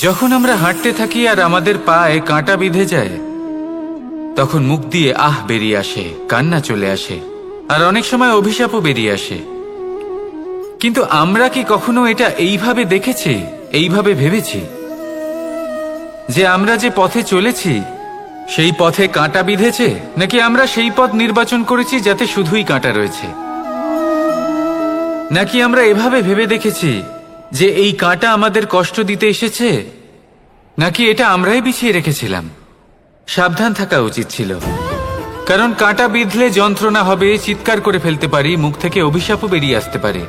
যখন আমরা হাঁটতে থাকি আর আমাদের পায়ে কাঁটা বিঁধে যায়, তখন মুখ দিয়ে আহ বেরিয়ে আসে, কান্না চলে আসে, আর অনেক সময় অভিশাপও বেরিয়ে আসে। কিন্তু আমরা কি কখনো এটা এইভাবে দেখেছি, এইভাবে ভেবেছি যে আমরা যে পথে চলেছি সেই পথে কাঁটা বিঁধেছে, নাকি আমরা সেই পথ নির্বাচন করেছি যাতে শুধুই কাঁটা রয়েছে? নাকি আমরা এভাবে ভেবে দেখেছি যে এই কাঁটা আমাদের কষ্ট দিতে এসেছে, নাকি এটা আমরাই বিছিয়ে রেখেছিলাম? সাবধান থাকা উচিত ছিল, কারণ কাঁটা বিঁধলে যন্ত্রণা হবে, চিৎকার করে ফেলতে পারি, মুখ থেকে অভিশাপও বেরিয়ে আসতে পারে।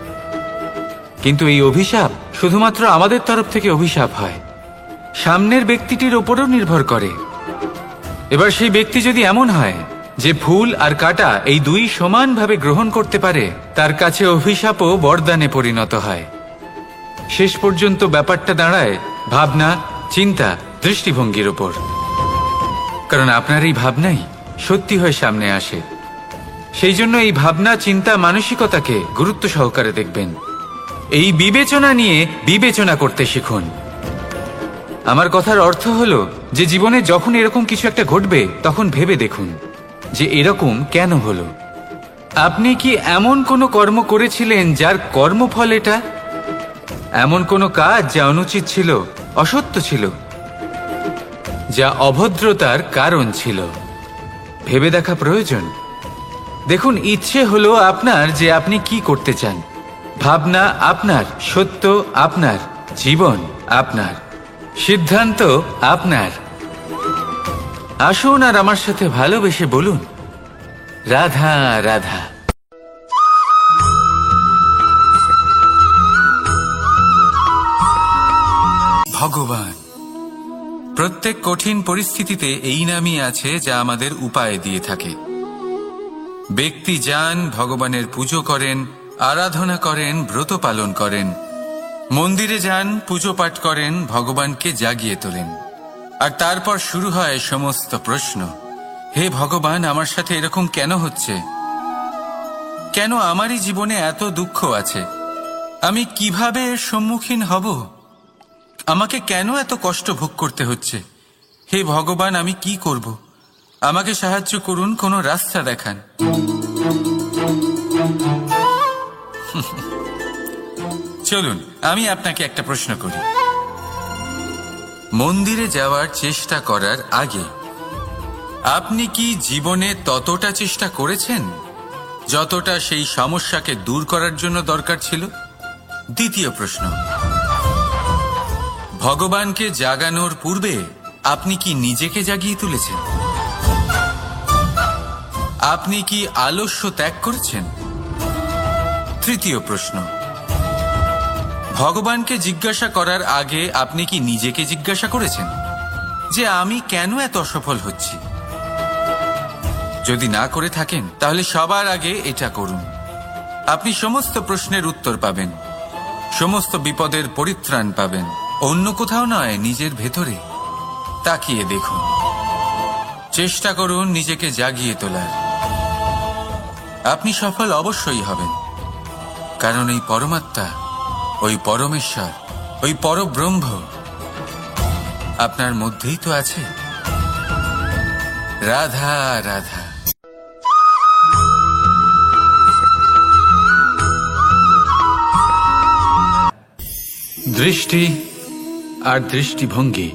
কিন্তু এই অভিশাপ শুধুমাত্র আমাদের তরফ থেকে অভিশাপ হয়, সামনের ব্যক্তিটির ওপরও নির্ভর করে। এবার সেই ব্যক্তি যদি এমন হয় যে ফুল আর কাঁটা এই দুই সমানভাবে গ্রহণ করতে পারে, তার কাছে অভিশাপও বরদানে পরিণত হয়। শেষ পর্যন্ত ব্যাপারটা দাঁড়ায় ভাবনা, চিন্তা, দৃষ্টিভঙ্গির ওপর। কারণ আপনার এই ভাবনাই সত্যি হয়ে সামনে আসে। সেই জন্য এই ভাবনা, চিন্তা, মানসিকতাকে গুরুত্ব সহকারে দেখবেন। এই বিবেচনা নিয়ে বিবেচনা করতে শিখুন। আমার কথার অর্থ হলো যে জীবনে যখন এরকম কিছু একটা ঘটবে, তখন ভেবে দেখুন যে এরকম কেন হলো। আপনি কি এমন কোনো কর্ম করেছিলেন যার কর্মফল এটা? এমন কোনো কাজ যা অনুচিত ছিল, অসত্য ছিল, যা অভদ্রতার কারণ ছিল? ভেবে দেখা প্রয়োজন। দেখুন, ইচ্ছে হলো আপনার যে আপনি কি করতে চান, ভাবনা আপনার, সত্য আপনার, জীবন আপনার, সিদ্ধান্ত আপনার। আসুন আর আমার সাথে ভালোবেসে বলুন, রাধা রাধা। ভগবান প্রত্যেক কঠিন পরিস্থিতিতে এই নামই আছে যা আমাদের উপায় দিয়ে থাকে। ব্যক্তি যান, ভগবানের পুজো করেন, আরাধনা করেন, ব্রত পালন করেন, মন্দিরে যান, পুজো পাঠ করেন, ভগবানকে জাগিয়ে তোলেন। আর তারপর শুরু হয় সমস্ত প্রশ্ন। হে ভগবান, আমার সাথে এরকম কেন হচ্ছে? কেন আমারই জীবনে এত দুঃখ আছে? আমি কিভাবে এর সম্মুখীন হব? আমাকে কেন এত কষ্ট ভোগ করতে হচ্ছে? হে ভগবান, আমি কি করব? আমাকে সাহায্য করুন, কোনো রাস্তা দেখান। চলুন আমি আপনাকে একটা প্রশ্ন করি। মন্দিরে যাওয়ার চেষ্টা করার আগে আপনি কি জীবনে ততটা চেষ্টা করেছেন যতটা সেই সমস্যাকে দূর করার জন্য দরকার ছিল? দ্বিতীয় প্রশ্ন, ভগবানকে জাগানোর পূর্বে আপনি কি নিজেকে জাগিয়ে তুলেছেন? আপনি কি আলস্য ত্যাগ করেছেন? তৃতীয় প্রশ্ন, ভগবানকে জিজ্ঞাসা করার আগে আপনি কি নিজেকে জিজ্ঞাসা করেছেন যে আমি কেন এত অসফল হচ্ছি? যদি না করে থাকেন তাহলে সবার আগে এটা করুন। আপনি সমস্ত প্রশ্নের উত্তর পাবেন, সমস্ত বিপদের পরিত্রাণ পাবেন। অন্য কোথাও নয়, নিজের ভেতরে তাকিয়ে দেখুন। চেষ্টা করুন নিজেকে জাগিয়ে তোলার। আপনি সফল অবশ্যই হবেন, কারণ এই পরমাত্মা, ওই পরমেশ্বর, ওই পরব্রহ্ম আপনার মধ্যেই তো আছে। রাধা রাধা। দৃষ্টি আর দৃষ্টিভঙ্গি,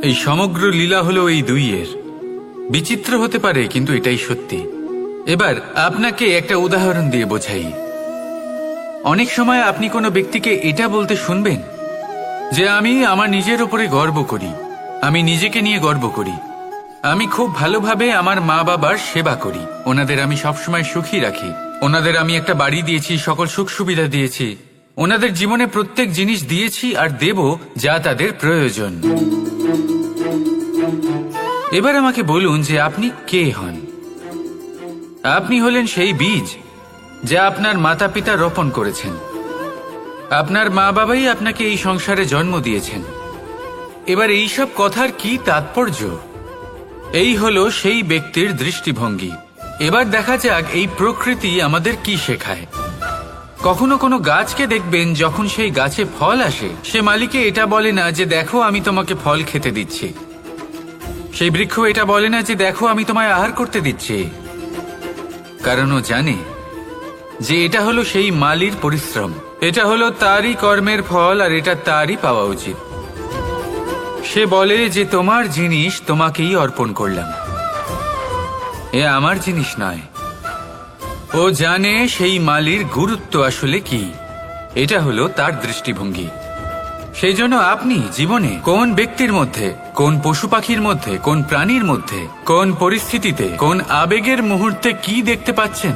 এই সমগ্র লীলা হলো এই দুইয়ের। বিচিত্র হতে পারে, কিন্তু এটাই সত্যি। এবার আপনাকে একটা উদাহরণ দিয়ে বোঝাই। অনেক সময় আপনি কোনো ব্যক্তিকে এটা বলতে শুনবেন যে আমি আমার নিজের উপরে গর্ব করি, আমি নিজেকে নিয়ে গর্ব করি, আমি খুব ভালোভাবে আমার মা বাবার সেবা করি, ওনাদের আমি সবসময় সুখী রাখি, ওনাদের আমি একটা বাড়ি দিয়েছি, সকল সুখ সুবিধা দিয়েছি, ওনাদের জীবনে প্রত্যেক জিনিস দিয়েছি আর দেব যা তাদের প্রয়োজন। এবার আমাকে বলুন যে আপনি কে হন? আপনি হলেন সেই বীজ যা আপনার মাতা পিতা রোপণ করেছেন। আপনার মা বাবাই আপনাকে এই সংসারে জন্ম দিয়েছেন। এবার এই সব কথার কি তাৎপর্য? এই হলো সেই ব্যক্তির দৃষ্টিভঙ্গি, এবার দেখা যাক এই প্রকৃতি আমাদের কি শেখায়। কখনো কোনো গাছকে দেখবেন, যখন সেই গাছে ফল আসে, সে মালিকে এটা বলে না যে দেখো আমি তোমাকে ফল খেতে দিচ্ছি। সেই বৃক্ষ এটা বলে না যে দেখো আমি তোমায় আহার করতে দিচ্ছি, কারণ ও জানে যে এটা হলো সেই মালির পরিশ্রম, এটা হলো তারই কর্মের ফল, আর এটা তারই পাওয়া উচিত। সে বলে যে তোমার জিনিস তোমাকেই অর্পণ করলাম, এ আমার জিনিস নয়। ও জানে সেই মালির গুরুত্ব আসলে কি, এটা হলো তার দৃষ্টিভঙ্গি। সেই জন্য আপনি জীবনে কোন ব্যক্তির মধ্যে, কোন পশু পাখির মধ্যে, কোন প্রাণীর মধ্যে, কোন পরিস্থিতিতে, কোন আবেগের মুহূর্তে কি দেখতে পাচ্ছেন,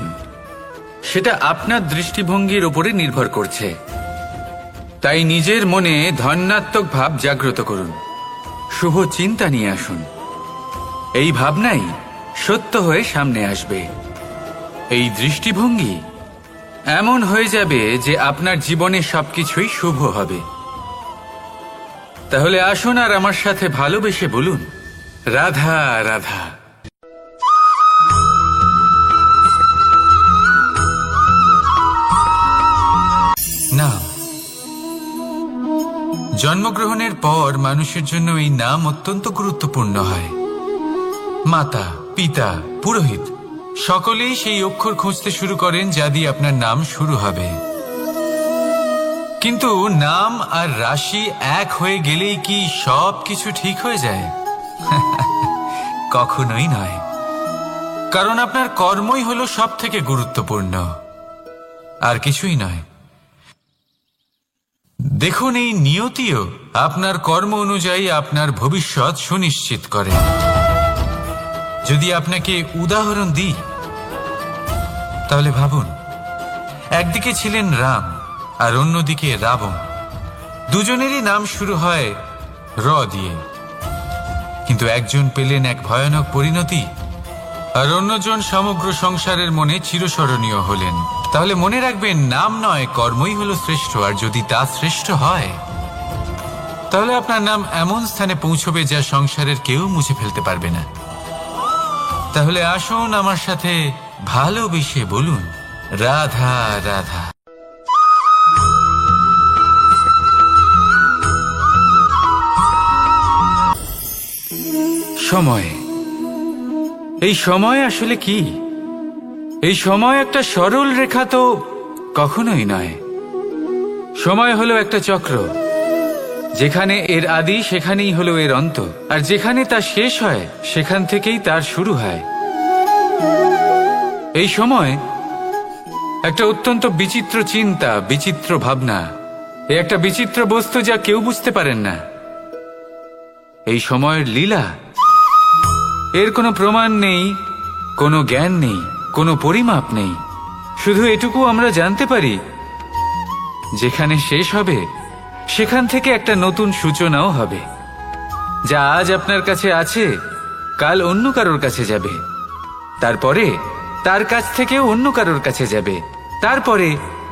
সেটা আপনার দৃষ্টিভঙ্গির উপরে নির্ভর করছে। তাই নিজের মনে ধনাত্মক ভাব জাগ্রত করুন, শুভ চিন্তা নিয়ে আসুন। এই ভাবনাই সত্য হয়ে সামনে আসবে। এই দৃষ্টিভঙ্গি এমন হয়ে যাবে যে আপনার জীবনে সবকিছুই শুভ হবে। তাহলে আসুন আর আমার সাথে ভালোবেসে বলুন, রাধা রাধা। নাম। জন্মগ্রহণের পর মানুষের জন্য এই নাম অত্যন্ত গুরুত্বপূর্ণ হয়। মাতা, পিতা, পুরোহিত সকলেই সেই অক্ষর খুঁজতে শুরু করেন যা দিয়ে আপনার নাম শুরু হবে। কিন্তু নাম আর রাশি এক হয়ে গেলেই কি সব কিছু ঠিক হয়ে যায়? কখনোই নয়, কারণ আপনার কর্মই হলো সব থেকে গুরুত্বপূর্ণ, আর কিছুই নয়। দেখুন, এই নিয়তিও আপনার কর্ম অনুযায়ী আপনার ভবিষ্যৎ সুনিশ্চিত করে। যদি আপনাকে উদাহরণ দিই, তাহলে ভাবুন, একদিকে ছিলেন রাম আর অন্যদিকে রাবণ। দুজনেরই নাম শুরু হয় র দিয়ে, কিন্তু একজন পেলেন এক ভয়ানক পরিণতি, আর অন্যজন সমগ্র সংসারের মনে চিরস্মরণীয় হলেন। তাহলে মনে রাখবেন, নাম নয়, কর্মই হলো শ্রেষ্ঠ। আর যদি তা শ্রেষ্ঠ হয়, তাহলে আপনার নাম এমন স্থানে পৌঁছবে যা সংসারের কেউ মুছে ফেলতে পারবে না। তাহলে আসুন আমার সাথে ভালোবেসে বলুন, রাধা রাধা। সময়। এই সময় আসলে কি? এই সময় একটা সরল রেখা তো কখনোই নয়। সময় হলো একটা চক্র, যেখানে এর আদি সেখানেই হলো এর অন্ত, আর যেখানে তা শেষ হয় সেখান থেকেই তার শুরু হয়। এই সময় একটা অত্যন্ত বিচিত্র চিন্তা, বিচিত্র ভাবনা, এ একটা বিচিত্র বস্তু যা কেউ বুঝতে পারেন না। এই সময়ের লীলা, এর কোনো প্রমাণ নেই, কোনো জ্ঞান নেই, কোনো পরিমাপ নেই। শুধু এটুকু আমরা জানতে পারি, যেখানে শেষ হবে সেখান থেকে একটা নতুন সূচনাও হবে। যা আজ আপনার কাছে আছে, কাল অন্য কারোর কাছে যাবে, তারপরে তার কাছ থেকেও অন্য কারোর কাছে যাবে, তারপরে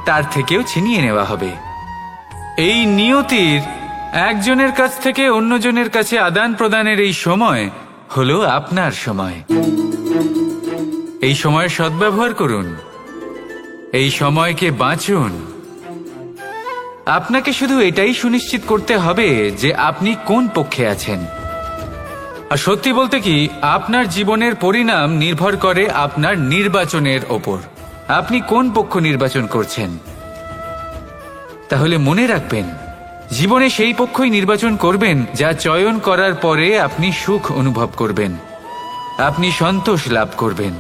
তার থেকেও ছিনিয়ে নেওয়া হবে। এই নিয়তির একজনের কাছ থেকে অন্যজনের কাছে আদান প্রদানের এই সময় হলো আপনার সময়। এই সময়ের সদ্ব্যবহার করুন, এই সময়কে বাঁচুন। আপনাকে শুধু এটাই সুনিশ্চিত করতে হবে যে আপনি কোন পক্ষে আছেন। আর সত্যি বলতে কি, আপনার জীবনের পরিণাম নির্ভর করে আপনার নির্বাচনের ওপর। আপনি কোন পক্ষ নির্বাচন করছেন। তাহলে মনে রাখবেন, জীবনে সেই পক্ষই নির্বাচন করবেন যা চয়ন করার পরে আপনি সুখ অনুভব করবেন, আপনি সন্তোষ লাভ করবেন,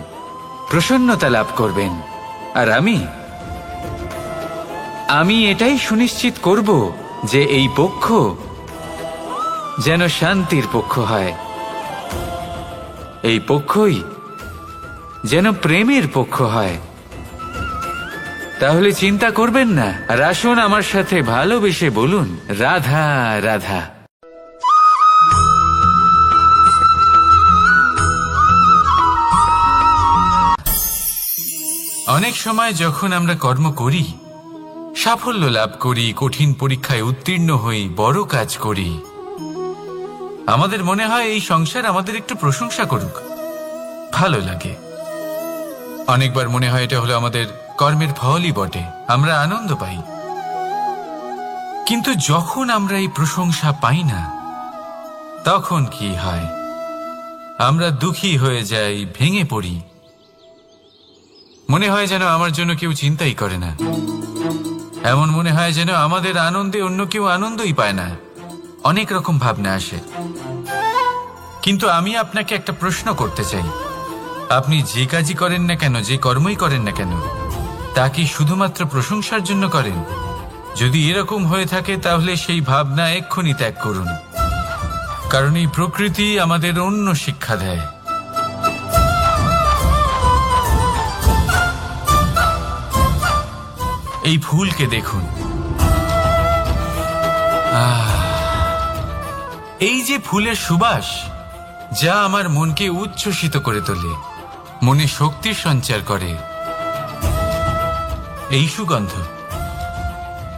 প্রসন্নতা লাভ করবেন। আর আমি এটাই সুনিশ্চিত করব যে এই পক্ষ যেন শান্তির পক্ষ হয়, এই পক্ষই যেন প্রেমের পক্ষ হয়। তাহলে চিন্তা করবেন না, আর আসুন আমার সাথে ভালোবেসে বলুন, রাধা রাধা। অনেক সময় যখন আমরা কর্ম করি, সাফল্য লাভ করি, কঠিন পরীক্ষায় উত্তীর্ণ হই, বড় কাজ করি, আমাদের মনে হয় এই সংসার আমাদের একটু প্রশংসা করুক, ভালো লাগে। অনেকবার মনে হয় এটা হলো আমাদের কর্মের ফলই বটে, আমরা আনন্দ পাই। কিন্তু যখন আমরা এই প্রশংসা পাই না, তখন কি হয়? আমরা দুঃখী হয়ে যাই, ভেঙে পড়ি। মনে হয় যেন আমার জন্য কেউ চিন্তাই করে না। এমন মনে হয় যেন আমাদের আনন্দে অন্য কেউ আনন্দই পায় না। অনেক রকম ভাবনা আসে। কিন্তু আমি আপনাকে একটা প্রশ্ন করতে চাই, আপনি যে কাজই করেন না কেন, যে কর্মই করেন না কেন, তা কি শুধুমাত্র প্রশংসার জন্য করেন? যদি এরকম হয়ে থাকে তাহলে সেই ভাবনা এক্ষুনি ত্যাগ করুন, কারণ এই প্রকৃতি আমাদের অন্য শিক্ষা দেয়। এই ফুলকে দেখুন, এই যে ফুলের সুবাস, যা আমার মনকে উচ্ছ্বসিত করে তোলে, মনে শক্তির সঞ্চার করে, এই সুগন্ধ।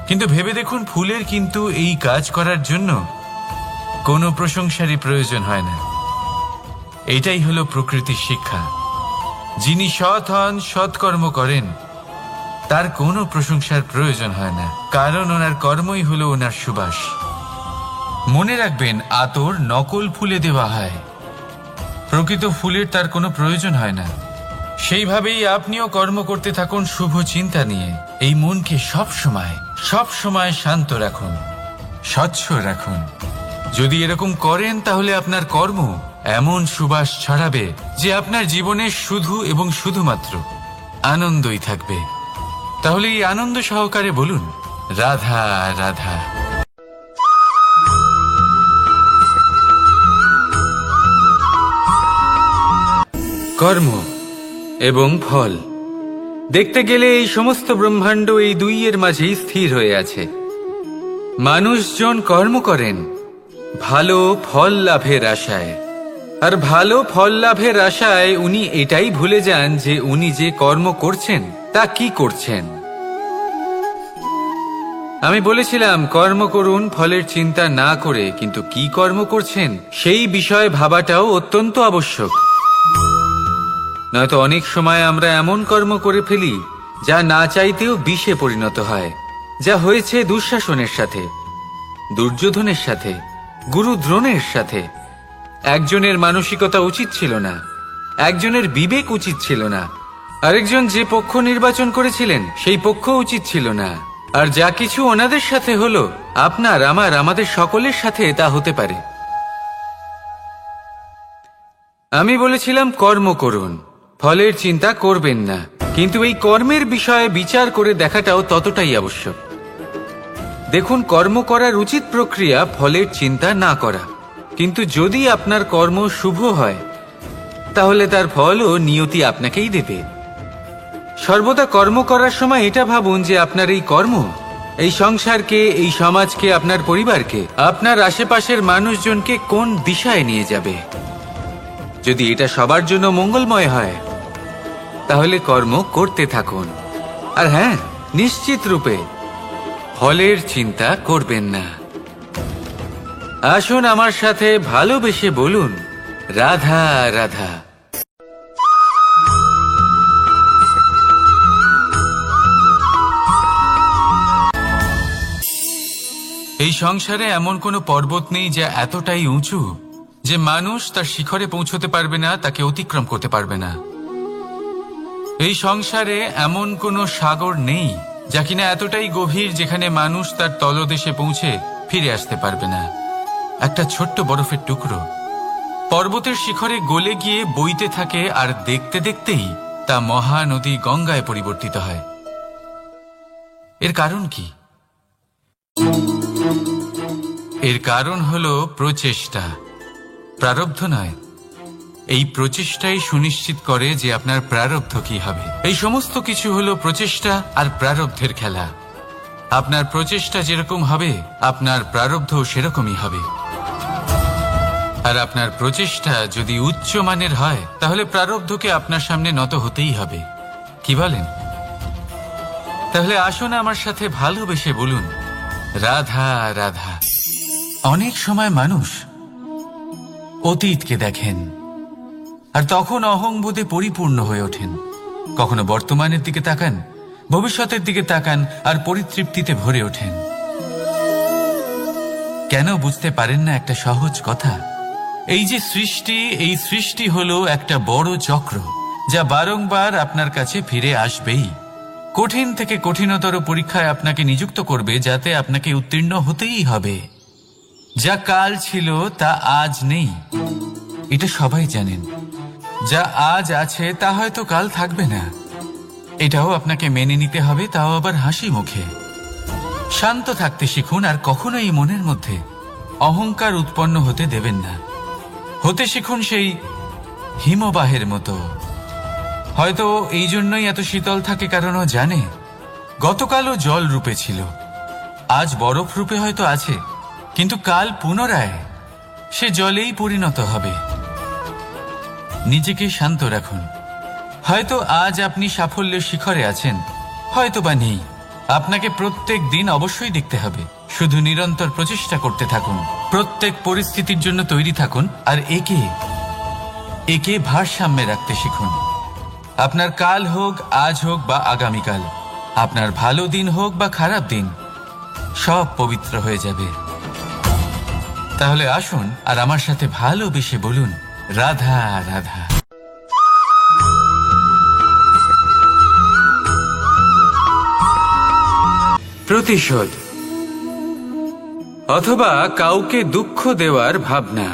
কিন্তু ভেবে দেখুন, ফুলের কিন্তু এই কাজ করার জন্য কোনো প্রশংসারই প্রয়োজন হয় না। এটাই হলো প্রকৃতির শিক্ষা। যিনি সৎ হন, সৎকর্ম করেন, তার কোনো প্রশংসার প্রয়োজন হয় না, কারণ ওনার কর্মই হলো ওনার সুবাস। মনে রাখবেন, আতর নকল ফুলে দেওয়া হয়, প্রকৃত ফুলের তার কোনো প্রয়োজন হয় না। সেইভাবেই আপনিও কর্ম করতে থাকুন শুভ চিন্তা নিয়ে। এই মনকে সব সময় শান্ত রাখুন, স্বচ্ছ রাখুন। যদি এরকম করেন তাহলে আপনার কর্ম এমন সুবাস ছড়াবে যে আপনার জীবনে শুধু এবং শুধুমাত্র আনন্দই থাকবে। তাহলে এই আনন্দ সহকারে বলুন, রাধা রাধা। কর্ম এবং ফল দেখতে গেলে এই সমস্ত ব্রহ্মাণ্ড এই দুইয়ের মাঝেই স্থির হয়ে আছে। মানুষজন কর্ম করেন ভালো ফল লাভের আশায়, আর ভালো ফল লাভের আশায় উনি এটাই ভুলে যান যে উনি যে কর্ম করছেন তা কি করছেন। আমি বলেছিলাম কর্ম করুন ফলের চিন্তা না করে, কিন্তু কি কর্ম করছেন সেই বিষয়ে ভাবাটাও অত্যন্ত আবশ্যক। নয়তো অনেক সময় আমরা এমন কর্ম করে ফেলি যা না চাইতেও বিষে পরিণত হয়, যা হয়েছে দুঃশাসনের সাথে, দুর্যোধনের সাথে, গুরু দ্রোণের সাথে। একজনের মানসিকতা উচিত ছিল না, একজনের বিবেক উচিত ছিল না, আরেকজন যে পক্ষ নির্বাচন করেছিলেন সেই পক্ষ উচিত ছিল না। আর যা কিছু ওনাদের সাথে হলো, আপনার আমাদের সকলের সাথে তা হতে পারে। আমি বলেছিলাম কর্ম করুন, ফলের চিন্তা করবেন না, কিন্তু এই কর্মের বিষয়ে বিচার করে দেখাটাও ততটাই আবশ্যক। দেখুন, কর্ম করার উচিত প্রক্রিয়া ফলের চিন্তা না করা, কিন্তু যদি আপনার কর্ম শুভ হয় তাহলে তার ফলও নিয়তি আপনাকেই দেবে। সর্বদা কর্ম করার সময় এটা ভাবুন যে আপনার এই কর্ম এই সংসারকে, এই সমাজকে, আপনার পরিবারকে, আপনার আশেপাশের মানুষজনকে কোন দিশায় নিয়ে যাবে। যদি এটা সবার জন্য মঙ্গলময় হয় তাহলে কর্ম করতে থাকুন। আর হ্যাঁ, নিশ্চিত রূপে ফলের চিন্তা করবেন না। আসুন আমার সাথে ভালোবেসে বলুন, রাধা রাধা। এই সংসারে এমন কোনো পর্বত নেই যা এতটাই উঁচু যে মানুষ তার শিখরে পৌঁছতে পারবে না, তাকে অতিক্রম করতে পারবে না। এই সংসারে এমন কোনো সাগর নেই যা কিনা এতটাই গভীর যেখানে মানুষ তার তলদেশে পৌঁছে ফিরে আসতে পারবে না। একটা ছোট্ট বরফের টুকরো পর্বতের শিখরে গলে গিয়ে বইতে থাকে, আর দেখতে দেখতেই তা মহানদী গঙ্গায় পরিবর্তিত হয়। এর কারণ কি? এর কারণ হলো প্রচেষ্টা, প্রারব্ধ নয়। এই প্রচেষ্টাই সুনিশ্চিত করে যে আপনার প্রারব্ধ কি হবে। এই সমস্ত কিছু হলো প্রচেষ্টা আর প্রারব্ধের খেলা। আপনার প্রচেষ্টা যেরকম হবে আপনার প্রারব্ধও সেরকমই হবে। আর আপনার প্রচেষ্টা যদি উচ্চ মানের হয় তাহলে প্রারব্ধকে আপনার সামনে নত হতেই হবে। কি বলেন? তাহলে আসুন আমার সাথে ভালোবেসে বলুন, রাধা রাধা। অনেক সময় মানুষ অতীতকে দেখেন আর তখন অহংবোধে পরিপূর্ণ হয়ে ওঠেন। কখনো বর্তমানের দিকে তাকান, ভবিষ্যতের দিকে তাকান আর পরিতৃপ্তিতে ভরে ওঠেন। কেন বুঝতে পারেন না একটা সহজ কথা? এই যে সৃষ্টি, এই সৃষ্টি হলো একটা বড় চক্র যা বারংবার আপনার কাছে ফিরে আসবেই। কঠিন থেকে কঠিনতর পরীক্ষায় আপনাকে নিযুক্ত করবে, যাতে আপনাকে উত্তীর্ণ হতেই হবে। যা কাল ছিল তা আজ নেই, এটা সবাই জানেন। যা আজ আছে তা হয়তো কাল থাকবে না, এটাও আপনাকে মেনে নিতে হবে, তাও আবার হাসি মুখে। শান্ত থাকতে শিখুন আর কখনোই মনের মধ্যে অহংকার উৎপন্ন হতে দেবেন না। হতে শিখুন সেই হিমবাহের মতো। হয়তো এই জন্যই এত শীতল থাকে, কারণ ও জানে গতকালও জল রূপে ছিল, আজ বরফ রূপে হয়তো আছে, কিন্তু কাল পুনরায় সে জলেই পরিণত হবে। নিজেকে শান্ত রাখুন। হয়তো আজ আপনি সাফল্যের শিখরে আছেন, হয়তো বা নেই। আপনাকে প্রত্যেক দিন অবশ্যই দেখতে হবে। শুধু নিরন্তর প্রচেষ্টা করতে থাকুন, প্রত্যেক পরিস্থিতির জন্য তৈরি থাকুন, আর একে ভারসাম্যে রাখতে শিখুন। আপনার কাল হোক, আজ হোক বা আগামীকাল, আপনার ভালো দিন হোক বা খারাপ দিন, সব পবিত্র হয়ে যাবে। তাহলে আসুন আর আমার সাথে ভালোবেসে বলুন, রাধা রাধা। প্রতিশোধ অথবা কাউকে দুঃখ দেওয়ার ভাবনা,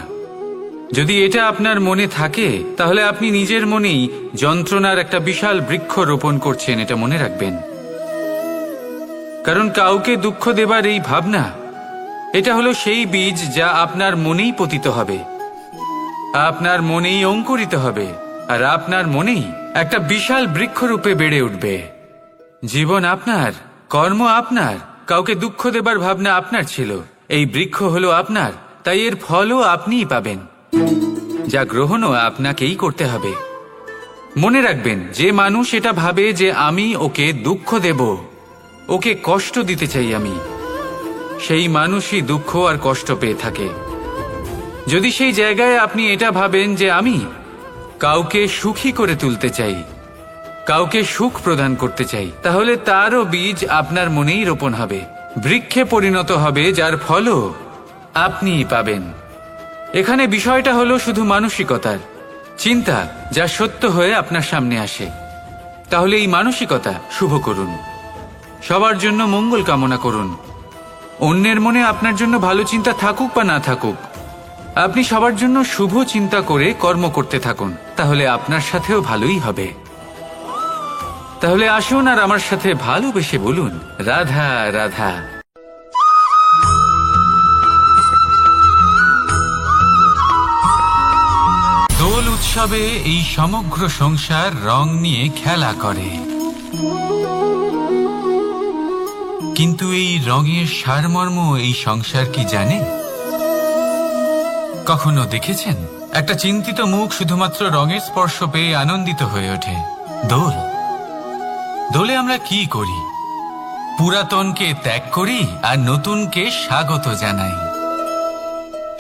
যদি এটা আপনার মনে থাকে, তাহলে আপনি নিজের মনেই যন্ত্রণার একটা বিশাল বৃক্ষ রোপণ করছেন, এটা মনে রাখবেন। কারণ কাউকে দুঃখ দেবার এই ভাবনা, এটা হলো সেই বীজ যা আপনার মনেই পতিত হবে, আপনার মনেই অঙ্কুরিত হবে, আর আপনার মনেই একটা বিশাল বৃক্ষরূপে বেড়ে উঠবে। জীবন আপনার, কর্ম আপনার, কাউকে দুঃখ দেবার ভাবনা আপনার ছিল, এই বৃক্ষ হলো আপনার, তাই এর ফলও আপনিই পাবেন, যা গ্রহণও আপনাকেই করতে হবে। মনে রাখবেন, যে মানুষ এটা ভাবে যে আমি ওকে দুঃখ দেব, ওকে কষ্ট দিতে চাই আমি, সেই মানুষই দুঃখ আর কষ্ট পেয়ে থাকে। যদি সেই জায়গায় আপনি এটা ভাবেন যে আমি কাউকে সুখী করে তুলতে চাই, কাউকে সুখ প্রদান করতে চাই, তাহলে তারও বীজ আপনার মনেই রোপণ হবে, বৃক্ষে পরিণত হবে, যার ফলও আপনিই পাবেন। এখানে বিষয়টা হলো শুধু মানসিকতার চিন্তা, যা সত্য হয়ে আপনার সামনে আসে। তাহলে এই মানসিকতা শুভ করুন, সবার জন্য মঙ্গল কামনা করুন। অন্যের মনে আপনার জন্য ভালো চিন্তা থাকুক বা না থাকুক, আপনি সবার জন্য শুভ চিন্তা করে কর্ম করতে থাকুন, তাহলে আপনার সাথেও ভালোই হবে। তাহলে আসুন আর আমার সাথে ভালোবেসে বলুন, রাধা রাধা। দোল উৎসবে এই সমগ্র সংসার রং নিয়ে খেলা করে, কিন্তু এই রঙের সারমর্ম এই সংসার কি জানে? কখনো দেখেছেন একটা চিন্তিত মুখ শুধুমাত্র রঙের স্পর্শ পেয়ে আনন্দিত হয়ে ওঠে? দোলে আমরা কি করি? পুরাতনকে ত্যাগ করি আর নতুনকে স্বাগত জানাই।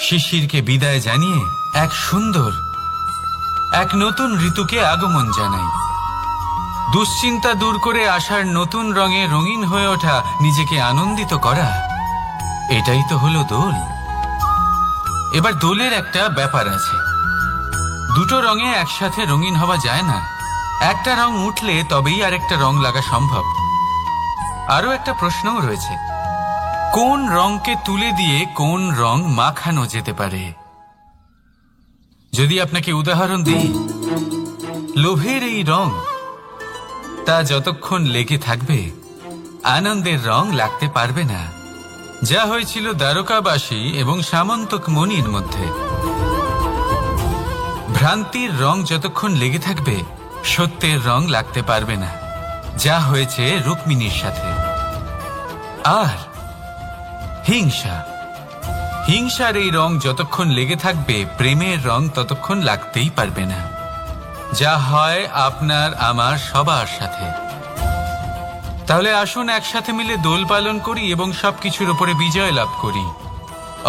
শিশিরকে বিদায় জানিয়ে এক নতুন ঋতুকে আগমন জানাই। দুশ্চিন্তা দূর করে আসার নতুন রঙে রঙিন হয়ে ওঠা, নিজেকে আনন্দিত করা, এটাই তো হলো দোল। এবার দোলের একটা ব্যাপার আছে, দুটো রঙে একসাথে রঙিন হওয়া যায় না। একটা রং উঠলে তবেই আরেকটা রং লাগা সম্ভব। আরো একটা প্রশ্নও রয়েছে, কোন রংকে তুলে দিয়ে কোন রং মাখানো যেতে পারে? যদি আপনাকে উদাহরণ দিই, লোভের এই রং, তা যতক্ষণ লেগে থাকবে আনন্দের রং লাগতে পারবে না, যা হয়েছিল দ্বারকাবাসী এবং সামন্তক মণির মধ্যে। ভ্রান্তির রং যতক্ষণ লেগে থাকবে সত্যের রং লাগতে পারবে না, যা হয়েছে রুক্মিণীর সাথে। আর হিংসার এই রং যতক্ষণ লেগে থাকবে প্রেমের রং ততক্ষণ লাগতেই পারবে না, যা হয় আপনার আমার সবার সাথে। তাহলে আসুন একসাথে মিলে দোল পালন করি এবং সবকিছুর উপরে বিজয় লাভ করি।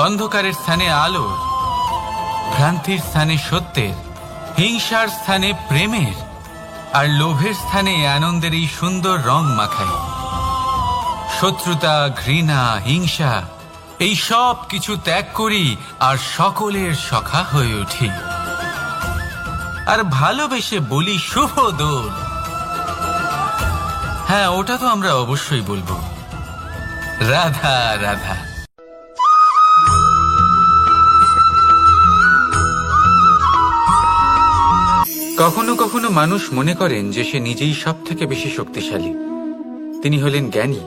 অন্ধকারের স্থানে আলোর, ভ্রান্তির স্থানে সত্যের, হিংসার স্থানে প্রেমের, আর লোভের স্থানে আনন্দের এই সুন্দর রং মাখাই। শত্রুতা, ঘৃণা, হিংসা এই সব কিছু ত্যাগ করি আর সকলের সখা হয়ে উঠি। আর ভালোবেসে বলি শুভ দোল। হ্যাঁ, ওটা তো আমরা অবশ্যই বলবো, রাধা রাধা। কখনো কখনো মানুষ মনে করেন যে সে নিজেই সব থেকে বেশি শক্তিশালী, তিনি হলেন জ্ঞানী।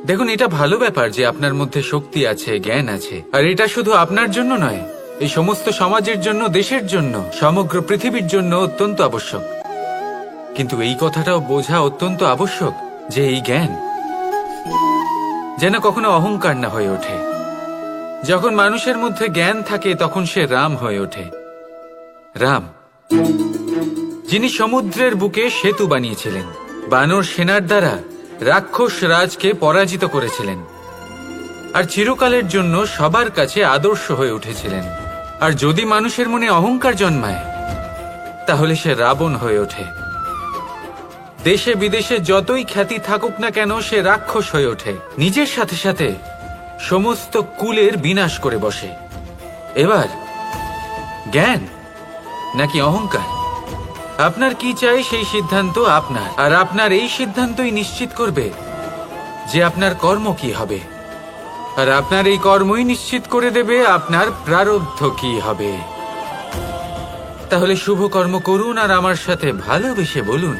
দেখুন, এটা ভালো ব্যাপার যে আপনার মধ্যে শক্তি আছে, জ্ঞান আছে, আর এটা শুধু আপনার জন্য নয়, এই সমস্ত সমাজের জন্য, দেশের জন্য, সমগ্র পৃথিবীর জন্য অত্যন্ত আবশ্যক। কিন্তু এই কথাটাও বোঝা অত্যন্ত আবশ্যক যে এই জ্ঞান যেন কখনো অহংকার না হয়ে ওঠে। যখন মানুষের মধ্যে জ্ঞান থাকে তখন সে রাম হয়ে ওঠে। রাম, যিনি সমুদ্রের বুকে সেতু বানিয়েছিলেন, বানর সেনার দ্বারা রাক্ষস রাজকে পরাজিত করেছিলেন, আর চিরকালের জন্য সবার কাছে আদর্শ হয়ে উঠেছিলেন। আর যদি মানুষের মনে অহংকার জন্মায় তাহলে সে রাবণ হয়ে ওঠে। দেশে বিদেশে যতই খ্যাতি থাকুক না কেন, সে রাক্ষস হয়ে ওঠে, নিজের সাথে সাথে সমস্ত কুলের বিনাশ করে বসে। এবার জ্ঞান নাকি অহংকার, আপনার কি চাই সেই সিদ্ধান্ত আপনার, আর আপনার এই সিদ্ধান্তই নিশ্চিত করবে যে আপনার কর্ম কি হবে, আর আপনার এই কর্মই নিশ্চিত করে দেবে আপনার প্রারব্ধ কি হবে। তাহলে শুভ কর্ম করুন আর আমার সাথে ভালোবেসে বলুন,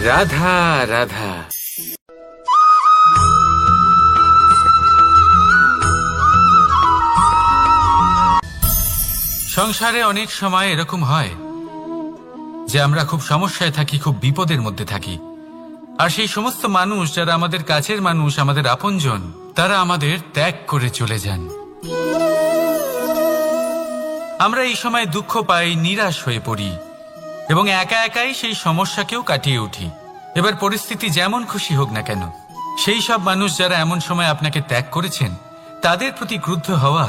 রাধা রাধা। সংসারে অনেক সময় এরকম হয় যে আমরা খুব সমস্যায় থাকি, খুব বিপদের মধ্যে থাকি, আর সেই সমস্ত মানুষ যারা আমাদের কাছের মানুষ, আমাদের আপনজন, তারা আমাদের ত্যাগ করে চলে যান। আমরা এই সময় দুঃখ পাই, নিরাশ হয়ে পড়ি এবং একা একাই সেই সমস্যাকেও কাটিয়ে উঠি। এবার পরিস্থিতি যেমন খুশি হোক না কেন, সেই সব মানুষ যারা এমন সময় আপনাকে ত্যাগ করেছেন তাদের প্রতি ক্রুদ্ধ হওয়া,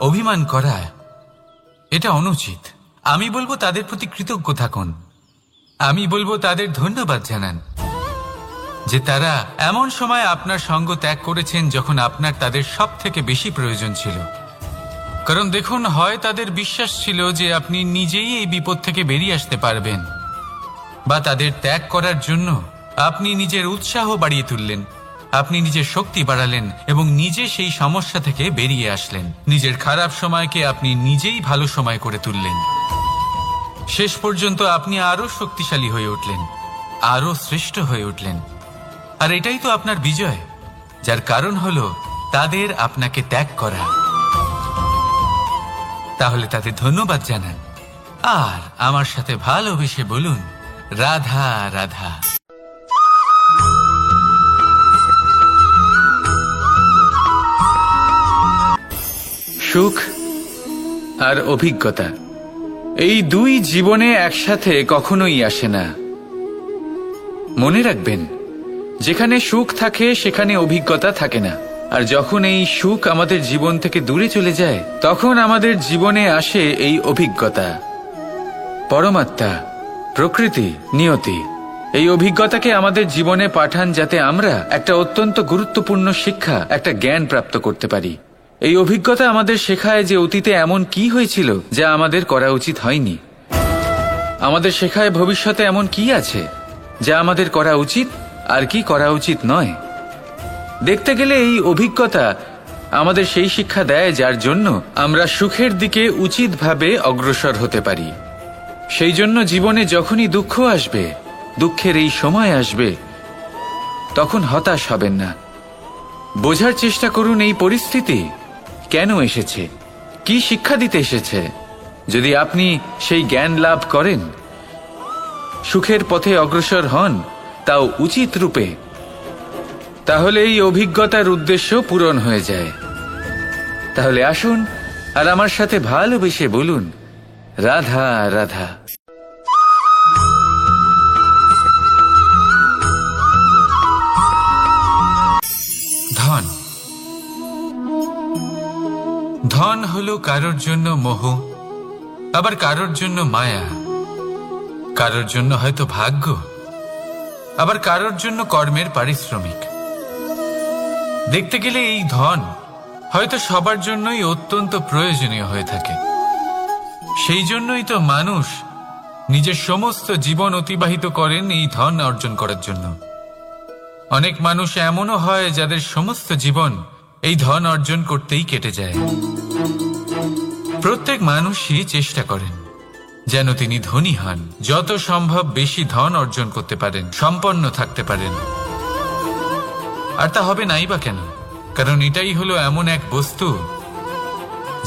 অভিমান করা, এটা অনুচিত। আমি বলবো তাদের প্রতি কৃতজ্ঞ থাকুন। আমি বলবো তাদের ধন্যবাদ জানান যে তারা এমন সময় আপনার সঙ্গ ত্যাগ করেছেন যখন আপনার তাদের সব থেকে বেশি প্রয়োজন ছিল। কারণ দেখুন, হয় তাদের বিশ্বাস ছিল যে আপনি নিজেই এই বিপদ থেকে বেরিয়ে আসতে পারবেন, বা তাদের ত্যাগ করার জন্য আপনি নিজের উৎসাহ বাড়িয়ে তুললেন, আপনি নিজের শক্তি বাড়ালেন এবং নিজে সেই সমস্যা থেকে বেরিয়ে আসলেন। নিজের খারাপ সময়কে আপনি নিজেই ভালো সময় করে তুললেন। শেষ পর্যন্ত আপনি আরো শক্তিশালী হয়ে উঠলেন, আরো শ্রেষ্ঠ হয়ে উঠলেন। আর এটাই তো আপনার বিজয়, যার কারণ হলো তাদের আপনাকে ত্যাগ করা। তাহলে তাদের ধন্যবাদ জানান আর আমার সাথে ভালোবেসে বলুন, রাধা রাধা। সুখ আর অভিজ্ঞতা, এই দুই জীবনে একসাথে কখনোই আসে না। মনে রাখবেন, যেখানে সুখ থাকে সেখানে অভিজ্ঞতা থাকে না। আর যখন এই সুখ আমাদের জীবন থেকে দূরে চলে যায় তখন আমাদের জীবনে আসে এই অভিজ্ঞতা। পরমাত্মা, প্রকৃতি, নিয়তি এই অভিজ্ঞতাকে আমাদের জীবনে পাঠান যাতে আমরা একটা অত্যন্ত গুরুত্বপূর্ণ শিক্ষা, একটা জ্ঞান প্রাপ্ত করতে পারি। এই অভিজ্ঞতা আমাদের শেখায় যে অতীতে এমন কি হয়েছিল যা আমাদের করা উচিত হয়নি। আমাদের শেখায় ভবিষ্যতে এমন কি আছে যা আমাদের করা উচিত আর কি করা উচিত নয়। দেখতে গেলে এই অভিজ্ঞতা আমাদের সেই শিক্ষা দেয় যার জন্য আমরা সুখের দিকে উচিতভাবে অগ্রসর হতে পারি। সেই জন্য জীবনে যখনই দুঃখ আসবে, দুঃখের এই সময় আসবে, তখন হতাশ হবেন না। বোঝার চেষ্টা করুন এই পরিস্থিতি কেন এসেছে, কি শিক্ষা দিতে এসেছে। যদি আপনি সেই জ্ঞান লাভ করেন, সুখের পথে অগ্রসর হন, তাও উচিত রূপে, তাহলে এই অভিজ্ঞতার উদ্দেশ্য পূরণ হয়ে যায়। তাহলে আসুন আর আমার সাথে ভালোবেসে বলুন, রাধা রাধা। ধন, ধন হলো কারোর জন্য মোহ, আবার কারোর জন্য মায়া। কারোর জন্য হয়তো ভাগ্য, আবার কারোর জন্য কর্মের পারিশ্রমিক। দেখতে গেলে এই ধন হয়তো সবার জন্যই অত্যন্ত প্রয়োজনীয় হয়ে থাকে। সেই জন্যই তো মানুষ নিজের সমস্ত জীবন অতিবাহিত করেন এই ধন অর্জন করার জন্য। অনেক মানুষ এমনও হয় যাদের সমস্ত জীবন এই ধন অর্জন করতেই কেটে যায়। প্রত্যেক মানুষই চেষ্টা করেন যেন তিনি ধনী হন, যত সম্ভব বেশি ধন অর্জন করতে পারেন, সম্পন্ন থাকতে পারেন। আর তা হবে নাই বা কেন? কারণ এটাই হলো এমন এক বস্তু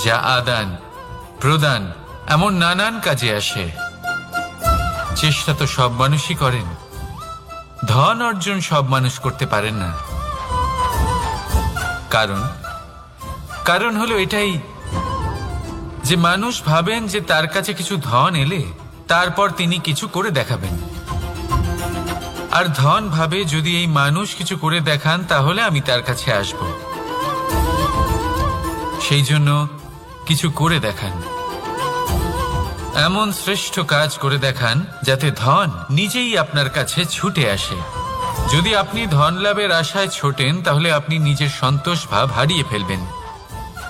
যা আদান প্রদান এমন নানান কাজে আসে। চেষ্টা তো সব মানুষই করেন, ধন অর্জন সব মানুষ করতে পারেন না। কারণ হলো এটাই যে মানুষ ভাবেন যে তার কাছে কিছু ধন এলে তারপর তিনি কিছু করে দেখাবেন, আর ধন ভাবে যদি এই মানুষ কিছু করে দেখান তাহলে আমি তার কাছে আসব। সেই জন্য কিছু করে দেখান, এমন শ্রেষ্ঠ কাজ করে দেখান যাতে ধন নিজেই আপনার কাছে ছুটে আসে। যদি আপনি ধন লাভের আশায় ছোটেন তাহলে আপনি নিজের সন্তোষ ভাব হারিয়ে ফেলবেন,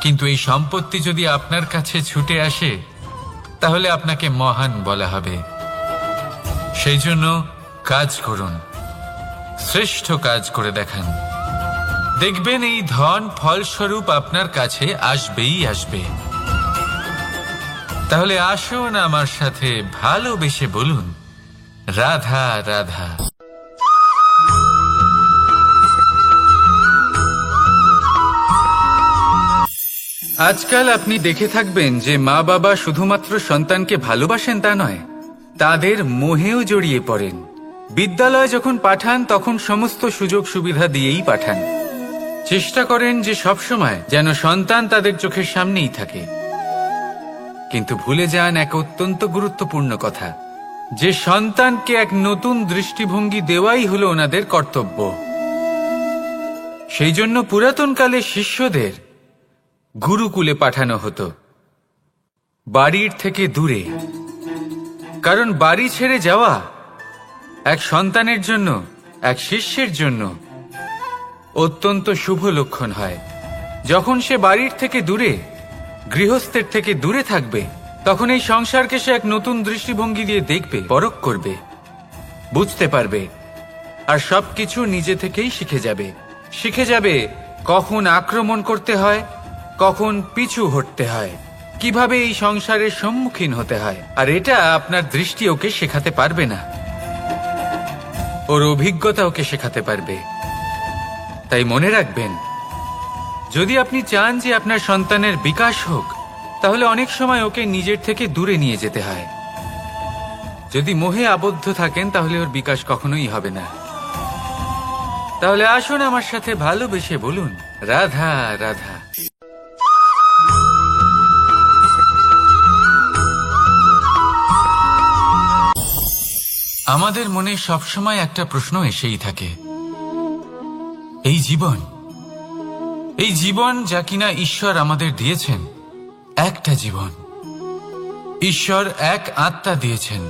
কিন্তু এই সম্পত্তি যদি আপনার কাছে ছুটে আসে তাহলে আপনাকে মহান বলা হবে। সেই জন্য কাজ করুন, শ্রেষ্ঠ কাজ করে দেখান, দেখবেন এই ধন ফলস্বরূপ আপনার কাছে আসবেই আসবে। তাহলে আসুন আমার সাথে ভালোবেসে বলুন, রাধা রাধা। আজকাল আপনি দেখে থাকবেন যে মা বাবা শুধুমাত্র সন্তানকে ভালোবাসেন তা নয়, তাদের মোহেও জড়িয়ে পড়েন। বিদ্যালয়ে যখন পাঠান তখন সমস্ত সুযোগ সুবিধা দিয়েই পাঠান, চেষ্টা করেন যে সবসময় যেন সন্তান তাদের চোখের সামনেই থাকে। কিন্তু ভুলে যান এক অত্যন্ত গুরুত্বপূর্ণ কথা, যে সন্তানকে এক নতুন দৃষ্টিভঙ্গি দেওয়াই হলো ওনাদের কর্তব্য। সেই জন্য পুরাতনকালে শিষ্যদের গুরুকুলে পাঠানো হতো, বাড়ির থেকে দূরে। কারণ বাড়ি ছেড়ে যাওয়া এক সন্তানের জন্য, এক শিষ্যের জন্য অত্যন্ত শুভ লক্ষণ হয়। যখন সে বাড়ির থেকে দূরে, গৃহস্থের থেকে দূরে থাকবে, তখন এই সংসারকে সে এক নতুন দৃষ্টিভঙ্গি দিয়ে দেখবে, পরখ করবে, বুঝতে পারবে, আর সবকিছু নিজে থেকেই শিখে যাবে কখন আক্রমণ করতে হয়, কখন পিছু হটতে হয়, কিভাবে এই সংসারের সম্মুখীন হতে হয়। আর এটা আপনার দৃষ্টি ওকে শেখাতে পারবে না, ওর অভিজ্ঞতা ওকে শেখাতে পারবে। তাই মনে রাখবেন, যদি আপনি চান যে আপনার সন্তানের বিকাশ হোক, তাহলে অনেক সময় ওকে নিজের থেকে দূরে নিয়ে যেতে হয়। যদি মোহে আবদ্ধ থাকেন তাহলে ওর বিকাশ কখনোই হবে না। তাহলে আসুন আমার সাথে ভালোবেসে বলুন, রাধা রাধা। আমাদের মনে সবসময় একটা প্রশ্ন এসেই থাকে, এই জীবন যা কিনা ঈশ্বর আমাদের দিয়েছেন, একটা জীবন। ঈশ্বর এক আত্মা দিয়েছেন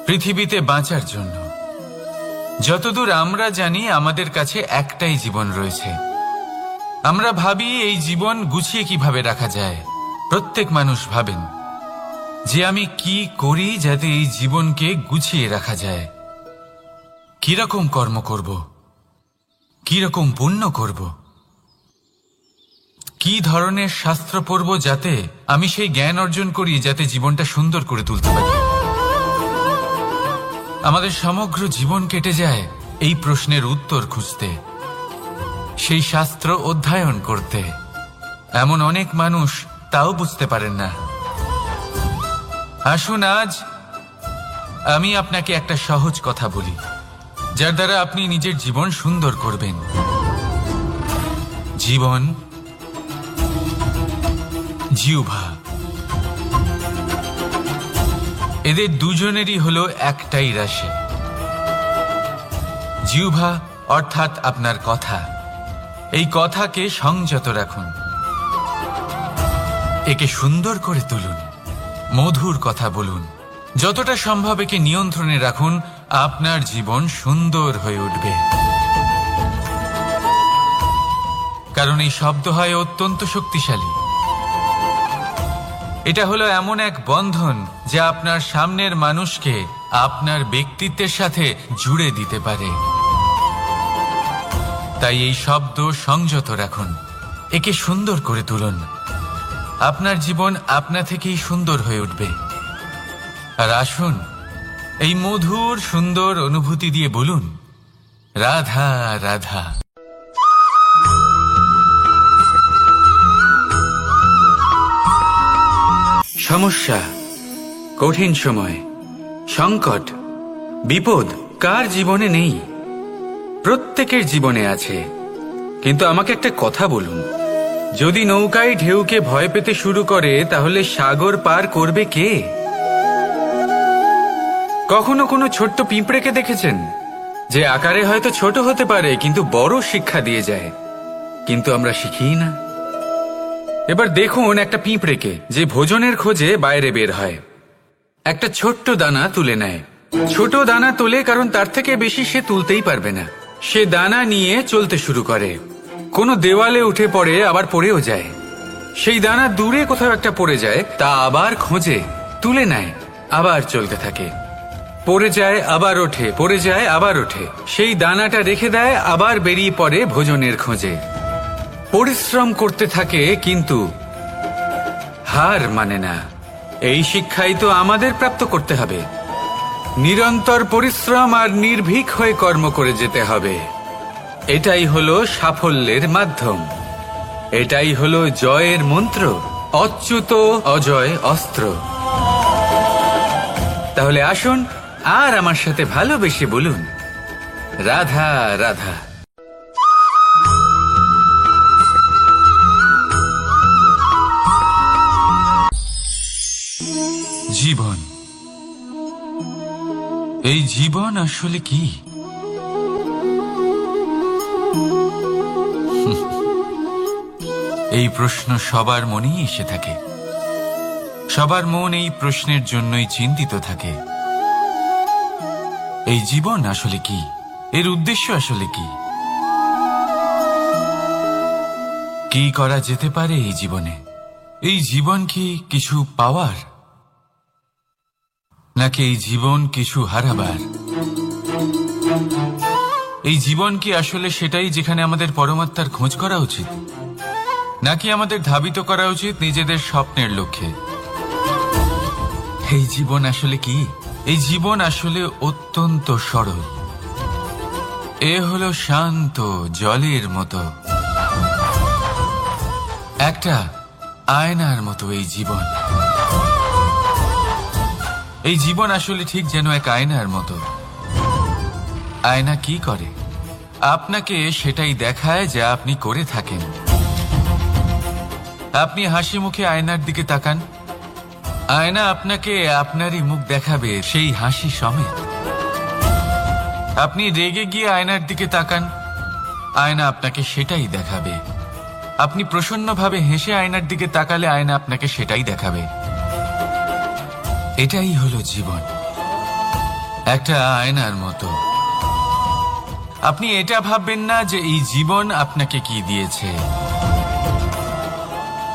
পৃথিবীতে বাঁচার জন্য। যতদূর আমরা জানি আমাদের কাছে একটাই জীবন রয়েছে। আমরা ভাবি এই জীবন গুছিয়ে কিভাবে রাখা যায়। প্রত্যেক মানুষ ভাবেন যে আমি কি করি যাতে এই জীবনকে গুছিয়ে রাখা যায়, কিরকম কর্ম করব, কিরকম পুণ্য করব, কি ধরনের শাস্ত্র পড়ব যাতে আমি সেই জ্ঞান অর্জন করি যাতে জীবনটা সুন্দর করে তুলতে পারি। আমাদের সমগ্র জীবন কেটে যায় এই প্রশ্নের উত্তর খুঁজতে, সেই শাস্ত্র অধ্যয়ন করতে। এমন অনেক মানুষ তাও বুঝতে পারেন না। আসুন আজ আমি আপনাকে একটা সহজ কথা বলি, যার দ্বারা আপনি নিজের জীবন সুন্দর করবেন। জীবন, জিহ্বা, এদের দুজনেরই হলো একটাই রাশি। জিহ্বা অর্থাৎ আপনার কথা, এই কথাকে সংযত রাখুন, একে সুন্দর করে তুলুন, মধুর কথা বলুন, যতটা সম্ভব একে নিয়ন্ত্রণে রাখুন, আপনার জীবন সুন্দর হয়ে উঠবে। কারণ এই শব্দ হয় অত্যন্ত শক্তিশালী। এটা হলো এমন এক বন্ধন যা আপনার সামনের মানুষকে আপনার ব্যক্তিত্বের সাথে জুড়ে দিতে পারে। তাই এই শব্দ সংযত রাখুন, একে সুন্দর করে তুলুন। আপনার জীবন আপনা থেকেই সুন্দর হয়ে উঠবে। আর আসুন, এই মধুর সুন্দর অনুভূতি দিয়ে বলুন, রাধা রাধা। সমস্যা, কঠিন সময়, সংকট, বিপদ কার জীবনে নেই? প্রত্যেকের জীবনে আছে। কিন্তু আমাকে একটা কথা বলুন, যদি নৌকায় ঢেউকে ভয় পেতে শুরু করে, তাহলে সাগর পার করবে কে? কখনো কোনো ছোট্ট পিঁপড়েকে দেখেছেন, যে আকারে হয়তো ছোট হতে পারে কিন্তু বড় শিক্ষা দিয়ে যায়? কিন্তু আমরা শিখিই না। এবার দেখুন একটা পিঁপড়েকে, যে ভোজনের খোঁজে বাইরে বের হয়। একটা ছোট্ট দানা তুলে নেয়। ছোট দানা তোলে কারণ তার থেকে বেশি সে তুলতেই পারবে না। সে দানা নিয়ে চলতে শুরু করে। কোনো দেওয়ালে উঠে পড়ে, আবার পড়েও যায়। সেই দানা দূরে কোথাও একটা পড়ে যায়, তা আবার খোঁজে, তুলে নেয়, আবার চলতে থাকে। পড়ে যায়, আবার ওঠে, পড়ে যায়, আবার ওঠে। সেই দানাটা রেখে দেয়, আবার বেরিয়ে পড়ে ভোজনের খোঁজে। পরিশ্রম করতে থাকে কিন্তু হার মানে না। এই শিক্ষাই তো আমাদের প্রাপ্ত করতে হবে। নিরন্তর পরিশ্রম আর নির্ভীক হয়ে কর্ম করে যেতে হবে। এটাই হলো সাফল্যের মাধ্যম। এটাই হলো জয়ের মন্ত্র, অচ্যুত অজয় অস্ত্র। তাহলে আসুন আর আমার সাথে ভালোবেসে বলুন, রাধা রাধা। জীবন, এই জীবন আসলে কি? এই প্রশ্ন সবার মনেই এসে থাকে। সবার মন এই প্রশ্নের জন্যই চিন্তিত থাকে। এই জীবন আসলে কি? এর উদ্দেশ্য আসলে কি? কি করা যেতে পারে এই জীবনে? এই জীবন কি কিছু পাওয়ার, নাকি এই জীবন কিছু হারাবার? এই জীবন কি আসলে সেটাই যেখানে আমাদের পরমাত্মার খোঁজ করা উচিত, নাকি আমাদের ধাবিত করা উচিত নিজেদের স্বপ্নের লক্ষ্যে? এই জীবন আসলে কি? এই জীবন আসলে অত্যন্ত সরল। এ হলো শান্ত জলের মতো, একটা আয়নার মতো এই জীবন। এই জীবন আসলে ঠিক যেন এক আয়নার মতো। আয়না কি করে? আপনাকে সেটাই দেখায় যা আপনি করে থাকেন। আপনি হাসি মুখে আয়নার দিকে তাকান, আয়না আপনাকে আপনারই মুখ দেখাবে, সেই হাসি সমেত। আপনি রেগে গিয়ে আয়নার দিকে তাকান, আয়না আপনাকে সেটাই দেখাবে। আপনি প্রসন্নভাবে হেসে আয়নার দিকে তাকালে আয়না আপনাকে সেটাই দেখাবে। এটাই হলো জীবন, একটা আয়নার মতো। আপনি এটা ভাববেন না যে এই জীবন আপনাকে কি দিয়েছে,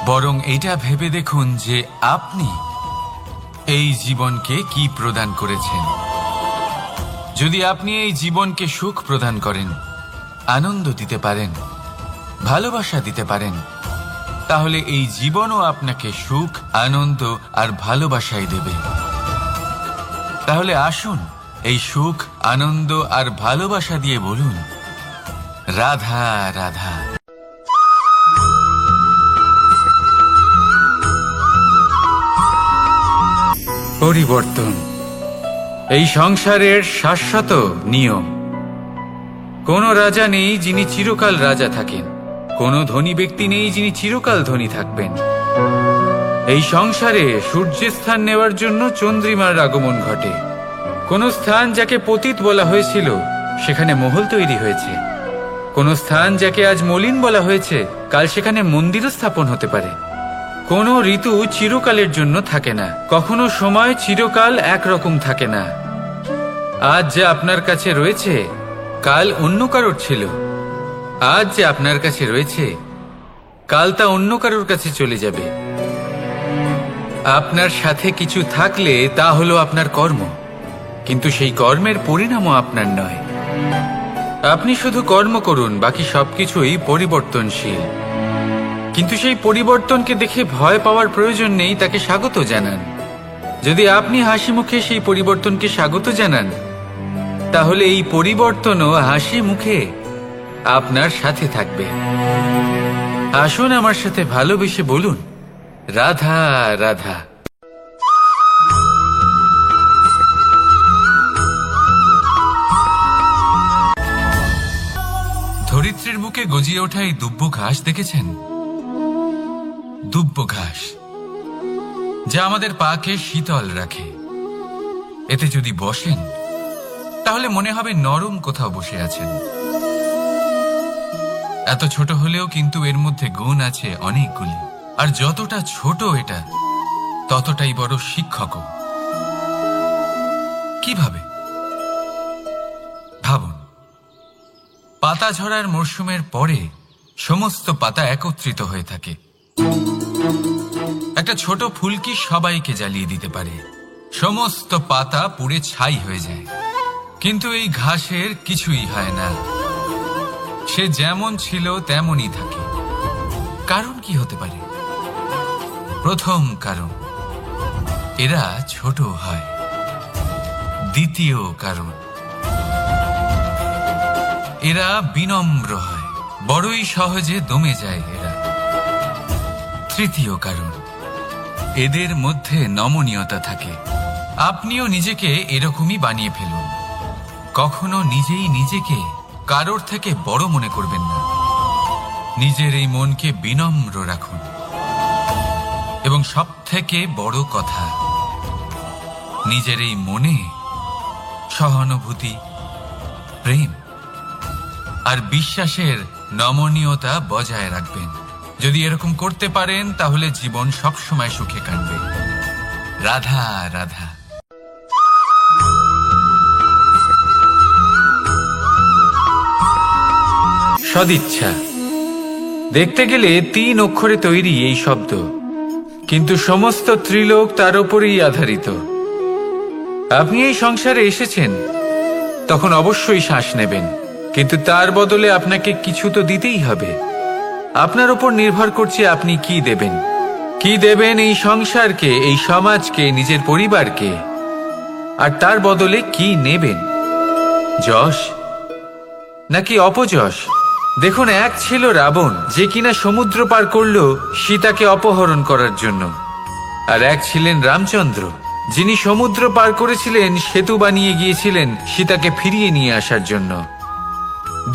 বরং এটা ভেবে দেখুন যে আপনি এই জীবনকে কি প্রদান করেছেন। যদি আপনি এই জীবনকে সুখ প্রদান করেন, আনন্দ দিতে পারেন, ভালোবাসা দিতে পারেন, তাহলে এই জীবনও আপনাকে সুখ, আনন্দ আর ভালোবাসাই দেবে। তাহলে আসুন এই সুখ, আনন্দ আর ভালোবাসা দিয়ে বলুন, রাধা রাধা। পরিবর্তন এই সংসারের শাশ্বত নিয়ম। কোন রাজা নেই যিনি চিরকাল রাজা থাকেন, কোন ধনী ব্যক্তি নেই যিনি চিরকাল ধনী থাকবেন। এই সংসারে সূর্যের স্থান নেওয়ার জন্য চন্দ্রিমার আগমন ঘটে। কোন স্থান যাকে পতিত বলা হয়েছিল সেখানে মহল তৈরি হয়েছে। কোন স্থান যাকে আজ মলিন বলা হয়েছে, কাল সেখানে মন্দিরও স্থাপন হতে পারে। কোনো ঋতু চিরকালের জন্য থাকে না, কখনো সময় চিরকাল একরকম থাকে না। আজ যা আপনার কাছে রয়েছে কাল অন্য কারোর ছিল, আজ যে আপনার কাছে রয়েছে কাল তা অন্য কারোর কাছে চলে যাবে। আপনার সাথে কিছু থাকলে তা হলো আপনার কর্ম, কিন্তু সেই কর্মের পরিণামও আপনার নয়। আপনি শুধু কর্ম করুন, বাকি সবকিছুই পরিবর্তনশীল। কিন্তু সেই পরিবর্তনকে দেখে ভয় পাওয়ার প্রয়োজন নেই, তাকে স্বাগত জানান। যদি আপনি হাসি মুখে সেই পরিবর্তনকে স্বাগত জানান, তাহলে এই পরিবর্তনও হাসি মুখে আপনার সাথে থাকবে। আসুন আমার সাথে ভালোবেসে বলুন, রাধা রাধা। ধরিত্রীর বুকে গজিয়ে ওঠা এই দুব্ব ঘাস দেখেছেন? দুব্ব ঘাস, যা আমাদের পাকে শীতল রাখে। এতে যদি বসেন তাহলে মনে হবে নরম কোথাও বসে আছেন। এত ছোট হলেও কিন্তু এর মধ্যে গুণ আছে অনেকগুলি, আর যতটা ছোট এটা ততটাই বড় শিক্ষকও। কিভাবে? ভাবুন, পাতা ঝরার মরশুমের পরে সমস্ত পাতা একত্রিত হয়ে থাকে। একটা ছোট ফুলকি সবাইকে জ্বালিয়ে দিতে পারে, সমস্ত পাতা পুড়ে ছাই হয়ে যায়। কিন্তু এই ঘাসের কিছুই হয় না, সে যেমন ছিল তেমনই থাকে। কারণ কি হতে পারে? প্রথম কারণ, এরা ছোট হয়। দ্বিতীয় কারণ, এরা বিনম্র হয়, বড়ই সহজে দমে যায় এরা। তৃতীয় কারণ, এদের মধ্যে নমনীয়তা থাকে। আপনিও নিজেকে এরকমই বানিয়ে ফেলুন। কখনো নিজেই নিজেকে কারোর থেকে বড় মনে করবেন না। নিজের এই মনকে বিনম্র রাখুন। এবং সব থেকে বড় কথা, নিজের এই মনে সহানুভূতি, প্রেম আর বিশ্বাসের নমনীয়তা বজায় রাখবেন। যদি এরকম করতে পারেন তাহলে জীবন সবসময় সুখে কাটবে। রাধা রাধা। সদিচ্ছা, দেখতে গেলে 3 অক্ষরে তৈরি এই শব্দ, কিন্তু সমস্ত ত্রিলোক তার উপরেই আধারিত। আপনি এই সংসারে এসেছেন, তখন অবশ্যই শ্বাস নেবেন, কিন্তু তার বদলে আপনাকে কিছু তো দিতেই হবে। আপনার উপর নির্ভর করছে আপনি কি দেবেন। কি দেবেন এই সংসারকে, এই সমাজকে, নিজের পরিবারকে, আর তার বদলে কি নেবেন? যশ নাকি অপযশ? দেখুন, এক ছিল রাবণ, যে কিনা সমুদ্র পার করল সীতাকে অপহরণ করার জন্য, আর এক ছিলেন রামচন্দ্র, যিনি সমুদ্র পার করেছিলেন, সেতু বানিয়ে গিয়েছিলেন সীতাকে ফিরিয়ে নিয়ে আসার জন্য।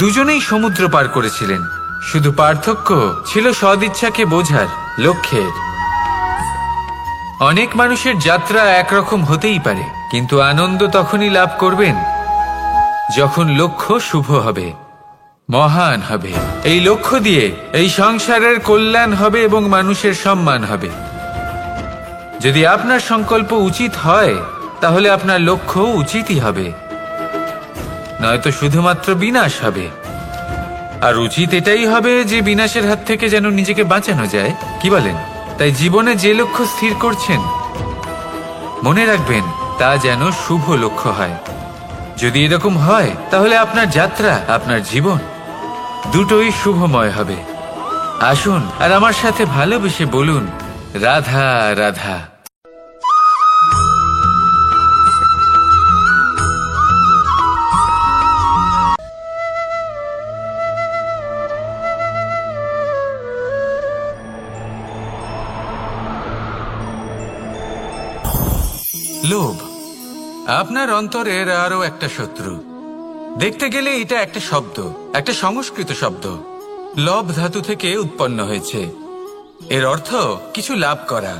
দুজনেই সমুদ্র পার করেছিলেন, শুধু পার্থক্য ছিল সদিচ্ছাকে বোঝার লক্ষ্যের। অনেক মানুষের যাত্রা একরকম হতেই পারে, কিন্তু আনন্দ তখনই লাভ করবেন যখন লক্ষ্য শুভ হবে, মহান হবে। এই লক্ষ্য দিয়ে এই সংসারের কল্যাণ হবে এবং মানুষের সম্মান হবে। যদি আপনার সংকল্প উচিত হয়, তাহলে আপনার লক্ষ্য উচিতই হবে, নয়তো শুধুমাত্র বিনাশ হবে। আর উচিত এটাই হবে যে বিনাশের হাত থেকে যেন নিজেকে বাঁচানো যায়, কি বলেন? তাই জীবনে যে লক্ষ্য স্থির করছেন, মনে রাখবেন তা যেন শুভ লক্ষ্য হয়। যদি এরকম হয়, তাহলে আপনার যাত্রা, আপনার জীবন দুটোই শুভময় হবে। আসুন আর আমার সাথে ভালোবেসে বলুন, রাধা রাধা। লোভ আপনার অন্তরের আরো একটা শত্রু। দেখতে গেলে এটা একটা শব্দ, একটা সংস্কৃত শব্দ, লব ধাতু থেকে উৎপন্ন হয়েছে। এর অর্থ কিছু লাভ করা।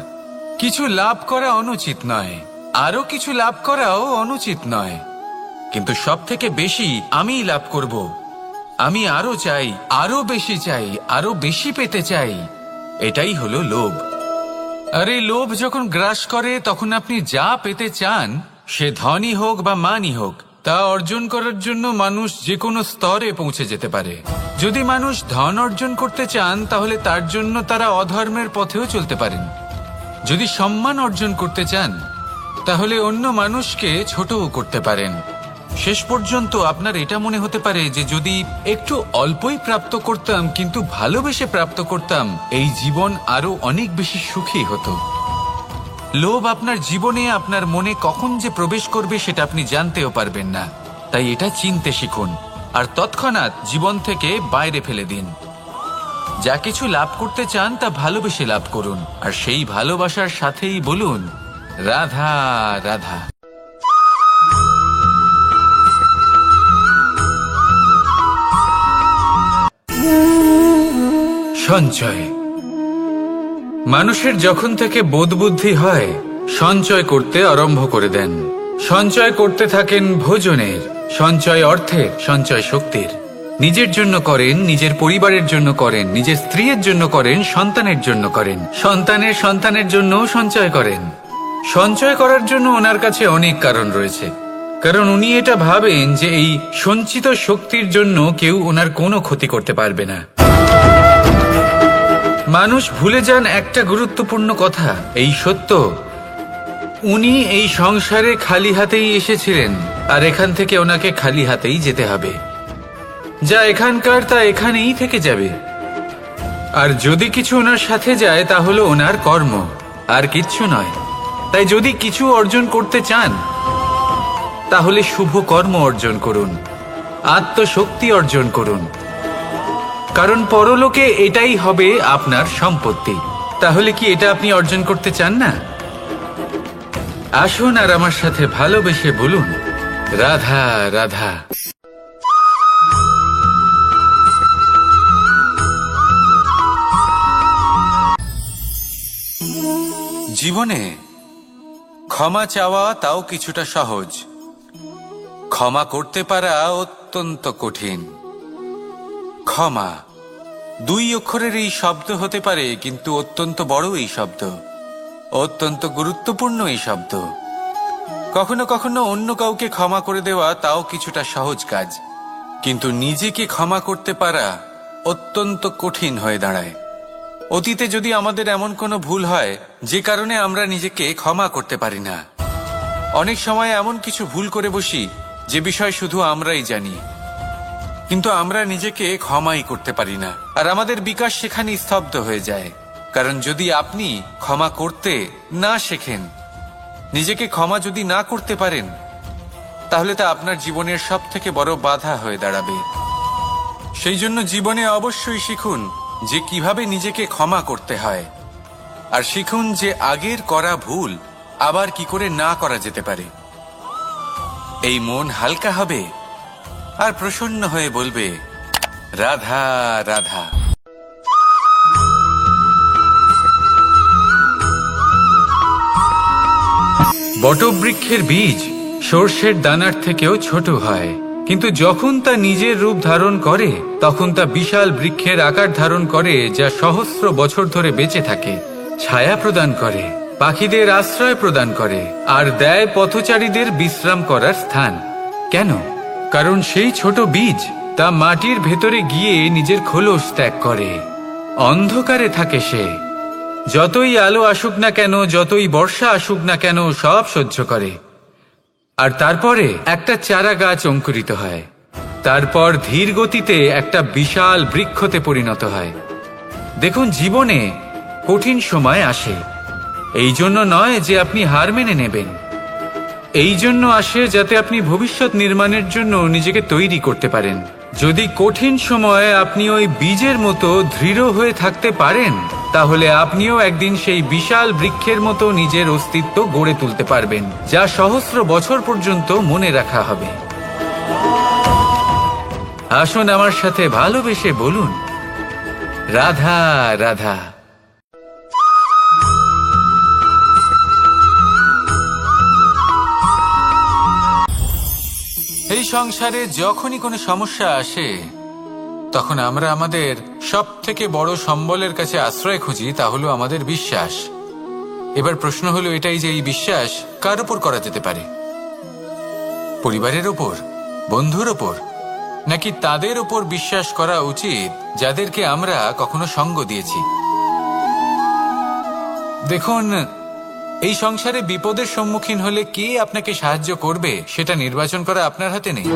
কিছু লাভ করা অনুচিত নয়, আরো কিছু লাভ করাও অনুচিত নয়, কিন্তু সব থেকে বেশি আমিই লাভ করব, আমি আরো চাই, আরো বেশি চাই, আরো বেশি পেতে চাই, এটাই হলো লোভ। আর এই লোভ যখন গ্রাস করে তখন আপনি যা পেতে চান, সে ধনই হোক বা মানই হোক, তা অর্জন করার জন্য মানুষ যে কোনো স্তরে পৌঁছে যেতে পারে। যদি মানুষ ধন অর্জন করতে চান তাহলে তার জন্য তারা অধর্মের পথেও চলতে পারেন। যদি সম্মান অর্জন করতে চান তাহলে অন্য মানুষকে ছোটও করতে পারেন। শেষ পর্যন্ত আপনার এটা মনে হতে পারে যে যদি একটু অল্পই প্রাপ্ত করতাম কিন্তু ভালোবেসে প্রাপ্ত করতাম, এই জীবন আরো অনেক বেশি সুখী হতো। লোভ আপনার জীবনে, আপনার মনে কখন যে প্রবেশ করবে সেটা আপনি জানতেও পারবেন না। তাই এটা চিনতে শিখুন আর তৎক্ষণাৎ জীবন থেকে বাইরে ফেলে দিন। যা কিছু লাভ করতে চান তা ভালোবেসে লাভ করুন, আর সেই ভালোবাসার সাথেই বলুন রাধা রাধা। সঞ্চয়। মানুষের যখন থেকে বোধ বুদ্ধি হয় সঞ্চয় করতে আরম্ভ করে দেন। সঞ্চয় করতে থাকেন ভোজনের, সঞ্চয় অর্থের, সঞ্চয় শক্তির। নিজের জন্য করেন, নিজের পরিবারের জন্য করেন, নিজের স্ত্রীর জন্য করেন, সন্তানের জন্য করেন, সন্তানের সন্তানের জন্য সঞ্চয় করেন। সঞ্চয় করার জন্য ওনার কাছে অনেক কারণ রয়েছে, কারণ উনি এটা ভাবেন যে এই সঞ্চিত শক্তির জন্য কেউ ওনার কোনো ক্ষতি করতে পারবে না। মানুষ ভুলে যান একটা গুরুত্বপূর্ণ কথা, এই সত্য, উনি এই সংসারে খালি হাতেই এসেছিলেন আর এখান থেকে ওনাকে খালি হাতেই যেতে হবে। যা এখানকার তা এখানেই থেকে যাবে। আর যদি কিছু ওনার সাথে যায় তা হলো ওনার কর্ম, আর কিচ্ছু নয়। তাই যদি কিছু অর্জন করতে চান তাহলে শুভ কর্ম অর্জন করুন, আত্মশক্তি অর্জন করুন, কারণ পরলোকে এটাই হবে আপনার সম্পত্তি। তাহলে কি এটা আপনি অর্জন করতে চান না? আসুন আর আমার সাথে ভালোবেসে বলুন রাধা রাধা। জীবনে ক্ষমা চাওয়া তাও কিছুটা সহজ, ক্ষমা করতে পারা অত্যন্ত কঠিন। ক্ষমা 2 অক্ষরের এই শব্দ হতে পারে, কিন্তু অত্যন্ত বড় এই শব্দ, অত্যন্ত গুরুত্বপূর্ণ এই শব্দ। কখনো কখনো অন্য কাউকে ক্ষমা করে দেওয়া তাও কিছুটা সহজ কাজ, কিন্তু নিজেকে ক্ষমা করতে পারা অত্যন্ত কঠিন হয়ে দাঁড়ায়। অতীতে যদি আমাদের এমন কোনো ভুল হয় যে কারণে আমরা নিজেকে ক্ষমা করতে পারি না, অনেক সময় এমন কিছু ভুল করে বসি যে বিষয় শুধু আমরাই জানি, কিন্তু আমরা নিজেকে ক্ষমাই করতে পারি না, আর আমাদের বিকাশ সেখানে স্তব্ধ হয়ে যায়। কারণ যদি আপনি ক্ষমা করতে না শেখেন, নিজেকে ক্ষমা যদি না করতে পারেন, তাহলে তা আপনার জীবনের সবথেকে বড় বাধা হয়ে দাঁড়াবে। সেই জন্য জীবনে অবশ্যই শিখুন যে কিভাবে নিজেকে ক্ষমা করতে হয়, আর শিখুন যে আগের করা ভুল আবার কি করে না করা যেতে পারে। এই মন হালকা হবে আর প্রসন্ন হয়ে বলবে রাধা রাধা। বটবৃক্ষের বীজ সর্ষের দানার থেকেও ছোট হয়, কিন্তু যখন তা নিজের রূপ ধারণ করে তখন তা বিশাল বৃক্ষের আকার ধারণ করে, যা সহস্র বছর ধরে বেঁচে থাকে, ছায়া প্রদান করে, পাখিদের আশ্রয় প্রদান করে, আর দেয় পথচারীদের বিশ্রাম করার স্থান। কেন? কারণ সেই ছোট বীজ তা মাটির ভেতরে গিয়ে নিজের খোলস ত্যাগ করে। অন্ধকারে থাকে সে, যতই আলো আসুক না কেন, যতই বর্ষা আসুক না কেন, সব সহ্য করে। আর তারপরে একটা চারা গাছ অঙ্কুরিত হয়, তারপর ধীর গতিতে একটা বিশাল বৃক্ষতে পরিণত হয়। দেখুন, জীবনে কঠিন সময় আসে, এই জন্য নয় যে আপনি হার মেনে নেবেন, এই জন্য আসে যাতে আপনি ভবিষ্যৎ নির্মাণের জন্য নিজেকে তৈরি করতে পারেন। যদি কঠিন সময়ে আপনি ওই বীজের মতো দৃঢ় হয়ে থাকতে পারেন, তাহলে আপনিও একদিন সেই বিশাল বৃক্ষের মতো নিজের অস্তিত্ব গড়ে তুলতে পারবেন, যা সহস্র বছর পর্যন্ত মনে রাখা হবে। আসুন আমার সাথে ভালোবেসে বলুন রাধা রাধা। এই সংসারে যখনই কোনো সমস্যা আসে তখন আমরা আমাদের সব থেকে বড় সম্বলের কাছে আশ্রয় খুঁজি, তা হলো আমাদের বিশ্বাস। এবার প্রশ্ন হলো এটাই যে এই বিশ্বাস কার ওপর করা যেতে পারে? পরিবারের ওপর, বন্ধুর ওপর, নাকি তাদের ওপর বিশ্বাস করা উচিত যাদেরকে আমরা কখনো সঙ্গ দিয়েছি? দেখুন, এই সংসারে বিপদের সম্মুখীন হলে কে আপনাকে সাহায্য করবে সেটা নির্বাচন করা আপনার হাতে নেই।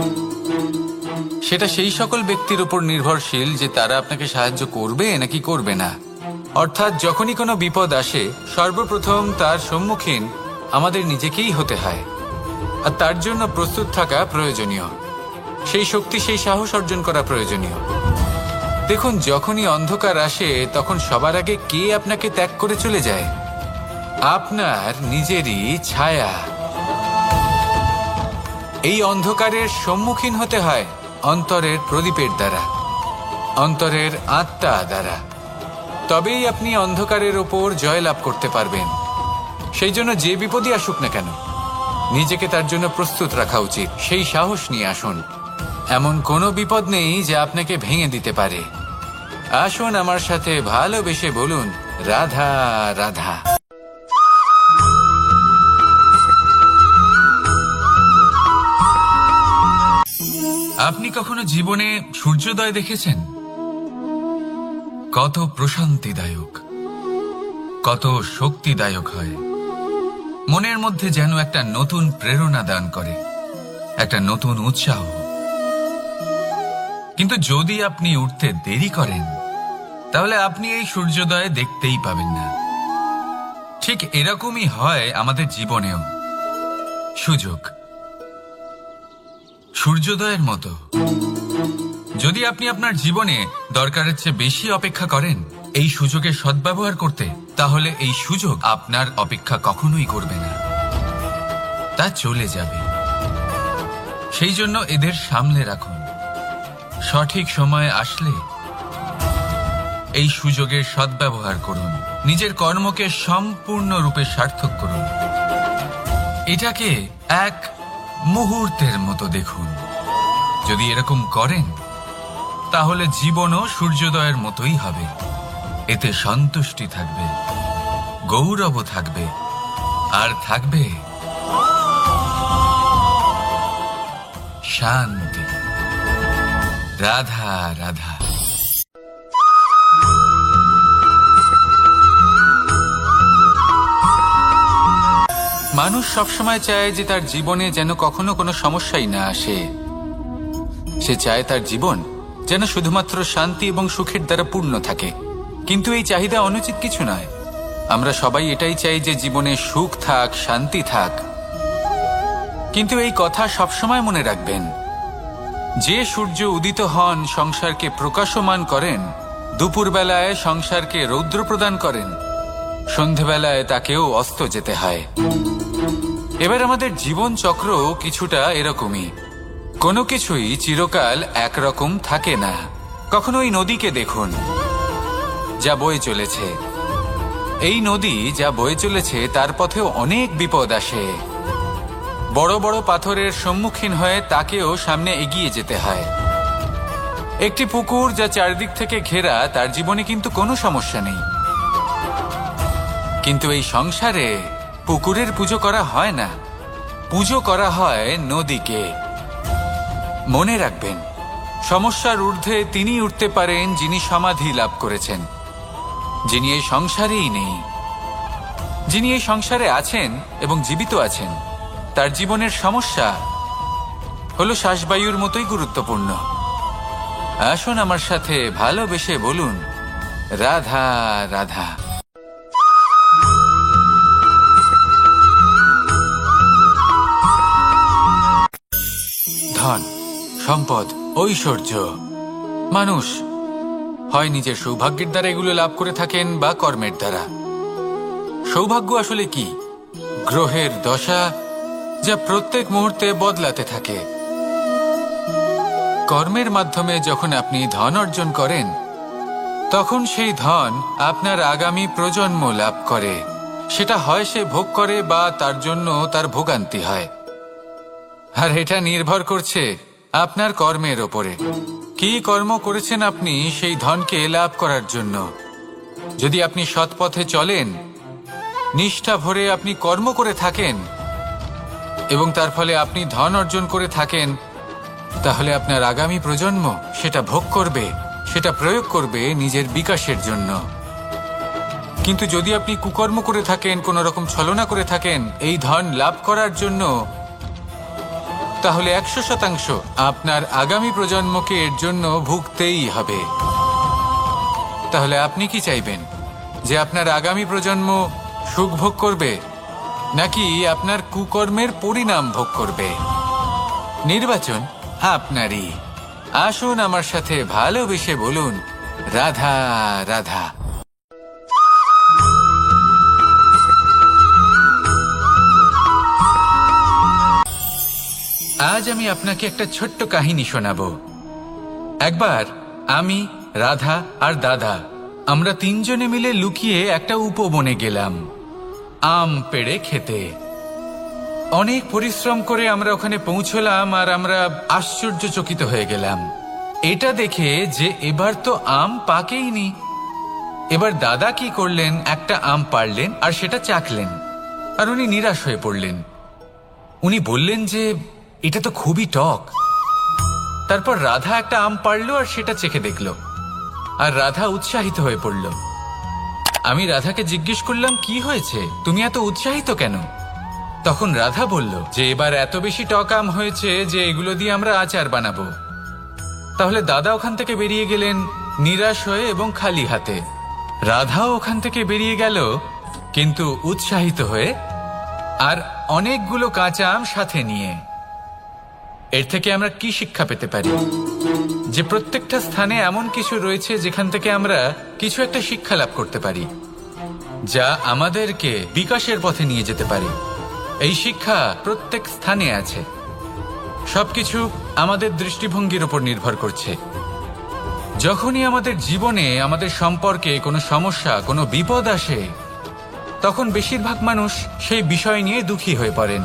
সেটা সেই সকল ব্যক্তির উপর নির্ভরশীল যে তারা আপনাকে সাহায্য করবে নাকি করবে না। অর্থাৎ যখনই কোনো বিপদ আসে সর্বপ্রথম তার সম্মুখীন আমাদের নিজেকেই হতে হয়, আর তার জন্য প্রস্তুত থাকা প্রয়োজনীয়। সেই শক্তি, সেই সাহস অর্জন করা প্রয়োজনীয়। দেখুন, যখনই অন্ধকার আসে তখন সবার আগে কে আপনাকে ত্যাগ করে চলে যায়? আপনার নিজেরই ছায়া। এই অন্ধকারের সম্মুখীন হতে হয় অন্তরের প্রদীপের দ্বারা, অন্তরের আত্মা দ্বারা। তবেই আপনি অন্ধকারের ওপর জয়লাভ করতে পারবেন। সেই জন্য যে বিপদই আসুক না কেন নিজেকে তার জন্য প্রস্তুত রাখা উচিত। সেই সাহস নিয়ে আসুন। এমন কোনো বিপদ নেই যা আপনাকে ভেঙে দিতে পারে। আসুন আমার সাথে ভালোবেসে বলুন, রাধা রাধা। আপনি কখনো জীবনে সূর্যোদয় দেখেছেন? কত প্রশান্তিদায়ক, কত শক্তিদায়ক হয়। মনের মধ্যে যেন একটা নতুন প্রেরণা দান করে, একটা নতুন উৎসাহ। কিন্তু যদি আপনি উঠতে দেরি করেন তাহলে আপনি এই সূর্যোদয় দেখতেই পাবেন না। ঠিক এরকমই হয় আমাদের জীবনেও। সুযোগ সূর্যোদয়ের মতো। যদি আপনি আপনার জীবনে দরকারের চেয়ে বেশি অপেক্ষা করেন এই সুযোগের সদ্ব্যবহার করতে, তাহলে এই সুযোগ আপনার অপেক্ষা কখনোই করবে না, তা চলে যাবে। সেই জন্য এদের সামলে রাখুন। সঠিক সময় আসলে এই সুযোগের সদ্ব্যবহার করুন। নিজের কর্মকে সম্পূর্ণরূপে সার্থক করুন। এটাকে এক মুহূর্তের মতো দেখুন। যদি এরকম করেন তাহলে জীবনও সূর্যোদয়ের মতোই হবে। এতে সন্তুষ্টি থাকবে, গৌরবও থাকবে, আর থাকবে শান্তি। রাধা রাধা। মানুষ সবসময় চায় যে তার জীবনে যেন কখনো কোনো সমস্যাই না আসে। সে চায় তার জীবন যেন শুধুমাত্র শান্তি এবং সুখের দ্বারা পূর্ণ থাকে। কিন্তু এই চাহিদা অনুচিত কিছু নয়। আমরা সবাই এটাই চাই যে জীবনে সুখ থাক, শান্তি থাক। কিন্তু এই কথা সবসময় মনে রাখবেন, যে সূর্য উদিত হন সংসারকে প্রকাশমান করেন, দুপুরবেলায় সংসারকে রৌদ্র প্রদান করেন, সন্ধেবেলায় তাকেও অস্ত যেতে হয়। এবার আমাদের জীবন চক্র কিছুটা এরকমই। কোনো কিছুই চিরকাল একরকম থাকে না। কখনো এই নদীকে দেখুন যা বয়ে চলেছে। এই নদী যা বয়ে চলেছে তার পথেও অনেক বিপদ আসে। বড় বড় পাথরের সম্মুখীন হয়ে তাকেও সামনে এগিয়ে যেতে হয়। একটি পুকুর যা চারদিক থেকে ঘেরা, তার জীবনে কিন্তু কোনো সমস্যা নেই। কিন্তু এই সংসারে পুকুরের পুজো করা হয় না, পুজো করা হয় নদীকে। মনে রাখবেন, সমস্যার ঊর্ধ্বে তিনি উঠতে পারেন যিনি সমাধি লাভ করেছেন, যিনি এই সংসারেই নেই। যিনি এই সংসারে আছেন এবং জীবিত আছেন, তার জীবনের সমস্যা হলো শ্বাসবায়ুর মতোই গুরুত্বপূর্ণ। আসুন আমার সাথে ভালোবেসে বলুন, রাধা রাধা। ধন, সম্পদ, ঐশ্বর্য, মানুষ হয় নিজের সৌভাগ্যের দ্বারা এগুলো লাভ করে থাকেন বা কর্মের দ্বারা। সৌভাগ্য আসলে কি? গ্রহের দশা যা প্রত্যেক মুহূর্তে বদলাতে থাকে। কর্মের মাধ্যমে যখন আপনি ধন অর্জন করেন তখন সেই ধন আপনার আগামী প্রজন্ম লাভ করে। সেটা হয় সে ভোগ করে বা তার জন্য তার ভোগান্তি হয়। আর এটা নির্ভর করছে আপনার কর্মের ওপরে। কি কর্ম করেছেন আপনি সেই ধনকে লাভ করার জন্য। যদি আপনি সৎ পথে চলেন নিষ্ঠা ভরে আপনি কর্ম করে থাকেন এবং তার ফলে আপনি ধন অর্জন করে থাকেন, তাহলে আপনার আগামী প্রজন্ম সেটা ভোগ করবে, সেটা প্রয়োগ করবে নিজের বিকাশের জন্য। কিন্তু যদি আপনি কুকর্ম করে থাকেন, কোনো রকম ছলনা করে থাকেন এই ধন লাভ করার জন্য, তাহলে 100% আপনার আগামী প্রজন্মকে এর জন্য ভুগতেই হবে। তাহলে আপনি কি চাইবেন, যে আপনার আগামী প্রজন্ম সুখ ভোগ করবে নাকি আপনার কুকর্মের পরিণাম ভোগ করবে? নির্বাচন আপনারই। আসুন আমার সাথে ভালোবেসে বলুন, রাধা রাধা। আজ আমি আপনাকে একটা ছোট্ট কাহিনী শোনাবো। একবার আমি, রাধা আর দাদা আমরা তিনজনে মিলে লুকিয়ে একটা উপবনে গেলাম আম পেড়ে খেতে। অনেক পরিশ্রম করে আমরা ওখানে পৌঁছলাম আর আমরা আশ্চর্যচকিত হয়ে গেলাম এটা দেখে যে এবার তো আম পাকেইনি। এবার দাদা কি করলেন, একটা আম পাড়লেন আর সেটা চাখলেন, আর উনি নিরাশ হয়ে পড়লেন। উনি বললেন যে এটা তো খুবই টক। তারপর রাধা একটা আম পাড়লো আর সেটা চেখে দেখলো, আর রাধা উৎসাহিত হয়ে পড়ল। আমি রাধাকে জিজ্ঞেস করলাম, কি হয়েছে, তুমি এত উৎসাহিত কেন? তখন রাধা বলল যে এবার এত বেশি টক আম হয়েছে যে এগুলো দিয়ে আমরা আচার বানাবো। তাহলে দাদা ওখান থেকে বেরিয়ে গেলেন নিরাশ হয়ে এবং খালি হাতে। রাধাও ওখান থেকে বেরিয়ে গেল কিন্তু উৎসাহিত হয়ে, আর অনেকগুলো কাঁচা আম সাথে নিয়ে। এর থেকে আমরা কি শিক্ষা পেতে পারি? যে প্রত্যেকটা স্থানে এমন কিছু রয়েছে যেখান থেকে আমরা কিছু একটা শিক্ষা লাভ করতে পারি, যা আমাদেরকে বিকাশের পথে নিয়ে যেতে পারে। এই শিক্ষা প্রত্যেক স্থানে আছে। সবকিছু আমাদের দৃষ্টিভঙ্গির উপর নির্ভর করছে। যখনই আমাদের জীবনে, আমাদের সম্পর্কে কোনো সমস্যা, কোনো বিপদ আসে, তখন বেশিরভাগ মানুষ সেই বিষয় নিয়ে দুঃখী হয়ে পড়েন।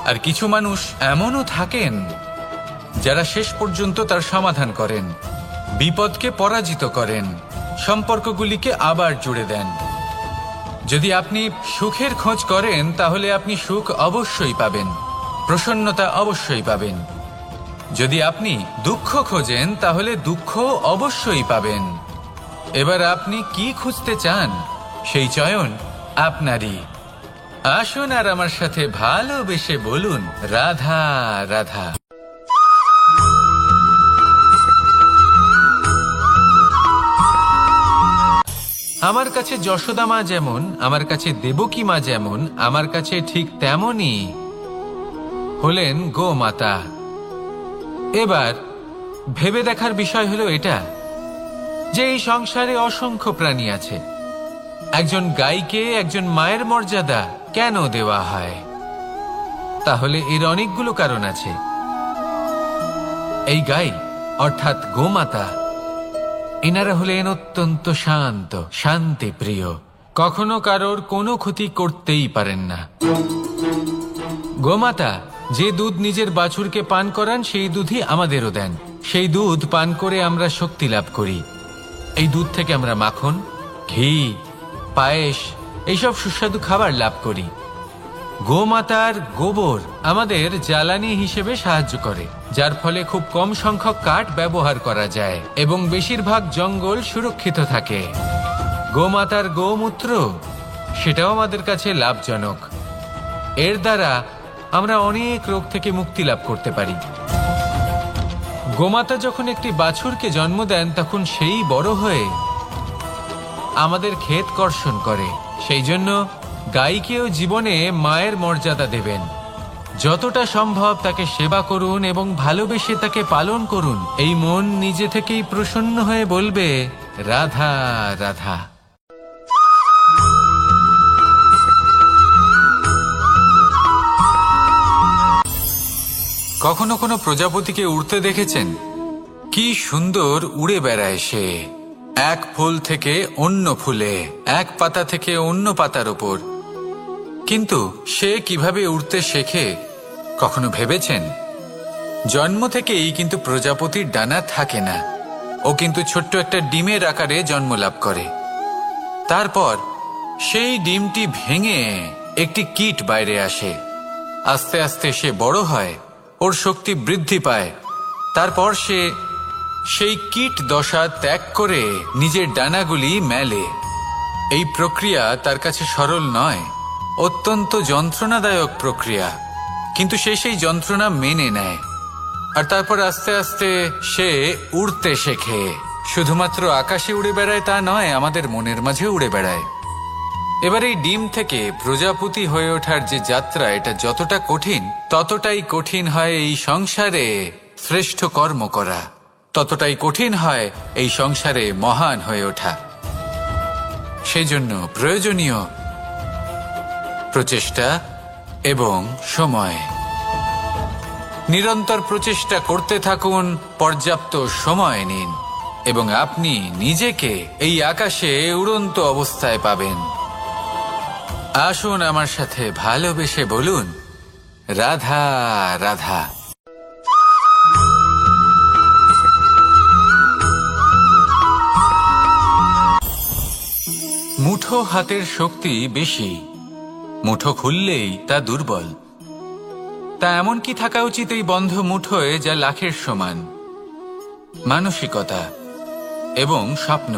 আর কিছু মানুষ এমনও থাকেন যারা শেষ পর্যন্ত তার সমাধান করেন, বিপদকে পরাজিত করেন, সম্পর্কগুলিকে আবার জুড়ে দেন। যদি আপনি সুখের খোঁজ করেন তাহলে আপনি সুখ অবশ্যই পাবেন, প্রসন্নতা অবশ্যই পাবেন। যদি আপনি দুঃখ খোঁজেন তাহলে দুঃখ অবশ্যই পাবেন। এবার আপনি কি খুঁজতে চান, সেই চয়ন আপনারই। আসুন আর আমার সাথে ভালোবেসে বলুন, রাধা রাধা। আমার কাছে যশোদা মা যেমন, আমার কাছে দেবকী মা যেমন, আমার কাছে ঠিক তেমনই হলেন গোমাতা। এবার ভেবে দেখার বিষয় হলো এটা, যে এই সংসারে অসংখ্য প্রাণী আছে। একজন গাইকে একজন মায়ের মর্যাদা কেন দেওয়া হয়? তাহলে এর অনেকগুলো কারণ আছে। এই গাই অর্থাৎ গোমাতা, এনারা হলেন অত্যন্ত শান্ত, শান্তি প্রিয়, কখনো কারোর কোনো ক্ষতি করতেই পারেন না। গোমাতা যে দুধ নিজের বাছুরকে পান করান সেই দুধই আমাদেরও দেন। সেই দুধ পান করে আমরা শক্তি লাভ করি। এই দুধ থেকে আমরা মাখন, ঘি, পায়েস, এইসব সুস্বাদু খাবার লাভ করি। গোমাতার গোবর আমাদের জ্বালানি হিসেবে সাহায্য করে, যার ফলে খুব কম সংখ্যক কাঠ ব্যবহার করা যায় এবং বেশিরভাগ জঙ্গল সুরক্ষিত থাকে। গোমাতার গোমূত্র, সেটাও আমাদের কাছে লাভজনক। এর দ্বারা আমরা অনেক রোগ থেকে মুক্তি লাভ করতে পারি। গোমাতা যখন একটি বাছুরকে জন্ম দেন তখন সেই বড় হয়ে আমাদের ক্ষেত কর্ষণ করে। সেই জন্য গাইকেও জীবনে মায়ের মর্যাদা দেবেন। যতটা সম্ভব তাকে সেবা করুন এবং ভালোবেসে তাকে পালন করুন। এই মন নিজে থেকেই প্রসন্ন হয়ে বলবে, রাধা রাধা। কখনো কোনো প্রজাপতিকে উড়তে দেখেছেন? কি সুন্দর উড়ে বেড়ায় সে, এক ফুল থেকে অন্য ফুলে, এক পাতা থেকে অন্য পাতার উপর। কিন্তু সে কিভাবে উড়তে শেখে কখনো ভেবেছেন? জন্ম থেকেই কিন্তু প্রজাপতির ডানা থাকে না। ও কিন্তু ছোট্ট একটা ডিমের আকারে জন্ম লাভ করে। তারপর সেই ডিমটি ভেঙে একটি কীট বাইরে আসে। আস্তে আস্তে সে বড় হয়, ওর শক্তি বৃদ্ধি পায়। তারপর সে সেই কীট দশা ত্যাগ করে নিজের ডানাগুলি মেলে। এই প্রক্রিয়া তার কাছে সরল নয়, অত্যন্ত যন্ত্রণাদায়ক প্রক্রিয়া, কিন্তু সে সেই যন্ত্রণা মেনে নেয়। আর তারপর আস্তে আস্তে সে উড়তে শেখে। শুধুমাত্র আকাশে উড়ে বেড়ায় তা নয়, আমাদের মনের মাঝে উড়ে বেড়ায়। এবার এই ডিম থেকে প্রজাপতি হয়ে ওঠার যে যাত্রা, এটা যতটা কঠিন, ততটাই কঠিন হয় এই সংসারে শ্রেষ্ঠ কর্ম করা, ততটাই কঠিন হয় এই সংসারে মহান হয়ে ওঠা। সেজন্য প্রয়োজনীয় প্রচেষ্টা এবং সময়। নিরন্তর প্রচেষ্টা করতে থাকুন, পর্যাপ্ত সময় নিন, এবং আপনি নিজেকে এই আকাশে উড়ন্ত অবস্থায় পাবেন। আসুন আমার সাথে ভালোবেসে বলুন, রাধা রাধা। মুঠো হাতের শক্তি বেশি, মুঠো খুললেই তা দুর্বল। তা এমন কি থাকা উচিত এই বন্ধ মুঠোয় যা লাখের সমান? মানসিকতা এবং স্বপ্ন।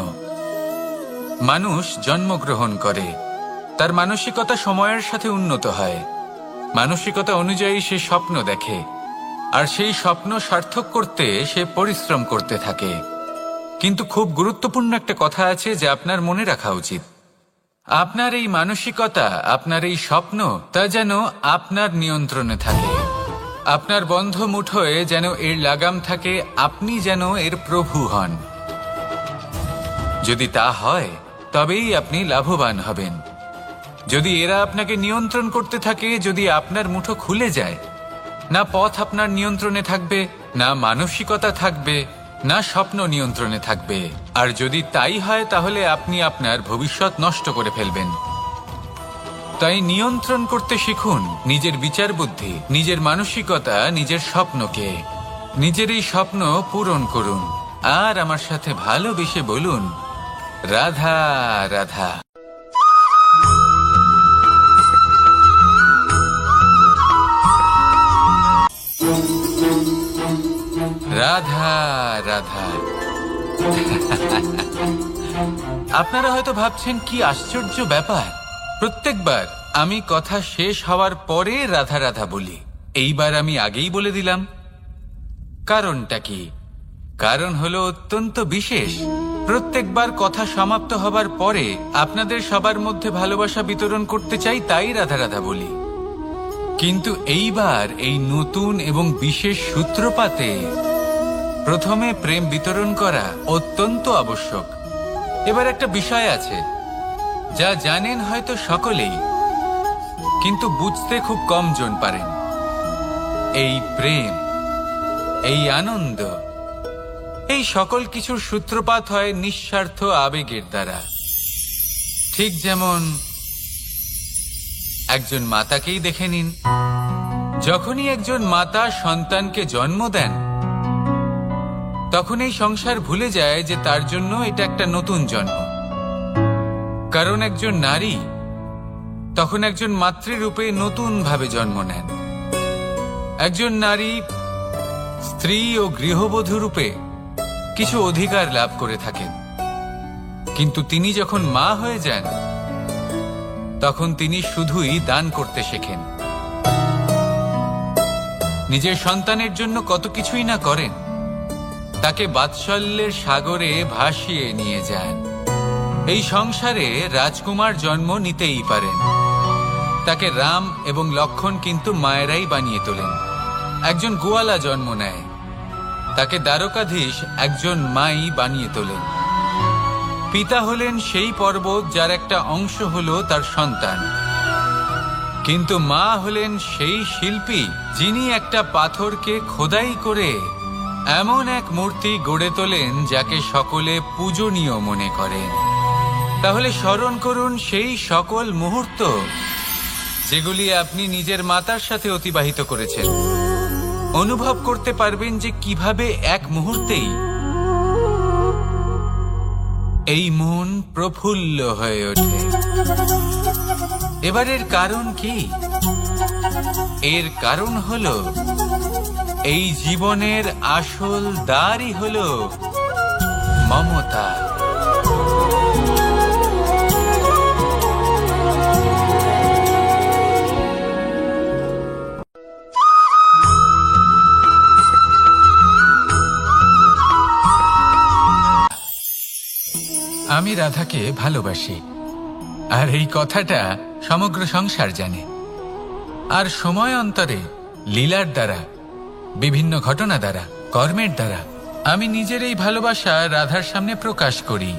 মানুষ জন্মগ্রহণ করে, তার মানসিকতা সময়ের সাথে উন্নত হয়। মানসিকতা অনুযায়ী সে স্বপ্ন দেখে, আর সেই স্বপ্ন সার্থক করতে সে পরিশ্রম করতে থাকে। কিন্তু খুব গুরুত্বপূর্ণ একটা কথা আছে যা আপনার মনে রাখা উচিত। আপনার এই মানসিকতা, আপনার এই স্বপ্ন, তা যেন আপনার নিয়ন্ত্রণে থাকে। আপনার বন্ধ মুঠোয় যেন এর লাগাম থাকে, আপনি যেন এর প্রভু হন। যদি তা হয় তবেই আপনি লাভবান হবেন। যদি এরা আপনাকে নিয়ন্ত্রণ করতে থাকে, যদি আপনার মুঠো খুলে যায়, না পথ আপনার নিয়ন্ত্রণে থাকবে, না মানসিকতা থাকবে, না স্বপ্ন নিয়ন্ত্রণে থাকবে। আর যদি তাই হয় তাহলে আপনি আপনার ভবিষ্যৎ নষ্ট করে ফেলবেন। তাই নিয়ন্ত্রণ করতে শিখুন নিজের বিচার বুদ্ধি, নিজের মানসিকতা, নিজের স্বপ্নকে। নিজের এই স্বপ্ন পূরণ করুন, আর আমার সাথে ভালোবেসে বলুন, রাধা রাধা। রাধা রাধা। আপনারা হয়তো ভাবছেন কি আশ্চর্য ব্যাপার, প্রত্যেকবার আমি কথা শেষ হওয়ার পরে রাধা রাধা বলি। এইবার আমি আগেই বলে দিলাম। কারণটা কি? কারণ হলো অত্যন্ত বিশেষ। প্রত্যেকবার কথা সমাপ্ত হবার পরে আপনাদের সবার মধ্যে ভালোবাসা বিতরণ করতে চাই, তাই রাধা রাধা বলি। কিন্তু এইবার এই নতুন এবং বিশেষ সূত্রপাতে প্রথমে প্রেম বিতরণ করা অত্যন্ত আবশ্যক। এবার একটা বিষয় আছে যা জানেন হয়তো সকলেই, কিন্তু বুঝতে খুব কম জন পারেন। এই প্রেম, এই আনন্দ, এই সকল কিছুর সূত্রপাত হয় নিঃস্বার্থ আবেগের দ্বারা। ঠিক যেমন একজন মাতাকেই দেখে নিন। যখনই একজন মাতা সন্তানকে জন্ম দেন, তখন এই সংসার ভুলে যায় যে তার জন্য এটা একটা নতুন জন্ম। কারণ একজন নারী তখন একজন মাতৃরূপে নতুন ভাবে জন্ম নেন। একজন নারী স্ত্রী ও গৃহবধূ রূপে কিছু অধিকার লাভ করে থাকেন, কিন্তু তিনি যখন মা হয়ে যান, তখন তিনি শুধুই দান করতে শেখেন। নিজের সন্তানের জন্য কত কিছুই না করেন, তাকে বাৎসল্যের সাগরে ভাসিয়ে নিয়ে যান। এই সংসারে রাজকুমার জন্ম নিতেই পারেন, তাকে রাম এবং লক্ষণ কিন্তু মায়েরাই বানিয়ে তোলেন। একজন গোয়ালা জন্ম নেয়, তাকে দ্বারকাধীশ একজন মাই বানিয়ে তোলেন। পিতা হলেন সেই পর্বত যার একটা অংশ হলো তার সন্তান, কিন্তু মা হলেন সেই শিল্পী যিনি একটা পাথরকে খোদাই করে এমন এক মূর্তি গড়ে তোলেন যাকে সকলে পূজনীয় মনে করেন। তাহলে স্মরণ করুন সেই সকল মুহূর্ত যেগুলি আপনি নিজের মাতার সাথে অতিবাহিত করেছেন। অনুভব করতে পারবেন যে কিভাবে এক মুহূর্তেই এই মন প্রফুল্ল হয়ে ওঠে। এবারের কারণ কি? এর কারণ হলো এই জীবনের আসল দ্বারই হলো মমতা। আমি রাধাকে ভালোবাসি, আর এই কথাটা সমগ্র সংসার জানে। আর সময় অন্তরে লীলার দ্বারা, বিভিন্ন ঘটনা দ্বারা, কর্মের দ্বারা আমি নিজের এই ভালোবাসা রাধার সামনে প্রকাশ করি।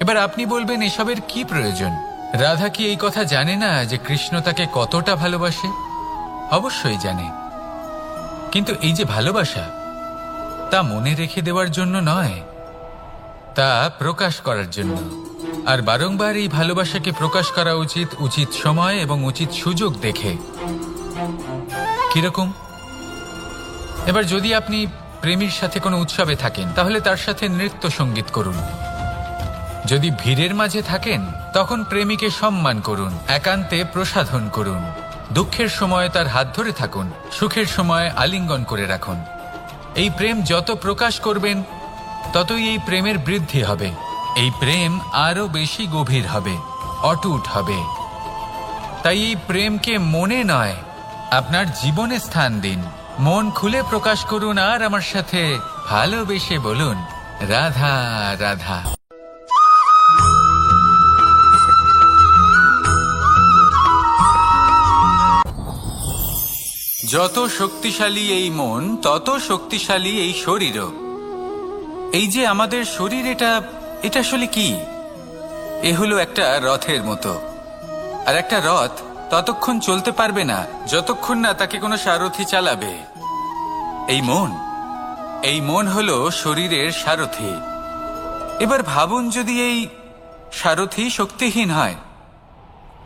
এবার আপনি বলবেন, এসবের কি প্রয়োজন? রাধা কি এই কথা জানে না যে কৃষ্ণ তাকে কতটা ভালোবাসে? অবশ্যই জানে, কিন্তু এই যে ভালোবাসা, তা মনে রেখে দেওয়ার জন্য নয়, তা প্রকাশ করার জন্য। আর বারংবার এই ভালোবাসাকে প্রকাশ করা উচিত, উচিত সময় এবং উচিত সুযোগ দেখে। কিরকম? এবার যদি আপনি প্রেমীর সাথে কোনো উৎসবে থাকেন, তাহলে তার সাথে নৃত্য সঙ্গীত করুন। যদি ভিড়ের মাঝে থাকেন, তখন প্রেমীকে সম্মান করুন, একান্তে প্রসাধন করুন। দুঃখের সময় তার হাত ধরে থাকুন, সুখের সময় আলিঙ্গন করে রাখুন। এই প্রেম যত প্রকাশ করবেন, ততই এই প্রেমের বৃদ্ধি হবে। এই প্রেম আরো বেশি গভীর হবে, অটুট হবে। তাই এই প্রেমকে মনে নয়, আপনার জীবনে স্থান দিন। মন খুলে প্রকাশ করুন, আর আমার সাথে ভালোবেসে বলুন, রাধা রাধা। যত শক্তিশালী এই মন, তত শক্তিশালী এই শরীরও। এই যে আমাদের শরীর, এটা আসলে কি? এ হলো একটা রথের মতো। আর একটা রথ ততক্ষণ চলতে পারবে না যতক্ষণ না তাকে কোনো সারথি চালাবে। এই মন হলো শরীরের সারথি। এবার ভাবুন, যদি এই সারথি শক্তিহীন হয়,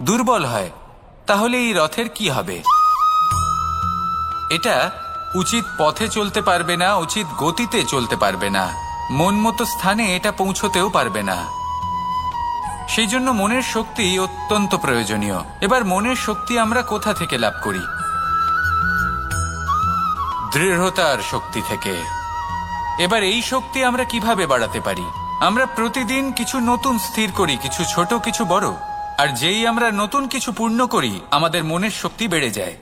দুর্বল হয়, তাহলে এই রথের কি হবে? এটা উচিত পথে চলতে পারবে না, উচিত গতিতে চলতে পারবে না, মন মতো স্থানে এটা পৌঁছতেও পারবে না। সেই জন্য মনের শক্তি অত্যন্ত প্রয়োজনীয়। এবার মনের শক্তি আমরা কোথা থেকে লাভ করি? দৃঢ়তার শক্তি থেকে। এবার এই শক্তি আমরা কিভাবে বাড়াতে পারি? আমরা প্রতিদিন কিছু নতুন স্থির করি, কিছু ছোট, কিছু বড়। আর যেই আমরা নতুন কিছু পূর্ণ করি, আমাদের মনের শক্তি বেড়ে যায়।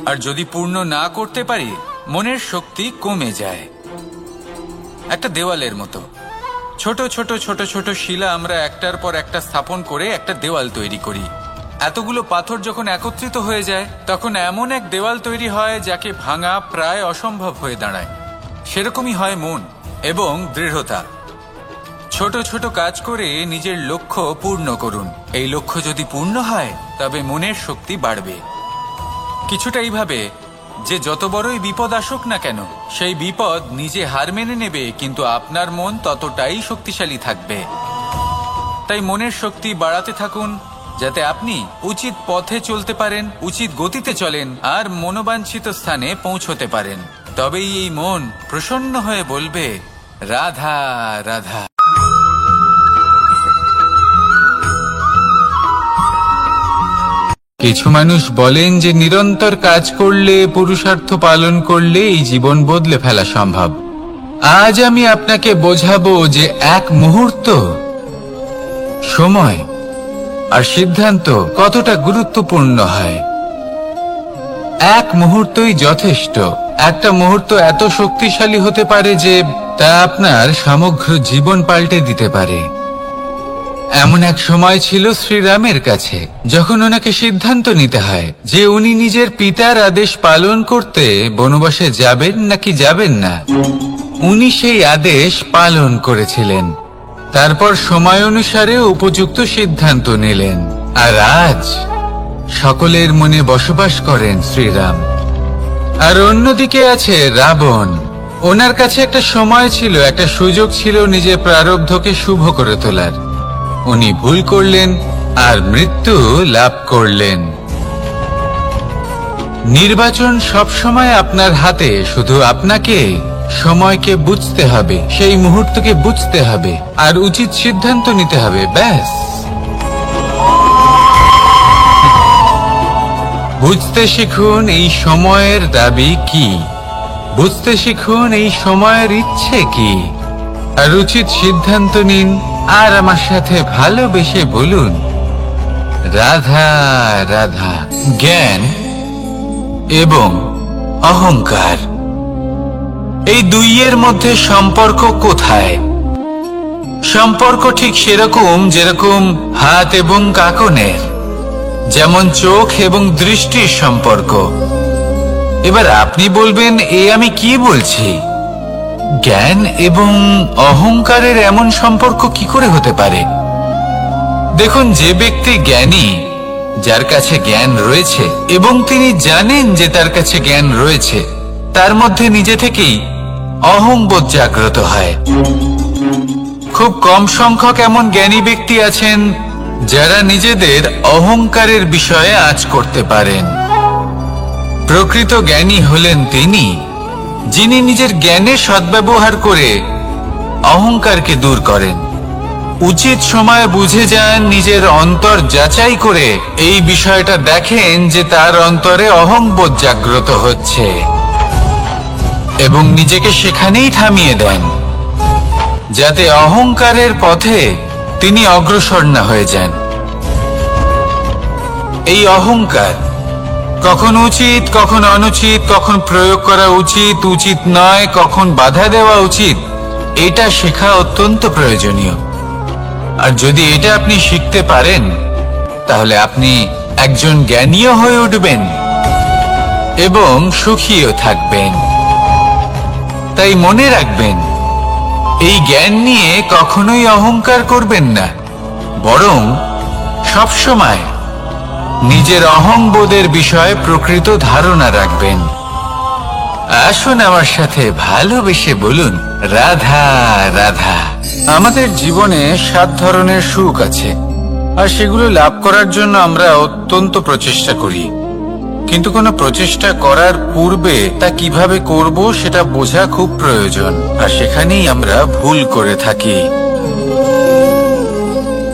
আর যদি পূর্ণ না করতে পারি, মনের শক্তি কমে যায়। একটা দেওয়ালের মতো ছোট ছোট ছোট ছোট শিলা আমরা একটার পর একটা স্থাপন করে একটা দেওয়াল তৈরি করি। এতগুলো পাথর যখন একত্রিত হয়ে যায়, তখন এমন এক দেওয়াল তৈরি হয় যাকে ভাঙা প্রায় অসম্ভব হয়ে দাঁড়ায়। সেরকমই হয় মন এবং দৃঢ়তা। ছোট ছোট কাজ করে নিজের লক্ষ্য পূর্ণ করুন। এই লক্ষ্য যদি পূর্ণ হয়, তবে মনের শক্তি বাড়বে। কিছুটা এইভাবে যে যত বড়ই বিপদ আসুক না কেন, সেই বিপদ নিজে হার মেনে নেবে, কিন্তু আপনার মন ততটাই শক্তিশালী থাকবে। তাই মনের শক্তি বাড়াতে থাকুন, যাতে আপনি উচিত পথে চলতে পারেন, উচিত গতিতে চলেন, আর মনোবাঞ্ছিত স্থানে পৌঁছতে পারেন। তবেই এই মন প্রসন্ন হয়ে বলবে, রাধা রাধা। কিছু মানুষ বলেন যে নিরন্তর কাজ করলে, পুরুষার্থ পালন করলে এই জীবন বদলে ফেলা সম্ভব। আজ আমি আপনাকে বোঝাবো যে এক মুহূর্ত, সময় আর সিদ্ধান্ত কতটা গুরুত্বপূর্ণ হয়। এক মুহূর্তই যথেষ্ট। একটা মুহূর্ত এত শক্তিশালী হতে পারে যে তা আপনার সমগ্র জীবন পাল্টে দিতে পারে। এমন এক সময় ছিল শ্রীরামের কাছে, যখন ওনাকে সিদ্ধান্ত নিতে হয় যে উনি নিজের পিতার আদেশ পালন করতে বনবাসে যাবেন নাকি যাবেন না। উনি সেই আদেশ পালন করেছিলেন। তারপর সময় অনুসারে উপযুক্ত সিদ্ধান্ত নিলেন। আর আজ সকলের মনে বসবাস করেন শ্রীরাম। আর অন্যদিকে আছে রাবণ। ওনার কাছে একটা সময় ছিল, একটা সুযোগ ছিল নিজের প্রারব্ধকে শুভ করে তোলার। উনি ভুল করলেন আর মৃত্যু লাভ করলেন। নির্বাচন সবসময় আপনার হাতে, শুধু আপনাকে সময়কে বুঝতে হবে, সেই মুহূর্তকে বুঝতে হবে আর উচিত সিদ্ধান্ত নিতে হবে, ব্যাস। বুঝতে শিখুন এই সময়ের দাবি কি, বুঝতে শিখুন এই সময়ের ইচ্ছে কি, আর উচিত সিদ্ধান্ত নিন। আর আমার সাথে ভালোবেসে বলুন, রাধা রাধা। জ্ঞান এবং অহংকার, এই দুইয়ের মধ্যে সম্পর্ক কোথায়? সম্পর্ক ঠিক সেরকম যেরকম হাত এবং কাকনের, যেমন চোখ এবং দৃষ্টির সম্পর্ক। এবার আপনি বলবেন, আমি কি বলছি? জ্ঞান এবং অহংকারের এমন সম্পর্ক কি করে হতে পারে? দেখুন, যে ব্যক্তি জ্ঞানী, যার কাছে জ্ঞান রয়েছে এবং তিনি জানেন যে তার কাছে জ্ঞান রয়েছে, তার মধ্যে নিজে থেকেই অহংবোধ জাগ্রত হয়। খুব কম সংখ্যক এমন জ্ঞানী ব্যক্তি আছেন যারা নিজেদের অহংকারের বিষয়ে আঁচ করতে পারেন। প্রকৃত জ্ঞানী হলেন তিনি, যিনি নিজের জ্ঞানের সদ্ব্যবহার করে অহংকারকে দূর করেন। উচিত সময় বুঝে যান, নিজের অন্তর যাচাই করে এই বিষয়টা দেখেন যে তার অন্তরে অহংবোধ জাগ্রত হচ্ছে এবং নিজেকে সেখানেই থামিয়ে দেন, যাতে অহংকারের পথে তিনি অগ্রসর না হয়ে যান। এই অহংকার কখন উচিত, কখন অনুচিত, কখন প্রয়োগ করা উচিত, উচিত নয়, কখন বাধা দেওয়া উচিত, এটা শেখা অত্যন্ত প্রয়োজনীয়। আর যদি এটা আপনি শিখতে পারেন, তাহলে আপনি একজন জ্ঞানীও হয়ে উঠবেন এবং সুখীও থাকবেন। তাই মনে রাখবেন, এই জ্ঞান নিয়ে কখনোই অহংকার করবেন না, বরং সবসময় নিজের অহংবোধের বিষয়ে প্রকৃত ধারণা রাখবেন। আসুন আমার সাথে ভালোবেসে বলুন, রাধা রাধা। আমাদের জীবনে 7 ধরনের সুখ আছে, আর সেগুলো লাভ করার জন্য আমরা অত্যন্ত প্রচেষ্টা করি। কিন্তু কোনো প্রচেষ্টা করার পূর্বে তা কিভাবে করব সেটা বোঝা খুব প্রয়োজন, আর সেখানেই আমরা ভুল করে থাকি।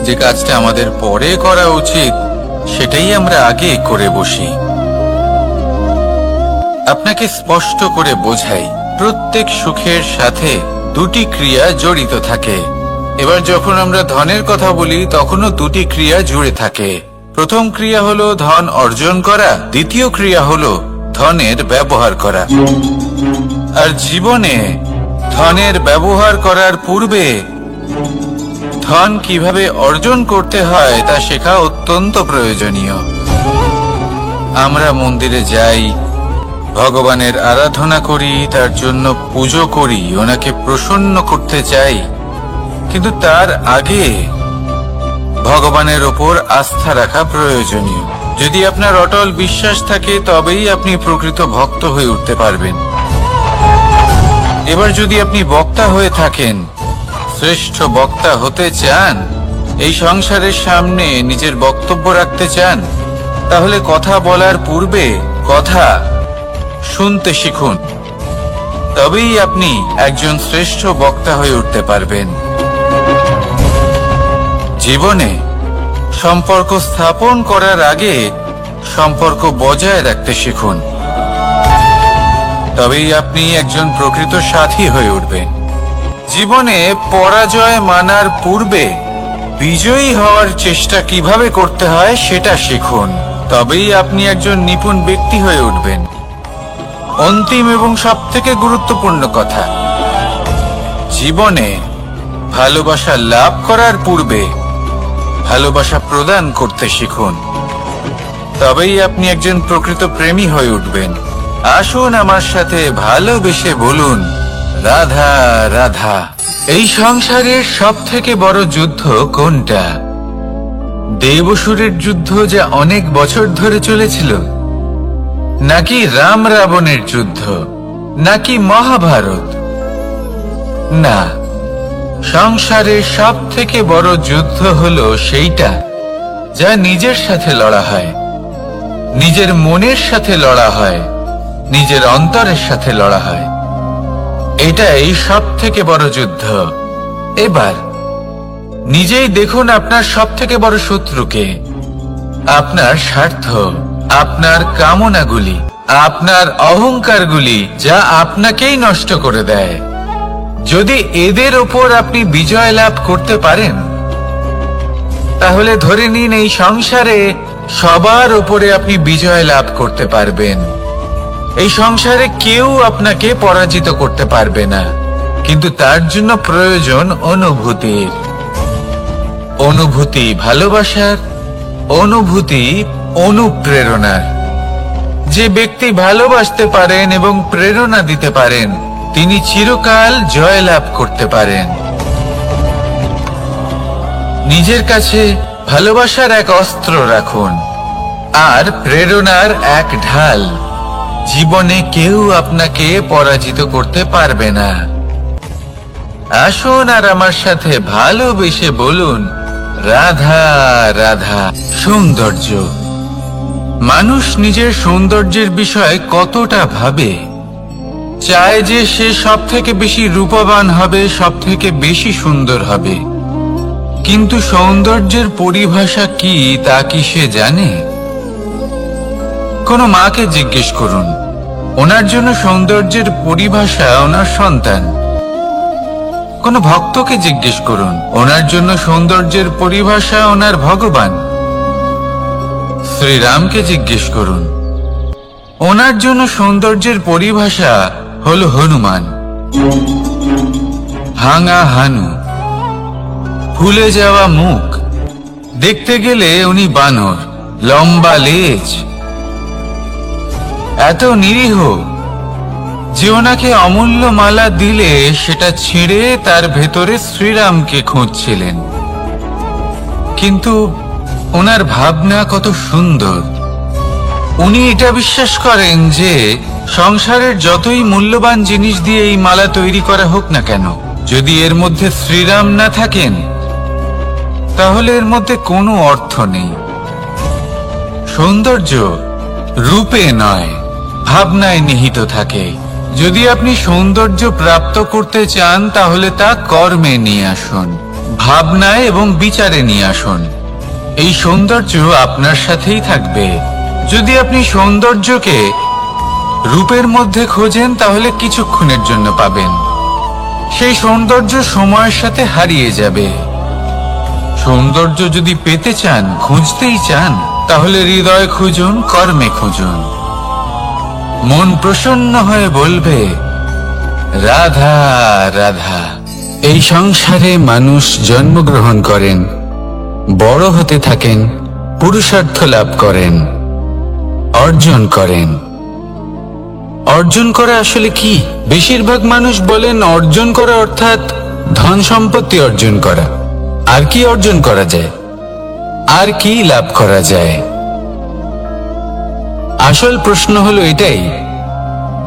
যে কাজটা আমাদের পরে করা উচিত, সেটাই আমরা আগে করে বসি। আপনাকে স্পষ্ট করে বোঝাই, প্রত্যেক সুখের সাথে 2টি ক্রিয়া জড়িত থাকে। এবার যখন আমরা ধনের কথা বলি, তখনও 2টি ক্রিয়া জুড়ে থাকে। প্রথম ক্রিয়া হলো ধন অর্জন করা, দ্বিতীয় ক্রিয়া হলো ধনের ব্যবহার করা। আর জীবনে ধনের ব্যবহার করার পূর্বে ধন কিভাবে অর্জন করতে হয় তা শেখা অত্যন্ত প্রয়োজনীয়। আমরা মন্দিরে যাই, ভগবানের আরাধনা করি, তার জন্য পুজো করি, ওনাকে প্রসন্ন করতে চাই, কিন্তু তার আগে ভগবানের ওপর আস্থা রাখা প্রয়োজনীয়। যদি আপনার অটল বিশ্বাস থাকে, তবেই আপনি প্রকৃত ভক্ত হয়ে উঠতে পারবেন। এবার যদি আপনি বক্তা হয়ে থাকেন, শ্রেষ্ঠ বক্তা হতে চান, এই সংসারের সামনে নিজের বক্তব্য রাখতে চান, তাহলে কথা বলার পূর্বে কথা শুনতে শিখুন। তবেই আপনি একজন শ্রেষ্ঠ বক্তা হয়ে উঠতে পারবেন। জীবনে সম্পর্ক স্থাপন করার আগে সম্পর্ক বজায় রাখতে শিখুন, তবেই আপনি একজন প্রকৃত সাথী হয়ে উঠবেন। জীবনে পরাজয় মানার পূর্বে বিজয়ী হওয়ার চেষ্টা কিভাবে করতে হয় সেটা শিখুন, তবেই আপনি একজন নিপুণ ব্যক্তি হয়ে উঠবেন। অন্তিম এবং সবথেকে গুরুত্বপূর্ণ কথা, জীবনে ভালোবাসা লাভ করার পূর্বে ভালোবাসা প্রদান করতে শিখুন, তবেই আপনি একজন প্রকৃত প্রেমী হয়ে উঠবেন। আসুন আমার সাথে ভালোবেসে বলুন, রাধা রাধা। এই সংসারের সবথেকে বড় যুদ্ধ কোনটা? দেবাসুরের যুদ্ধ, যা অনেক বছর ধরে চলেছিল, নাকি রাম রাবণের যুদ্ধ, নাকি মহাভারত? না, সংসারের সবথেকে বড় যুদ্ধ হলো সেইটা যা নিজের সাথে লড়া হয়, নিজের মনের সাথে লড়া হয়, নিজের অন্তরের সাথে লড়া হয়। এটাই সব থেকে বড় যুদ্ধ। এবার নিজেই দেখুন আপনার সব থেকে বড় শত্রুকে। আপনার স্বার্থ, আপনার কামনাগুলি, আপনার অহংকারগুলি, যা আপনাকেই নষ্ট করে দেয়। যদি এদের ওপর আপনি বিজয় লাভ করতে পারেন, তাহলে ধরে নিন এই সংসারে সবার ওপরে আপনি বিজয় লাভ করতে পারবেন। এই সংসারে কেউ আপনাকে পরাজিত করতে পারবে না। কিন্তু তার জন্য প্রয়োজন অনুভূতির। অনুভূতি ভালোবাসার, অনুভূতি অনুপ্রেরণার। যে ব্যক্তি ভালোবাসতে পারেন এবং প্রেরণা দিতে পারেন, তিনি চিরকাল জয় লাভ করতে পারেন। নিজের কাছে ভালোবাসার এক অস্ত্র রাখুন আর প্রেরণার এক ঢাল। জীবনে কেউ আপনাকে পরাজিত করতে পারবে না। আসুন আর আমার সাথে ভালোবেসে বলুন, রাধা রাধা। সৌন্দর্য। মানুষ নিজের সৌন্দর্যের বিষয়ে কতটা ভাবে, চায় যে সে সব থেকে বেশি রূপবান হবে, সব থেকে বেশি সুন্দর হবে। কিন্তু সৌন্দর্যের পরিভাষা কি তা কি সে জানে? কোনো মাকে জিজ্ঞেস করুন, ওনার জন্য সৌন্দর্যের পরিভাষা ওনার সন্তান। কোনো ভক্তকে জিজ্ঞেস করুন, ওনার জন্য সৌন্দর্যের পরিভাষা ওনার ভগবান। শ্রীরামকে জিজ্ঞেস করুন, ওনার জন্য সৌন্দর্যের পরিভাষা হল হনুমান। ভাঙা হানু, ফুলে যাওয়া মুখ, দেখতে গেলে উনি বানর, লম্বা লেজ, এত নিরীহ যে ওনাকে অমূল্য মালা দিলে সেটা ছিঁড়ে তার ভেতরে শ্রীরামকে খুঁজছিলেন। কিন্তু ওনার ভাবনা কত সুন্দর। উনি এটা বিশ্বাস করেন যে সংসারের যতই মূল্যবান জিনিস দিয়ে এই মালা তৈরি করা হোক না কেন, যদি এর মধ্যে শ্রীরাম না থাকেন, তাহলে এর মধ্যে কোনো অর্থ নেই। সৌন্দর্য রূপে নয়, ভাবনায় নিহিত থাকে। যদি আপনি সৌন্দর্য প্রাপ্ত করতে চান, তাহলে তা কর্মে নিয়ে আসুন, ভাবনায় এবং বিচারে নিয়ে আসুন। এই সৌন্দর্য আপনার সাথেই থাকবে। যদি আপনি সৌন্দর্যকে রূপের মধ্যে খোঁজেন, তাহলে কিছুক্ষণের জন্য পাবেন। সেই সৌন্দর্য সময়ের সাথে হারিয়ে যাবে। সৌন্দর্য যদি পেতে চান, খুঁজতেই চান, তাহলে হৃদয় খুঁজুন, কর্মে খুঁজুন। মন প্রসন্ন হয়ে বলবে, রাধা রাধা। এই সংসারে মানুষ জন্মগ্রহণ করেন, বড় হতে থাকেন, পুরুষার্থ লাভ করেন, অর্জন করেন। অর্জন করা আসলে কি? বেশিরভাগ মানুষ বলেন অর্জন করা অর্থাৎ ধন সম্পত্তি অর্জন করা। আর কি অর্জন করা যায়? আর কি লাভ করা যায়? আসল প্রশ্ন হলো এটাই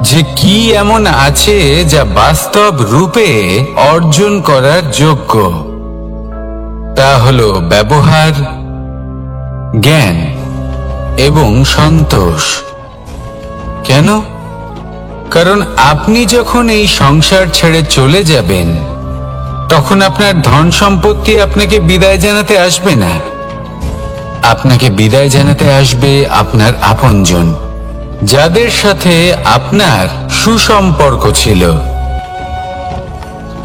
যে কি এমন আছে যা বাস্তব রূপে অর্জন করার যোগ্য। তা হলো ব্যবহার, জ্ঞান এবং সন্তোষ। কেন? কারণ আপনি যখন এই সংসার ছেড়ে চলে যাবেন, তখন আপনার ধন সম্পত্তি আপনাকে বিদায় জানাতে আসবে না। আপনাকে বিদায় জানাতে আসবে আপনার আপনজন, যাদের সাথে আপনার সুসম্পর্ক ছিল।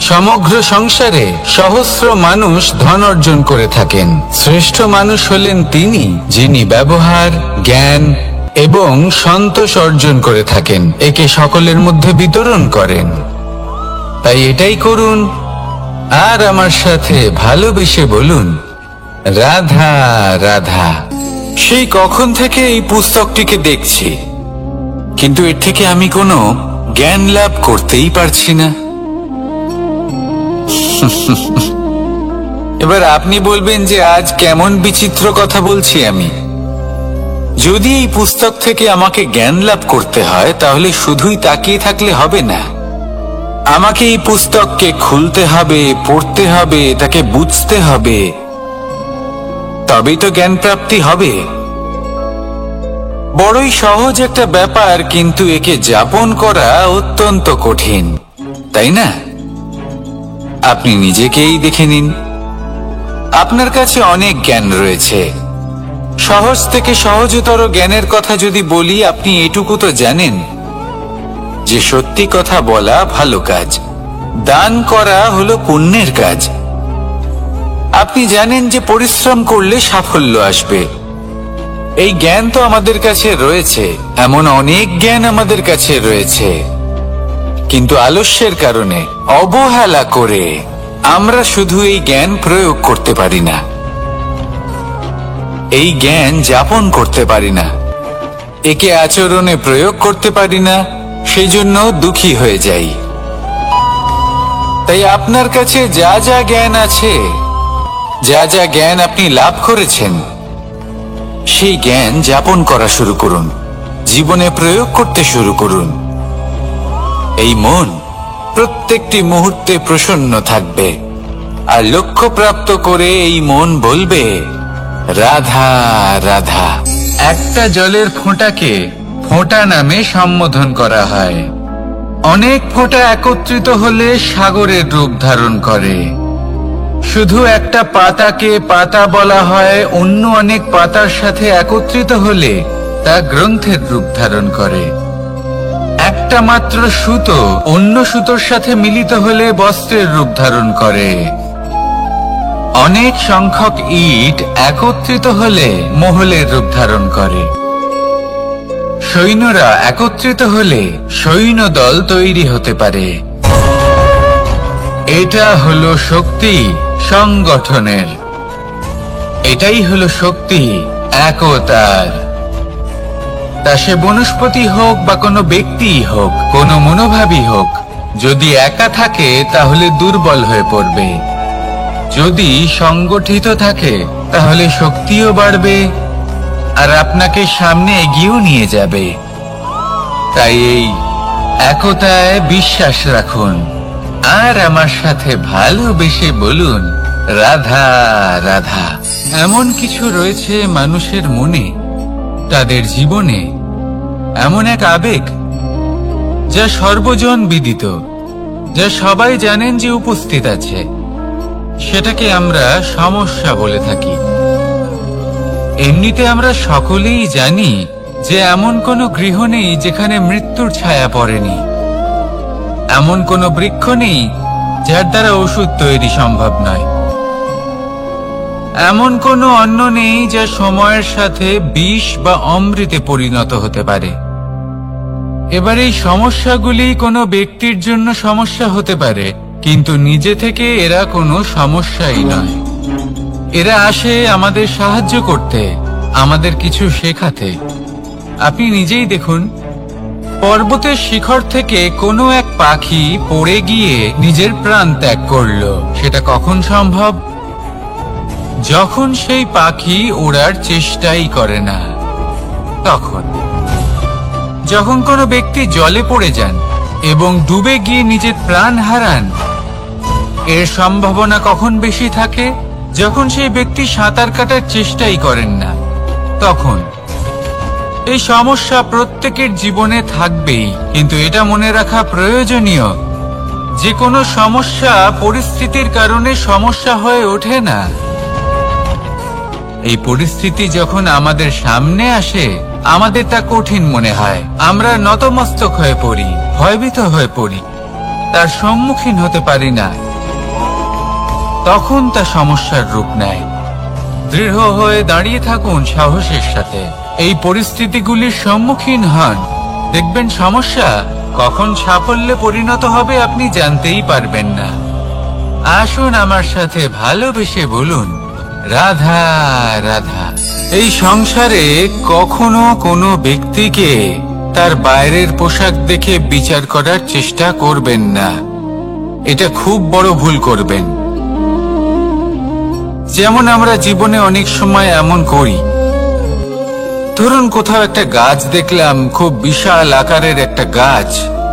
সমগ্র সংসারে সহস্র মানুষ ধন অর্জন করে থাকেন। শ্রেষ্ঠ মানুষ হলেন তিনি, যিনি ব্যবহার, জ্ঞান এবং সন্তোষ অর্জন করে থাকেন, একে সকলের মধ্যে বিতরণ করেন। তাই এটাই করুন আর আমার সাথে ভালোবেসে বলুন, রাধা রাধা। সেই কখন থেকে এই পুস্তকটিকে দেখছি, কিন্তু এর থেকে আমি কোনো জ্ঞান লাভ করতেই পারছি না। এবার আপনি বলবেন যে আজ কেমন বিচিত্র কথা বলছি আমি। যদি এই পুস্তক থেকে আমাকে জ্ঞান লাভ করতে হয়, তাহলে শুধুই তাকিয়ে থাকলে হবে না। আমাকে এই পুস্তককে খুলতে হবে, পড়তে হবে, তাকে বুঝতে হবে, তবেই তো জ্ঞান প্রাপ্তি হবে। বড়ই সহজ একটা ব্যাপার, কিন্তু একে যাপন করা অত্যন্ত কঠিন। তাই না? আপনি নিজেকেই দেখে নিন। আপনার কাছে অনেক জ্ঞান রয়েছে। সহজ থেকে সহজতর জ্ঞানের কথা যদি বলি, আপনি এটুকু তো জানেন যে সত্যি কথা বলা ভালো কাজ, দান করা হলো পুণ্যের কাজ। আপনি জানেন যে পরিশ্রম করলে সাফল্য আসবে। এই জ্ঞান তো আমাদের কাছে রয়েছে, এমন অনেক জ্ঞান আমাদের কাছে রয়েছে, কিন্তু আলস্যের কারণে, অবহেলা করে আমরা শুধু এই জ্ঞান প্রয়োগ করতে পারি না, এই জ্ঞান যাপন করতে পারি না, একে আচরণে প্রয়োগ করতে পারি না, সেই জন্য দুঃখী হয়ে যাই। তাই আপনার কাছে যা যা জ্ঞান আছে, যা যা জ্ঞান আপনি লাভ করেছেন, সেই জ্ঞান যাপন করা শুরু করুন, জীবনে প্রয়োগ করতে শুরু করুন। এই মন প্রত্যেকটি মুহূর্তে প্রসন্ন থাকবে, আর লক্ষ্য প্রাপ্ত করে এই মন বলবে, রাধা রাধা। একটা জলের ফোঁটাকে ফোঁটা নামে সম্বোধন করা হয়। অনেক ফোঁটা একত্রিত হলে সাগরের রূপ ধারণ করে। শুধু একটা পাতাকে পাতা বলা হয়, অন্য অনেক পাতার সাথে একত্রিত হলে তা গ্রন্থের রূপ ধারণ করে। একটা মাত্র সুতো অন্য সুতোর সাথে মিলিত হলে বস্ত্রের রূপ ধারণ করে। অনেক সংখ্যক ইট একত্রিত হলে মহলের রূপ ধারণ করে। সৈন্যরা একত্রিত হলে সৈন্যদল তৈরি হতে পারে। এটা হলো শক্তি সংগঠনের, এটাই হলো শক্তি একতার। তা সে বনস্পতি হোক বা কোনো ব্যক্তি হোক, কোনো মনোভাবই হোক, যদি একা থাকে তাহলে দুর্বল হয়ে পড়বে। যদি সংগঠিত থাকে তাহলে শক্তিও বাড়বে আর আপনাকে সামনে এগিয়েও নিয়ে যাবে। তাই এই একতায় বিশ্বাস রাখুন আর আমার সাথে ভালোবেসে বলুন, রাধা রাধা। এমন কিছু রয়েছে মানুষের মনে, তাদের জীবনে এমন এক আবেগ যা সর্বজন বিদিত, যা সবাই জানেন যে উপস্থিত আছে, সেটাকে আমরা সমস্যা বলে থাকি। এমনিতে আমরা সকলেই জানি যে এমন কোনো গৃহ নেই যেখানে মৃত্যুর ছায়া পড়েনি, এমন কোনো বৃক্ষ নেই যার দ্বারা ওষুধ তৈরি সম্ভব নয়, এমন কোনো অন্ন নেই যা সময়ের সাথে বিষ বা অমৃতে পরিণত হতে পারে। এবার এই সমস্যাগুলি কোনো ব্যক্তির জন্য সমস্যা হতে পারে, কিন্তু নিজে থেকে এরা কোনো সমস্যাই নয়। এরা আসে আমাদের সাহায্য করতে, আমাদের কিছু শেখাতে। আপনি নিজেই দেখুন, পর্বতের শিখর থেকে কোনো এক পাখি পড়ে গিয়ে নিজের প্রাণ ত্যাগ করলো। সেটা কখন সম্ভব? যখন সেই পাখি ওড়ার চেষ্টাই করে না। তখন যখন কোনো ব্যক্তি জলে পড়ে যান এবং ডুবে গিয়ে নিজের প্রাণ হারান, এর সম্ভাবনা কখন বেশি থাকে? যখন সেই ব্যক্তি সাঁতার কাটার চেষ্টাই করেন না। তখন এই সমস্যা প্রত্যেকের জীবনে থাকবেই, কিন্তু এটা মনে রাখা প্রয়োজনীয় যে কোনো সমস্যা পরিস্থিতির কারণে সমস্যা হয়ে ওঠে না। এই পরিস্থিতি যখন আমাদের সামনে আসে, আমাদের তা কঠিন মনে হয়, আমরা নতমস্তক হয়ে পড়ি, ভয়ভীত হয়ে পড়ি, তার সম্মুখীন হতে পারি না। তখন তা সমস্যার রূপ নেয়। দৃঢ় হয়ে দাঁড়িয়ে থাকুন সাহসের সাথে, এই পরিস্থিতিগুলির সম্মুখীন হন। দেখবেন সমস্যা কখন সাফল্যে পরিণত হবে আপনি জানতেই পারবেন না। আসুন আমার সাথে ভালোবেসে বলুন, রাধা রাধা। এই সংসারে কখনো কোনো ব্যক্তিকে তার বাইরের পোশাক দেখে বিচার করার চেষ্টা করবেন না, এটা খুব বড় ভুল করবেন। যেমন আমরা জীবনে অনেক সময় এমন করি, ধরুন কোথাও একটা গাছ দেখলাম, খুব বিশাল আকারের একটা গাছ,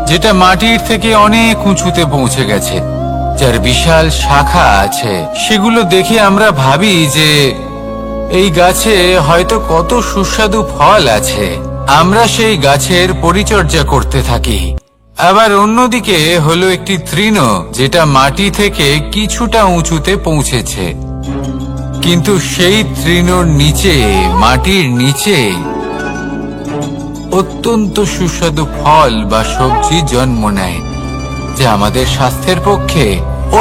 যেটা মাটির থেকে অনেক উঁচুতে পৌঁছে গেছে, যার বিশাল শাখা আছে। সেগুলো দেখে আমরা ভাবি যে এই গাছে হয়তো কত সুস্বাদু ফল আছে। আমরা সেই গাছের পরিচর্যা করতে থাকি, আবার অন্যদিকে হলো একটি তৃণ, যেটা মাটি থেকে কিছুটা উঁচুতে পৌঁছেছে, কিন্তু সেই তৃণর নিচে, মাটির নিচে অত্যন্ত সুস্বাদু ফল বা সবজি জন্ম নেয়, যা আমাদের স্বাস্থ্যের পক্ষে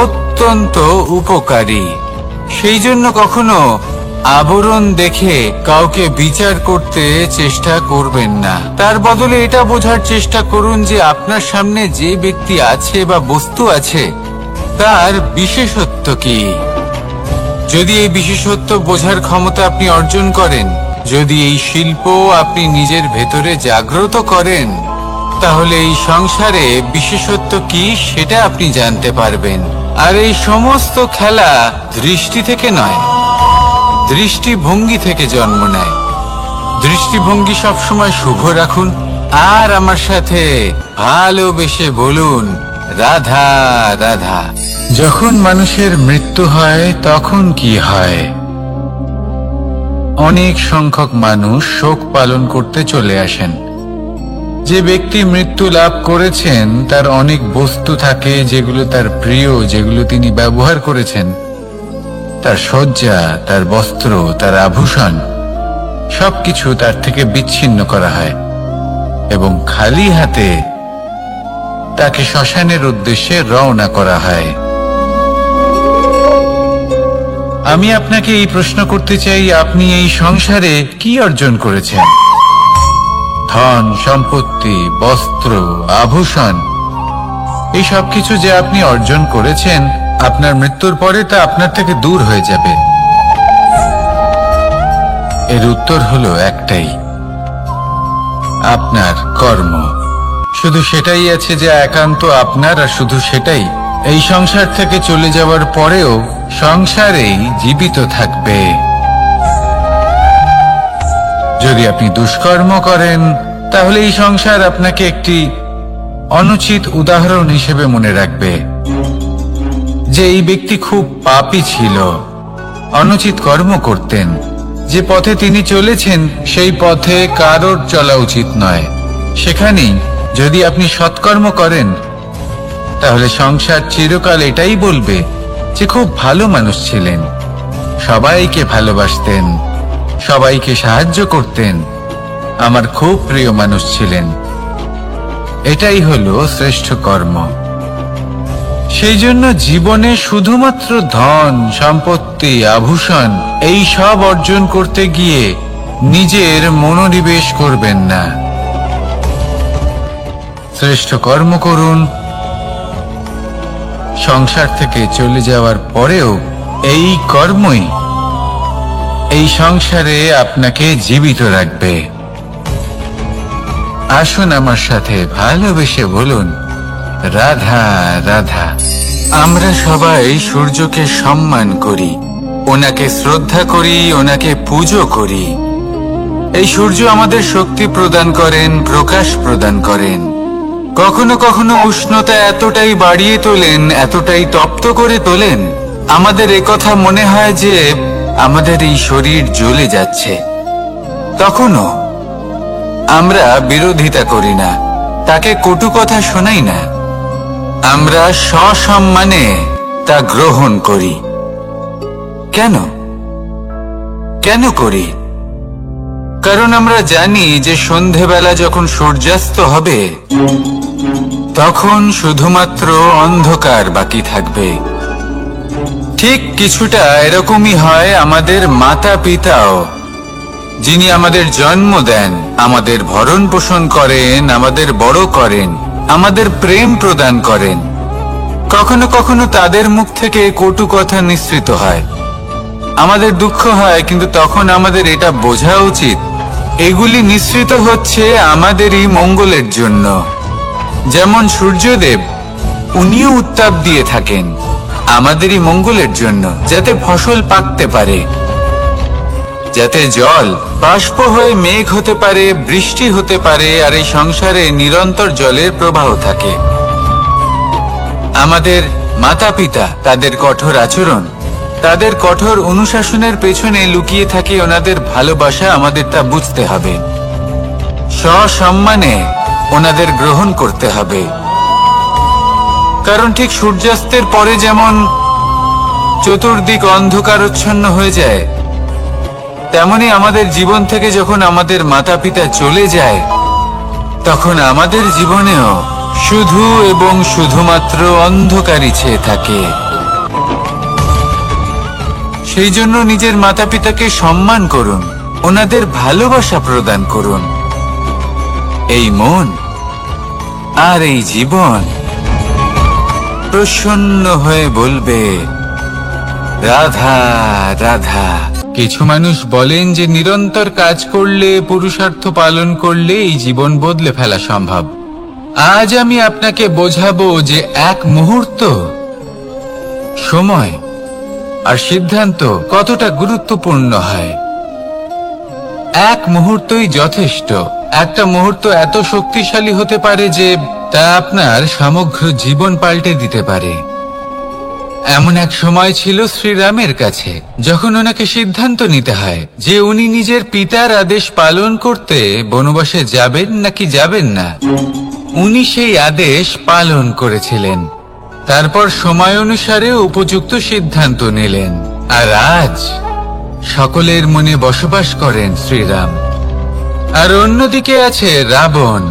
অত্যন্ত উপকারী। সেই জন্য কখনো আবরণ দেখে কাউকে বিচার করতে চেষ্টা করবেন না। তার বদলে এটা বোঝার চেষ্টা করুন যে আপনার সামনে যে ব্যক্তি আছে বা বস্তু আছে তার বিশেষত্ব কি। যদি এই বিশেষত্ব বোঝার ক্ষমতা আপনি অর্জন করেন, যদি এই শিল্প আপনি নিজের ভেতরে জাগ্রত করেন, তাহলে এই সংসারে বিশেষত্ব কি সেটা আপনি জানতে পারবেন। আর এই সমস্ত খেলা দৃষ্টি থেকে নয়, দৃষ্টিভঙ্গি থেকে জন্ম নেয়। দৃষ্টিভঙ্গি সবসময় শুভ রাখুন আর আমার সাথে ভালোবেসে বলুন, রাধা রাধা। যখন মানুষের মৃত্যু হয় তখন কি হয়? অনেক সংখ্যক মানুষ শোক পালন করতে চলে আসেন। যে ব্যক্তি মৃত্যু লাভ করেছেন তার অনেক বস্তু থাকে যেগুলো তার প্রিয়, যেগুলো তিনি ব্যবহার করেছেন। তার শয্যা, তার বস্ত্র, তার আভূষণ সবকিছু তার থেকে বিচ্ছিন্ন করা হয় এবং খালি হাতে তাকে শ্মশানের উদ্দেশ্যে রওনা করা হয়। আমি আপনাকে এই প্রশ্ন করতে চাই, আপনি এই সংসারে কি অর্জন করেছেন? ধন সম্পত্তি, বস্ত্র, আভূষণ, এই সব কিছু যে আপনি অর্জন করেছেন, আপনার মৃত্যুর পরে তা আপনার থেকে দূর হয়ে যাবে। এর উত্তর হলো একটাই, আপনার কর্ম। শুধু সেটাই আছে যা একান্ত আপনার, আর শুধু সেটাই এই সংসার থেকে চলে যাওয়ার পরেও সংসারেই জীবিত থাকবে। যদি আপনি দুষ্কর্ম করেন, তাহলে এই সংসার আপনাকে একটি অনুচিত উদাহরণ হিসেবে মনে রাখবে যে এই ব্যক্তি খুব পাপী ছিল, অনুচিত কর্ম করতেন। যে পথে তিনি চলেছেন সেই পথে কারোর চলা উচিত নয়। সেখানেই যদি আপনি সৎকর্ম করেন, তাহলে সংসার চিরকাল এটাই বলবে যে খুব ভালো মানুষ ছিলেন, সবাইকে ভালোবাসতেন, সবাইকে সাহায্য করতেন, আমার খুব প্রিয় মানুষ ছিলেন। এটাই হলো শ্রেষ্ঠ কর্ম। সেই জন্য জীবনে শুধুমাত্র ধন সম্পত্তি, আভূষণ এই সব অর্জন করতে গিয়ে নিজের মনোনিবেশ করবেন না। শ্রেষ্ঠ কর্ম করুন। সংসার থেকে চলে যাওয়ার পরেও এই কর্মই এই সংসারে আপনাকে জীবিত রাখবে। আসুন আমার সাথে ভালোবেসে বলুন, রাধা রাধা। আমরা সবাই সূর্যকে সম্মান করি, ওনাকে শ্রদ্ধা করি, ওনাকে পুজো করি। এই সূর্য আমাদের শক্তি প্রদান করেন, প্রকাশ প্রদান করেন। কখনো কখনো উষ্ণতা এতটাই বাড়িয়ে তোলেন, এতটাই তপ্ত করে তোলেন, আমাদের একথা মনে হয় যে আমাদের এই শরীর জ্বলে যাচ্ছে। তখনও আমরা বিরোধিতা করি না, তাকে কটু কথা শোনাই না, আমরা সসম্মানে তা গ্রহণ করি। কেন কেন করি? কারণ আমরা জানি যে সন্ধেবেলা যখন সূর্যাস্ত হবে তখন শুধুমাত্র অন্ধকার বাকি থাকবে। ঠিক কিছুটা এরকমই হয় আমাদের মাতা পিতাও, যিনি আমাদের জন্ম দেন, আমাদের ভরণ পোষণ করেন, আমাদের বড় করেন, আমাদের প্রেম প্রদান করেন। কখনো কখনো তাদের মুখ থেকে কটু কথা নিঃসৃত হয়, আমাদের দুঃখ হয়, কিন্তু তখন আমাদের এটা বোঝা উচিত এগুলি নিঃসৃত হচ্ছে আমাদেরই মঙ্গলের জন্য। যেমন সূর্যদেব, উনিও উত্তাপ দিয়ে থাকেন আমাদেরই মঙ্গলের জন্য, যাতে ফসল পাকতে পারে, যাতে জল বাষ্প হয়ে মেঘ হতে পারে, বৃষ্টি হতে পারে, আর এই সংসারে নিরন্তর জলের প্রবাহ থাকে। আমাদের মাতা পিতা, তাদের কঠোর আচরণ, তাদের কঠোর অনুশাসনের পেছনে লুকিয়ে থাকে ওনাদের ভালোবাসা। আমাদের তা বুঝতে হবে, সসম্মানে ওনাদের গ্রহণ করতে হবে। কারণ ঠিক সূর্যাস্তের পরে যেমন চতুর্দিক অন্ধকারচ্ছন্ন হয়ে যায়, তেমনি আমাদের জীবন থেকে যখন আমাদের মাতা পিতা চলে যায়, তখন আমাদের জীবনেও শুধু এবং শুধুমাত্র অন্ধকারই ছেয়ে থাকে। সেই জন্য নিজের মাতা পিতাকে সম্মান করুন, ওনাদের ভালোবাসা প্রদান করুন। এই মন আর এই জীবন প্রসন্ন হয়ে বলবে, রাধা রাধা। কিছু মানুষ বলেন যে নিরন্তর কাজ করলে, পুরুষার্থ পালন করলে এই জীবন বদলে ফেলা সম্ভব। আজ আমি আপনাকে বোঝাবো যে এক মুহূর্ত, সময় আর সিদ্ধান্ত কতটা গুরুত্বপূর্ণ হয়। এক মুহূর্তই যথেষ্ট। একটা মুহূর্ত এত শক্তিশালী হতে পারে যে তা আপনার সমগ্র জীবন পাল্টে দিতে পারে। এমন এক সময় ছিল শ্রীরামের কাছে, যখন ওনাকে সিদ্ধান্ত নিতে হয় যে উনি নিজের পিতার আদেশ পালন করতে বনবাসে যাবেন নাকি যাবেন না। উনি সেই আদেশ পালন করেছিলেন, তারপর সময় অনুসারে উপযুক্ত সিদ্ধান্ত নিলেন। আর আজ সকলের মনে বসবাস করেন শ্রীরাম। আর অন্যদিকে আছে রাবণ।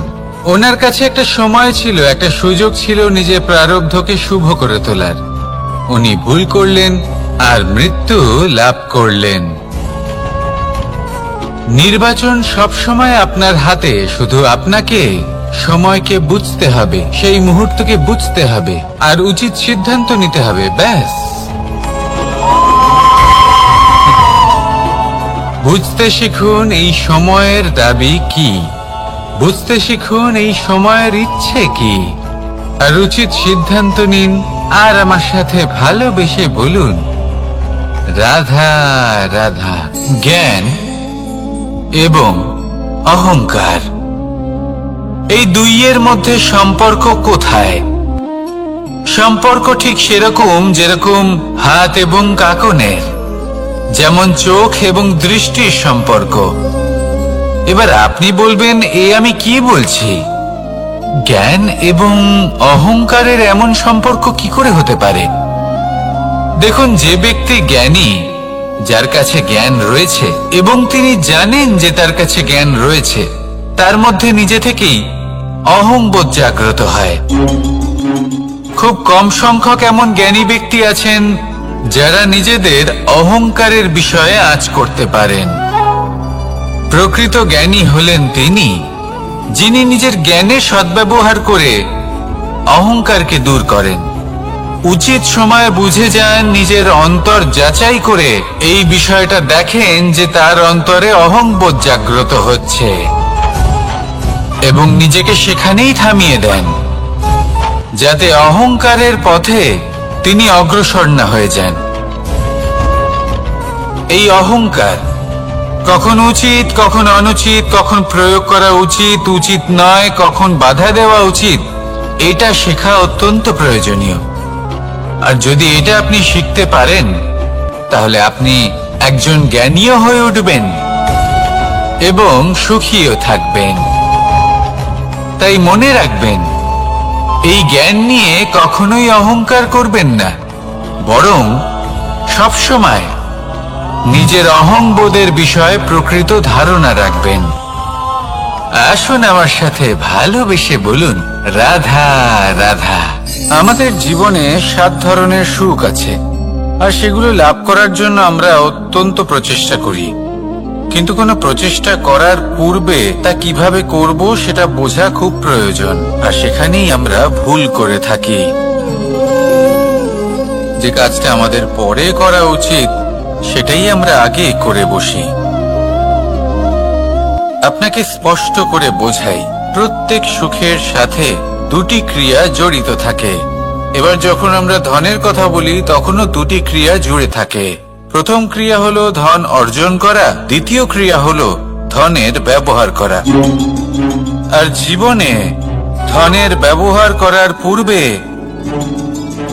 ওনার কাছে একটা সময় ছিল, একটা সুযোগ ছিল নিজের প্রারব্ধকে শুভ করে তোলার। উনি ভুল করলেন আর মৃত্যু লাভ করলেন। নির্বাচন সবসময় আপনার হাতে, শুধু আপনাকে সময়কে বুঝতে হবে, সেই মুহূর্তকে বুঝতে হবে আর উচিত সিদ্ধান্ত নিতে হবে, ব্যাস। বুঝতে শিখুন এই সময়ের দাবি কি, বুঝতে শিখুন এই সময়ের ইচ্ছে কি, আর উচিত সিদ্ধান্ত নিন। আর আমার সাথে ভালোবেসে বলুন, রাধা রাধা। জ্ঞান এবং অহংকার, এই দুইয়ের মধ্যে সম্পর্ক কোথায়? সম্পর্ক ঠিক সেরকম যেরকম হাত এবং কাকনের, যেমন চোখ এবং দৃষ্টির সম্পর্ক। এবার আপনি বলবেন, এ আমি কি বলছি? জ্ঞান এবং অহংকারের এমন সম্পর্ক কি করে হতে পারে? দেখুন, যে ব্যক্তি জ্ঞানী, যার কাছে জ্ঞান রয়েছে এবং তিনি জানেন যে তার কাছে জ্ঞান রয়েছে, তার মধ্যে নিজে থেকেই অহংবোধ জাগ্রত হয়। খুব কম সংখ্যক এমন জ্ঞানী ব্যক্তি আছেন যারা নিজেদের অহংকারের বিষয়ে আঁচ করতে পারেন। প্রকৃত জ্ঞানী হলেন তিনি, যিনি নিজের জ্ঞানের সদ্ব্যবহার করে অহংকারকে দূর করেন। উচিত সময়ে বুঝে যান, নিজের অন্তর যাচাই করে এই বিষয়টা দেখেন যে তার অন্তরে অহংবোধ জাগ্রত হচ্ছে এবং নিজেকে সেখানেই থামিয়ে দেন, যাতে অহংকারের পথে তিনি অগ্রসর না হয়ে যান। এই অহংকার কখন উচিত, কখন অনুচিত, কখন প্রয়োগ করা উচিত, উচিত নয়, কখন বাধা দেওয়া উচিত, এটা শেখা অত্যন্ত প্রয়োজনীয়। আর যদি এটা আপনি শিখতে পারেন, তাহলে আপনি একজন জ্ঞানীও হয়ে উঠবেন এবং সুখীও থাকবেন। তাই মনে রাখবেন, এই জ্ঞান নিয়ে কখনোই অহংকার করবেন না, বরং সবসময় নিজের অহংবোধের বিষয়ে প্রকৃত ধারণা রাখবেন। আসুন আমার সাথে ভালোবেসে বলুন, রাধা রাধা। আমাদের জীবনে 7 ধরনের সুখ আছে, আর সেগুলো লাভ করার জন্য আমরা অত্যন্ত প্রচেষ্টা করি। কিন্তু কোনো প্রচেষ্টা করার পূর্বে তা কিভাবে করব সেটা বোঝা খুব প্রয়োজন, আর সেখানেই আমরা ভুল করে থাকি। যে কাজটা আমাদের পরে করা উচিত, সেটাই আমরা আগে করে বসি। আপনাকে স্পষ্ট করে বোঝাই, প্রত্যেক সুখের সাথে 2টি ক্রিয়া জড়িত থাকে। এবার যখন আমরা ধনের কথা বলি, তখনও 2টি ক্রিয়া জুড়ে থাকে। প্রথম ক্রিয়া হলো ধন অর্জন করা, দ্বিতীয় ক্রিয়া হলো ধনের ব্যবহার করা। আর জীবনে ধনের ব্যবহার করার পূর্বে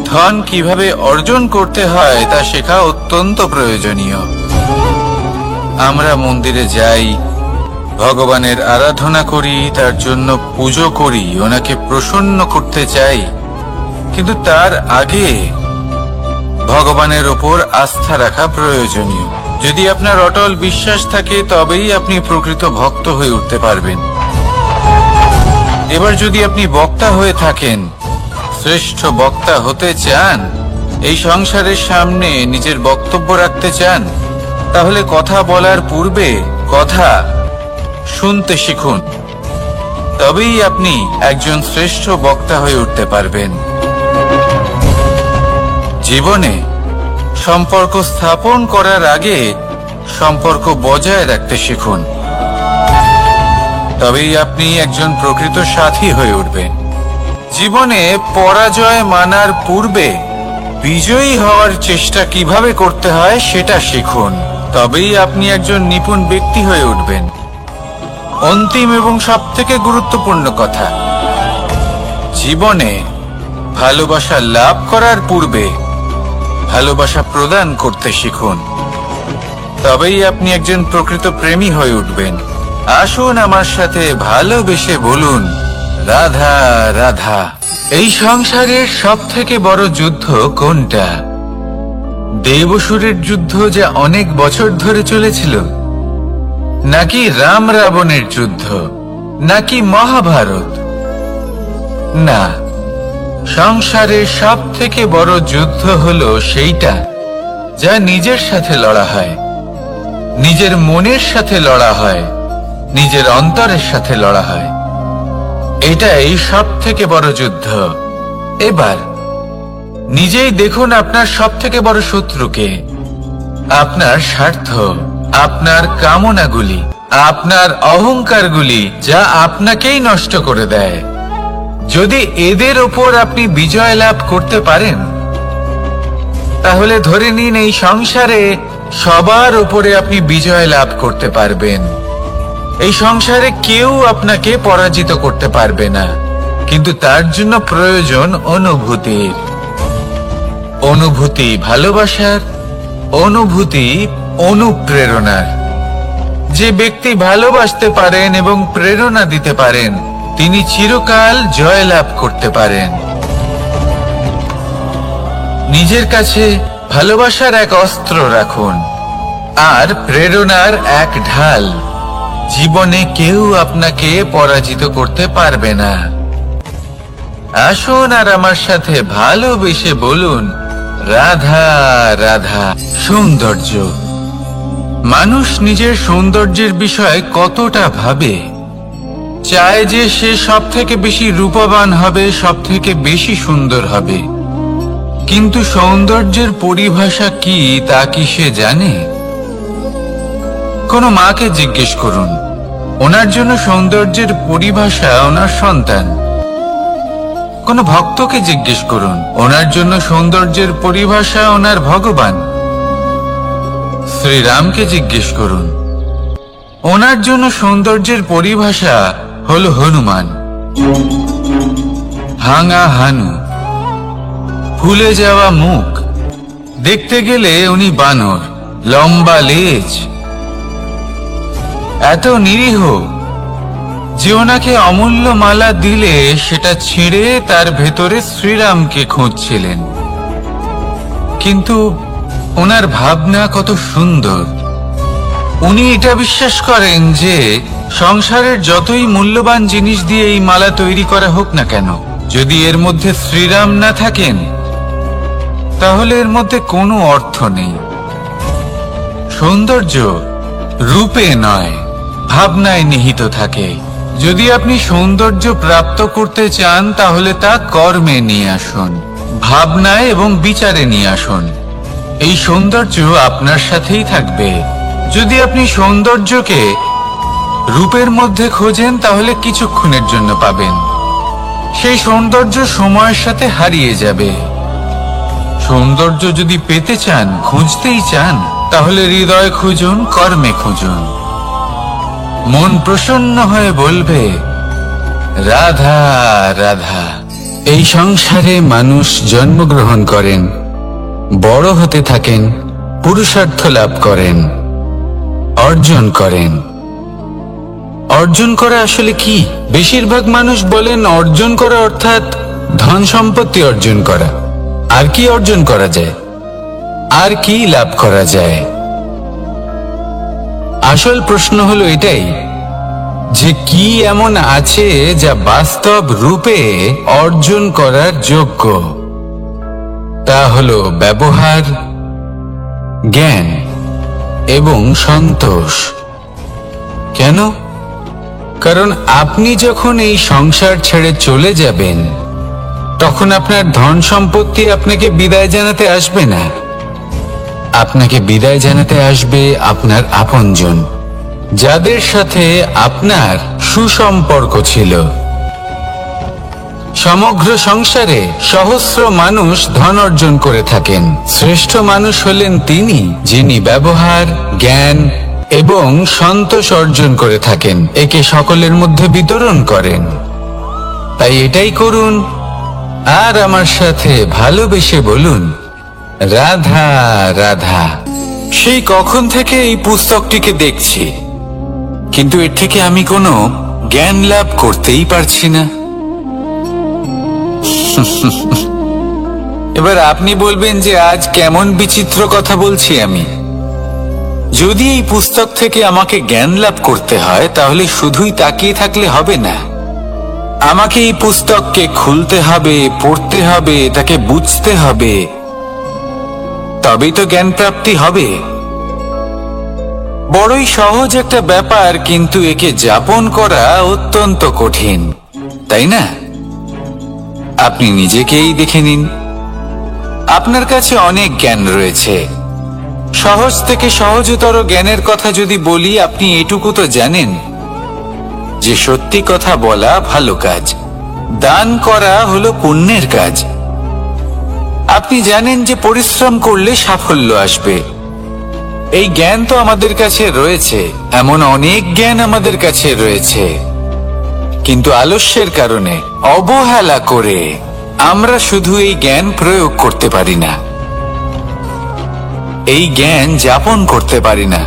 ধন কিভাবে অর্জন করতে হয় তা শেখা অত্যন্ত প্রয়োজনীয়। আমরা মন্দিরে যাই, ভগবানের আরাধনা করি, তার জন্য পুজো করি, ওনাকে প্রসন্ন করতে চাই। কিন্তু তার আগে ভগবানের ওপর আস্থা রাখা প্রয়োজনীয়। যদি আপনার অটল বিশ্বাস থাকে তবেই আপনি প্রকৃত ভক্ত হয়ে উঠতে পারবেন। এবার যদি আপনি বক্তা হয়ে থাকেন, শ্রেষ্ঠ বক্তা হতে চান, এই সংসারের সামনে নিজের বক্তব্য রাখতে চান, তাহলে কথা বলার পূর্বে কথা শুনতে শিখুন। তবেই আপনি একজন শ্রেষ্ঠ বক্তা হয়ে উঠতে পারবেন। জীবনে সম্পর্ক স্থাপন করার আগে সম্পর্ক বজায় রাখতে শিখুন। তবেই আপনি একজন প্রকৃত সাথী হয়ে উঠবেন। জীবনে পরাজয় মানার পূর্বে বিজয়ী হওয়ার চেষ্টা কিভাবে করতে হয় সেটা শিখুন। তবেই আপনি একজন নিপুণ ব্যক্তি হয়ে উঠবেন। অন্তিম এবং সবথেকে গুরুত্বপূর্ণ কথা, জীবনে ভালোবাসা লাভ করার পূর্বে ভালোবাসা প্রদান করতে শিখুন। তবেই আপনি একজন প্রকৃত প্রেমী হয়ে উঠবেন। আসুন আমার সাথে ভালোবেসে বলুন, রাধা রাধা। এই সংসারের সবথেকে বড় যুদ্ধ কোনটা? দেব-অসুরের যুদ্ধ যা অনেক বছর ধরে চলেছিল, নাকি রাম রাবণের যুদ্ধ, নাকি মহাভারত? না, সংসারের সবথেকে বড় যুদ্ধ হলো সেইটা যা নিজের সাথে লড়া হয়, নিজের মনের সাথে লড়া হয়, নিজের অন্তরের সাথে লড়া হয়। এটাই সবথেকে বড় যুদ্ধ। এবার নিজেই দেখুন আপনার সবথেকে বড় শত্রুকে। আপনার স্বার্থ, আপনার কামনাগুলি, আপনার অহংকারগুলি, যা আপনাকেই নষ্ট করে দেয়। যদি এদের ওপর আপনি বিজয় লাভ করতে পারেন, তাহলে ধরে নিন এই সংসারে সবার উপরে আপনি বিজয় লাভ করতে পারবেন। এই সংসারে কেউ আপনাকে পরাজিত করতে পারবে না। কিন্তু তার জন্য প্রয়োজন অনুভূতির। অনুভূতি ভালোবাসার, অনুভূতি অনুপ্রেরণার। যে ব্যক্তি ভালোবাসতে পারেন এবং প্রেরণা দিতে পারেন, তিনি চিরকাল জয় লাভ করতে পারেন। নিজের কাছে ভালোবাসার এক অস্ত্র রাখুন আর প্রেরণার এক ঢাল। জীবনে কেউ আপনাকে পরাজিত করতে পারবে না। আসুন আর আমার সাথে ভালোবেসে বলুন, রাধা রাধা। সৌন্দর্য। মানুষ নিজের সৌন্দর্যের বিষয়ে কতটা ভাবে, চায় যে সে সব থেকে বেশি রূপবান হবে, সব থেকে বেশি সুন্দর হবে। কিন্তু সৌন্দর্যের পরিভাষা কি তা কি সে জানে? কোনো মাকে জিজ্ঞেস করুন, ওনার জন্য সৌন্দর্যের পরিভাষা ওনার সন্তান। কোনো ভক্তকে জিজ্ঞেস করুন, ওনার জন্য সৌন্দর্যের পরিভাষা ওনার ভগবান। শ্রীরামকে জিজ্ঞেস করুন, ওনার জন্য সৌন্দর্যের পরিভাষা হল হনুমান। ভাঙা হানু, ফুলে যাওয়া মুখ, দেখতে গেলে উনি বানর, লম্বা লেজ, এত নিরীহ যে ওনাকে অমূল্য মালা দিলে সেটা ছিঁড়ে তার ভেতরে শ্রীরামকে খুঁজছিলেন। কিন্তু ওনার ভাবনা কত সুন্দর। উনি এটা বিশ্বাস করেন যে সংসারের যতই মূল্যবান জিনিস দিয়ে এই মালা তৈরি করা হোক না কেন, যদি এর মধ্যে শ্রীরাম না থাকেন তাহলে এর মধ্যে কোনো অর্থ নেই। সৌন্দর্য রূপে নয়, ভাবনায় নিহিত থাকে। যদি আপনি সৌন্দর্য প্রাপ্ত করতে চান তাহলে তা কর্মে নিয়ে আসুন, ভাবনায় এবং বিচারে নিয়ে আসুন। এই সৌন্দর্য আপনার সাথেই থাকবে। যদি আপনি সৌন্দর্যকে রূপের মধ্যে খোঁজেন তাহলে কিছুক্ষণের জন্য পাবেন, সেই সৌন্দর্য সময়ের সাথে হারিয়ে যাবে। সৌন্দর্য যদি পেতে চান, খুঁজতেই চান, তাহলে হৃদয় খুঁজুন, কর্মে খুঁজুন। মন প্রসন্ন হয়ে বলবে, রাধা রাধা। এই সংসারে মানুষ জন্মগ্রহণ করেন, বড় হতে থাকেন, পুরুষার্থ লাভ করেন, অর্জন করেন। অর্জন করা আসলে কি? বেশিরভাগ মানুষ বলেন অর্জন করা অর্থাৎ ধন সম্পত্তি অর্জন করা। আর কি অর্জন করা যায়? আর কি লাভ করা যায়? আসল প্রশ্ন হলো এটাই যে কি এমন আছে যা বাস্তব রূপে অর্জন করার যোগ্য। তা হলো ব্যবহার, জ্ঞান এবং সন্তোষ। কেন? কারণ আপনি যখন এই সংসার ছেড়ে চলে যাবেন, তখন আপনার ধন সম্পত্তি আপনাকে বিদায় জানাতে আসবে না। আপনাকে বিদায় জানাতে আসবে আপনার আপনজন, যাদের সাথে আপনার সুসম্পর্ক ছিল। সমগ্র সংসারে সহস্র মানুষ ধন অর্জন করে থাকেন। শ্রেষ্ঠ মানুষ হলেন তিনি যিনি ব্যবহার, জ্ঞান এবং সন্তোষ অর্জন করে থাকেন, একে সকলের মধ্যে বিতরণ করেন। তাই এটাই করুন আর আমার সাথে ভালোবেসে বলুন, রাধা রাধা। সেই কখন থেকে এই পুস্তকটিকে দেখছি, কিন্তু এর থেকে আমি কোনো জ্ঞান লাভ করতেই পারছি না। এবার আপনি বলবেন যে আজ কেমন বিচিত্র কথা বলছি আমি। যদি এই পুস্তক থেকে আমাকে জ্ঞান লাভ করতে হয়, তাহলে শুধুই তাকিয়ে থাকলে হবে না। আমাকে এই পুস্তককে খুলতে হবে, পড়তে হবে, তাকে বুঝতে হবে, তবেই তো জ্ঞান প্রাপ্তি হবে। বড়ই সহজ একটা ব্যাপার, কিন্তু একে যাপন করা অত্যন্ত কঠিন, তাই না? আপনি নিজেকেই দেখে নিন। আপনার কাছে অনেক জ্ঞান রয়েছে। সহজ থেকে সহজতর জ্ঞানের কথা যদি বলি, আপনি এটুকু তো জানেন যে সত্যি কথা বলা ভালো কাজ, দান করা হলো পুণ্যের কাজ। আপনি জানেন যে পরিশ্রম করলে সাফল্য আসবে। এই জ্ঞান তো আমাদের কাছে রয়েছে, এমন অনেক জ্ঞান আমাদের কাছে রয়েছে, কিন্তু আলস্যের কারণে, অবহেলা করে আমরা শুধু এই জ্ঞান প্রয়োগ করতে পারি না, এই জ্ঞান যাপন করতে পারি না,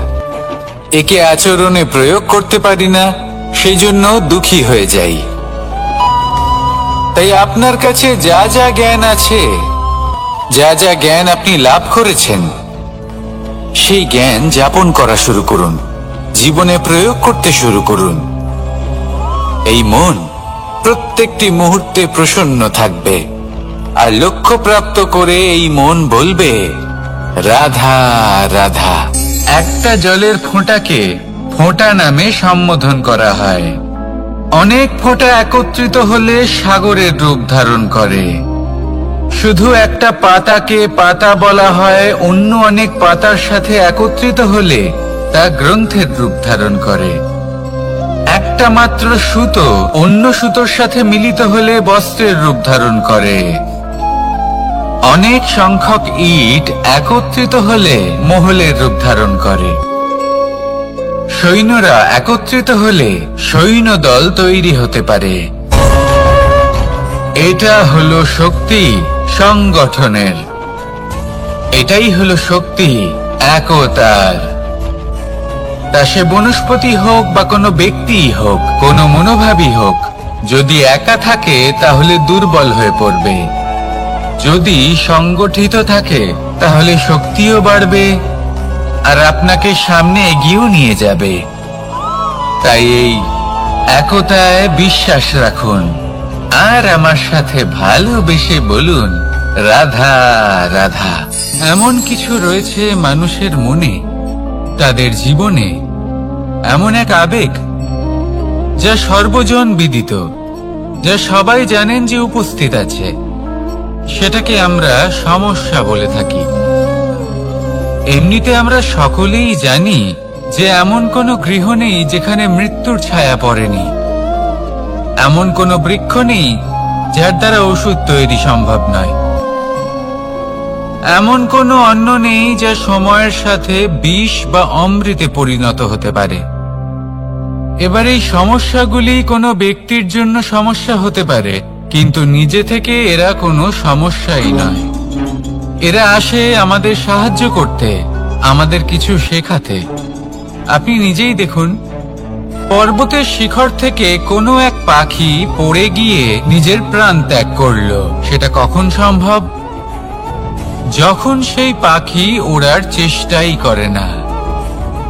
একে আচরণে প্রয়োগ করতে পারি না, সেই জন্য দুঃখী হয়ে যাই। তাই আপনার কাছে যা যা জ্ঞান আছে, যা যা জ্ঞান আপনি লাভ করেছেন, সেই জ্ঞান যাপন করা শুরু করুন, জীবনে প্রয়োগ করতে শুরু করুন। এই মন প্রত্যেকটি মুহূর্তে প্রসন্ন থাকবে, আর লক্ষ্য প্রাপ্ত করে এই মন বলবে, রাধা রাধা। একটা জলের ফোঁটাকে ফোঁটা নামে সম্বোধন করা হয়। অনেক ফোঁটা একত্রিত হলে সাগরের রূপ ধারণ করে। শুধু একটা পাতাকে পাতা বলা হয়, অন্য অনেক পাতার সাথে একত্রিত হলে তা গ্রন্থের রূপ ধারণ করে। একটা মাত্র সুতো অন্য সুতোর সাথে মিলিত হলে বস্ত্রের রূপ ধারণ করে। অনেক সংখ্যক ইট একত্রিত হলে মহলের রূপ ধারণ করে। সৈন্যরা একত্রিত হলে সৈন্যদল তৈরি হতে পারে। এটা হলো শক্তি সংগঠনের, এটাই হলো শক্তি একতার। তা সে বনস্পতি হোক বা কোনো ব্যক্তি হোক, কোনো মনোভাবই হোক, যদি একা থাকে তাহলে দুর্বল হয়ে পড়বে। যদি সংগঠিত থাকে তাহলে শক্তিও বাড়বে আর আপনাকে সামনে এগিয়েও নিয়ে যাবে। তাই এই একতায় বিশ্বাস রাখুন আর আমার সাথে ভালোবেসে বলুন, রাধা রাধা। এমন কিছু রয়েছে মানুষের মনে, তাদের জীবনে এমন এক আবেগ যা সর্বজন বিদিত, যা সবাই জানেন যে উপস্থিত আছে। সেটাকে আমরা সমস্যা বলে থাকি। এমনিতে আমরা সকলেই জানি যে এমন কোনো গৃহ নেই যেখানে মৃত্যুর ছায়া পড়েনি, এমন কোনো বৃক্ষ নেই যার দ্বারা ওষুধ তৈরি সম্ভব নয়, এমন কোনো অন্ন নেই যা সময়ের সাথে বিষ বা অমৃতে পরিণত হতে পারে। এবার এই সমস্যাগুলি কোনো ব্যক্তির জন্য সমস্যা হতে পারে, কিন্তু নিজে থেকে এরা কোনো সমস্যাই নয়। এরা আসে আমাদের সাহায্য করতে, আমাদের কিছু শেখাতে। আপনি নিজেই দেখুন, পর্বতের শিখর থেকে কোনো এক পাখি পড়ে গিয়ে নিজের প্রাণ ত্যাগ করলো। সেটা কখন সম্ভব? যখন সেই পাখি ওড়ার চেষ্টাই করে না।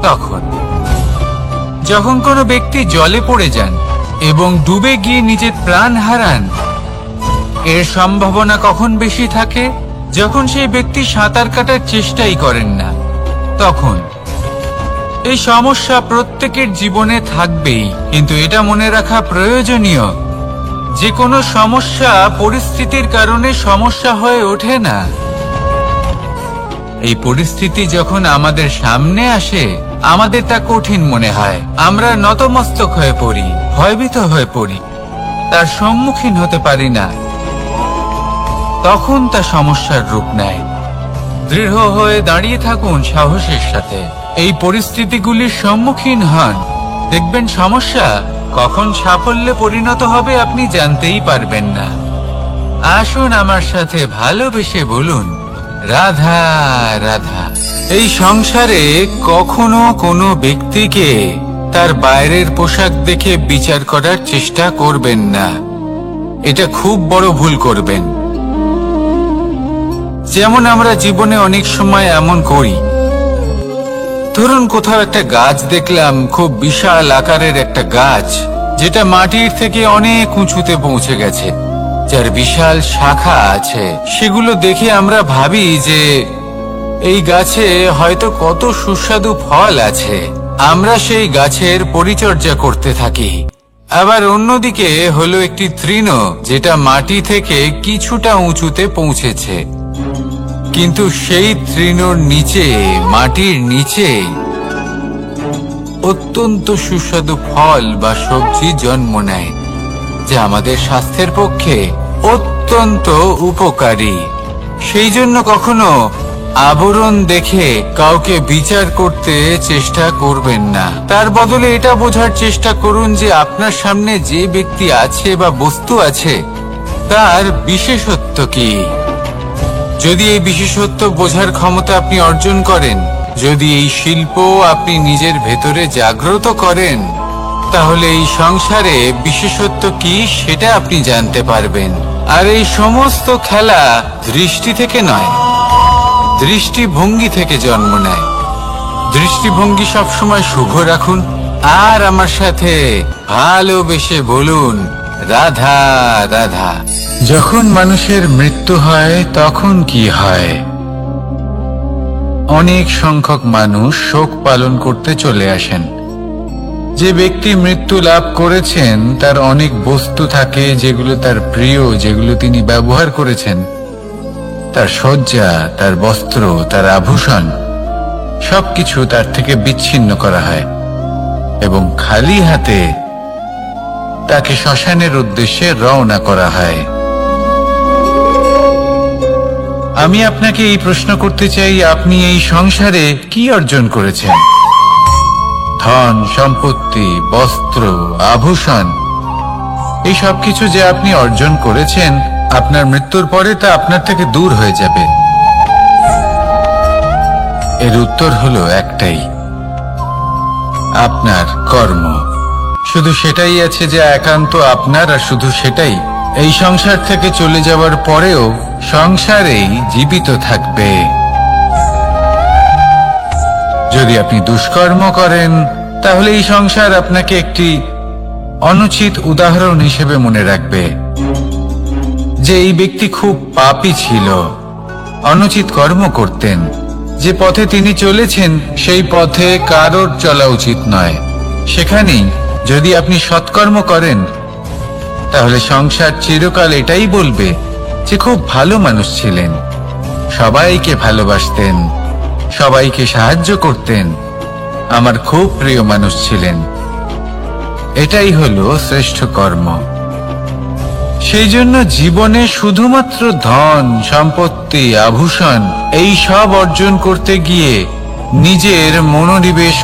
তখন যখন কোনো ব্যক্তি জলে পড়ে যান এবং ডুবে গিয়ে নিজের প্রাণ হারান, এর সম্ভাবনা কখন বেশি থাকে? যখন সেই ব্যক্তি সাঁতার কাটার চেষ্টাই করেন না। তখন এই সমস্যা প্রত্যেকের জীবনে থাকবেই, কিন্তু এটা মনে রাখা প্রয়োজনীয় যে কোনো সমস্যা পরিস্থিতির কারণে সমস্যা হয়ে ওঠে না। এই পরিস্থিতি যখন আমাদের সামনে আসে, আমাদের তা কঠিন মনে হয়। আমরা নতমস্তক হয়ে পড়ি, ভয়ভীত হয়ে পড়ি, তার সম্মুখীন হতে পারি না। তখন তা সমস্যার রূপ নেয়। দৃঢ় হয়ে দাঁড়িয়ে থাকুন সাহসের সাথে, এই পরিস্থিতিগুলির সম্মুখীন হন। দেখবেন সমস্যা কখন সাফল্যে পরিণত হবে আপনি জানতেই পারবেন না। আসুন আমার সাথে ভালোবেসে বলুন, রাধা রাধা। এই সংসারে কখনো কোনো ব্যক্তিকে তার বাইরের পোশাক দেখে বিচার করার চেষ্টা করবেন না। এটা খুব বড় ভুল করবেন। যেমন আমরা জীবনে অনেক সময় এমন করি। ধরুন কোথাও একটা গাছ দেখলাম, খুব বিশাল আকারের একটা গাছ, যেটা মাটির থেকে অনেক উঁচুতে পৌঁছে গেছে, যার বিশাল শাখা আছে। সেগুলো দেখে আমরা ভাবি যে এই গাছে হয়তো কত সুস্বাদু ফল আছে। আমরা সেই গাছের পরিচর্যা করতে থাকি। আবার অন্যদিকে হলো একটি তৃণ, যেটা মাটি থেকে কিছুটা উঁচুতে পৌঁছেছে, কিন্তু সেই তৃণর নিচে, মাটির নিচে অত্যন্ত সুস্বাদু ফল বা সবজি জন্ম নেয়, যা আমাদের স্বাস্থ্যের পক্ষে অত্যন্ত উপকারী। সেই জন্য কখনো আবরণ দেখে কাউকে বিচার করতে চেষ্টা করবেন না। তার বদলে এটা বোঝার চেষ্টা করুন যে আপনার সামনে যে ব্যক্তি আছে বা বস্তু আছে, তার বিশেষত্ব কি। যদি এই বিশেষত্ব বোঝার ক্ষমতা আপনি অর্জন করেন, যদি এই শিল্প আপনি নিজের ভেতরে জাগ্রত করেন, তাহলে এই সংসারে বিশেষত্ব কি সেটা আপনি জানতে পারবেন। আর এই সমস্ত খেলা দৃষ্টি থেকে নয়, দৃষ্টিভঙ্গি থেকে জন্ম নেয়। দৃষ্টিভঙ্গি সবসময় শুভ রাখুন, আর আমার সাথে ভালোবেসে বলুন, রাধা রাধা। যখন মানুষের মৃত্যু হয় তখন কি হয়? অনেক সংখ্যক মানুষ শোক পালন করতে চলে আসেন। যে ব্যক্তি মৃত্যু লাভ করেছেন তার অনেক বস্তু থাকে যেগুলো তার প্রিয়, যেগুলো তিনি ব্যবহার করেছেন। তার শয্যা, তার বস্ত্র, তার আভূষণ সবকিছু তার থেকে বিচ্ছিন্ন করা হয় এবং খালি হাতে তাকে শ্মশানের উদ্দেশ্যে রওনা করা হয়। আমি আপনাকে এই প্রশ্ন করতে চাই, আপনি এই সংসারে কি অর্জন করেছেন? ধন সম্পত্তি, বস্ত্র, আভূষণ, এই সব কিছু যে আপনি অর্জন করেছেন, আপনার মৃত্যুর পরে তা আপনার থেকে দূর হয়ে যাবে। এর উত্তর হলো একটাই, আপনার কর্ম। শুধু সেটাই আছে যে একান্ত আপনার, আর শুধু সেটাই এই সংসার থেকে চলে যাওয়ার পরেও সংসারেই জীবিত থাকবে। যদি আপনি দুষ্কর্ম করেন, তাহলে এই সংসার আপনাকে একটি অনুচিত উদাহরণ হিসেবে মনে রাখবে যে এই ব্যক্তি খুব পাপী ছিল, অনুচিত কর্ম করতেন। যে পথে তিনি চলেছেন সেই পথে কারোর চলা উচিত নয়। সেখানেই যদি আপনি সৎকর্ম করেন, তাহলে সংসার চিরকাল এটাই বলবে যে খুব ভালো মানুষ ছিলেন, সবাইকে ভালোবাসতেন, সবাইকে সাহায্য করতেন, আমার খুব প্রিয় মানুষ ছিলেন। এটাই হলো শ্রেষ্ঠ কর্ম। সেই জন্য জীবনে শুধুমাত্র ধন সম্পত্তি, আভূষণ এই সব অর্জন করতে গিয়ে নিজের মনোনিবেশ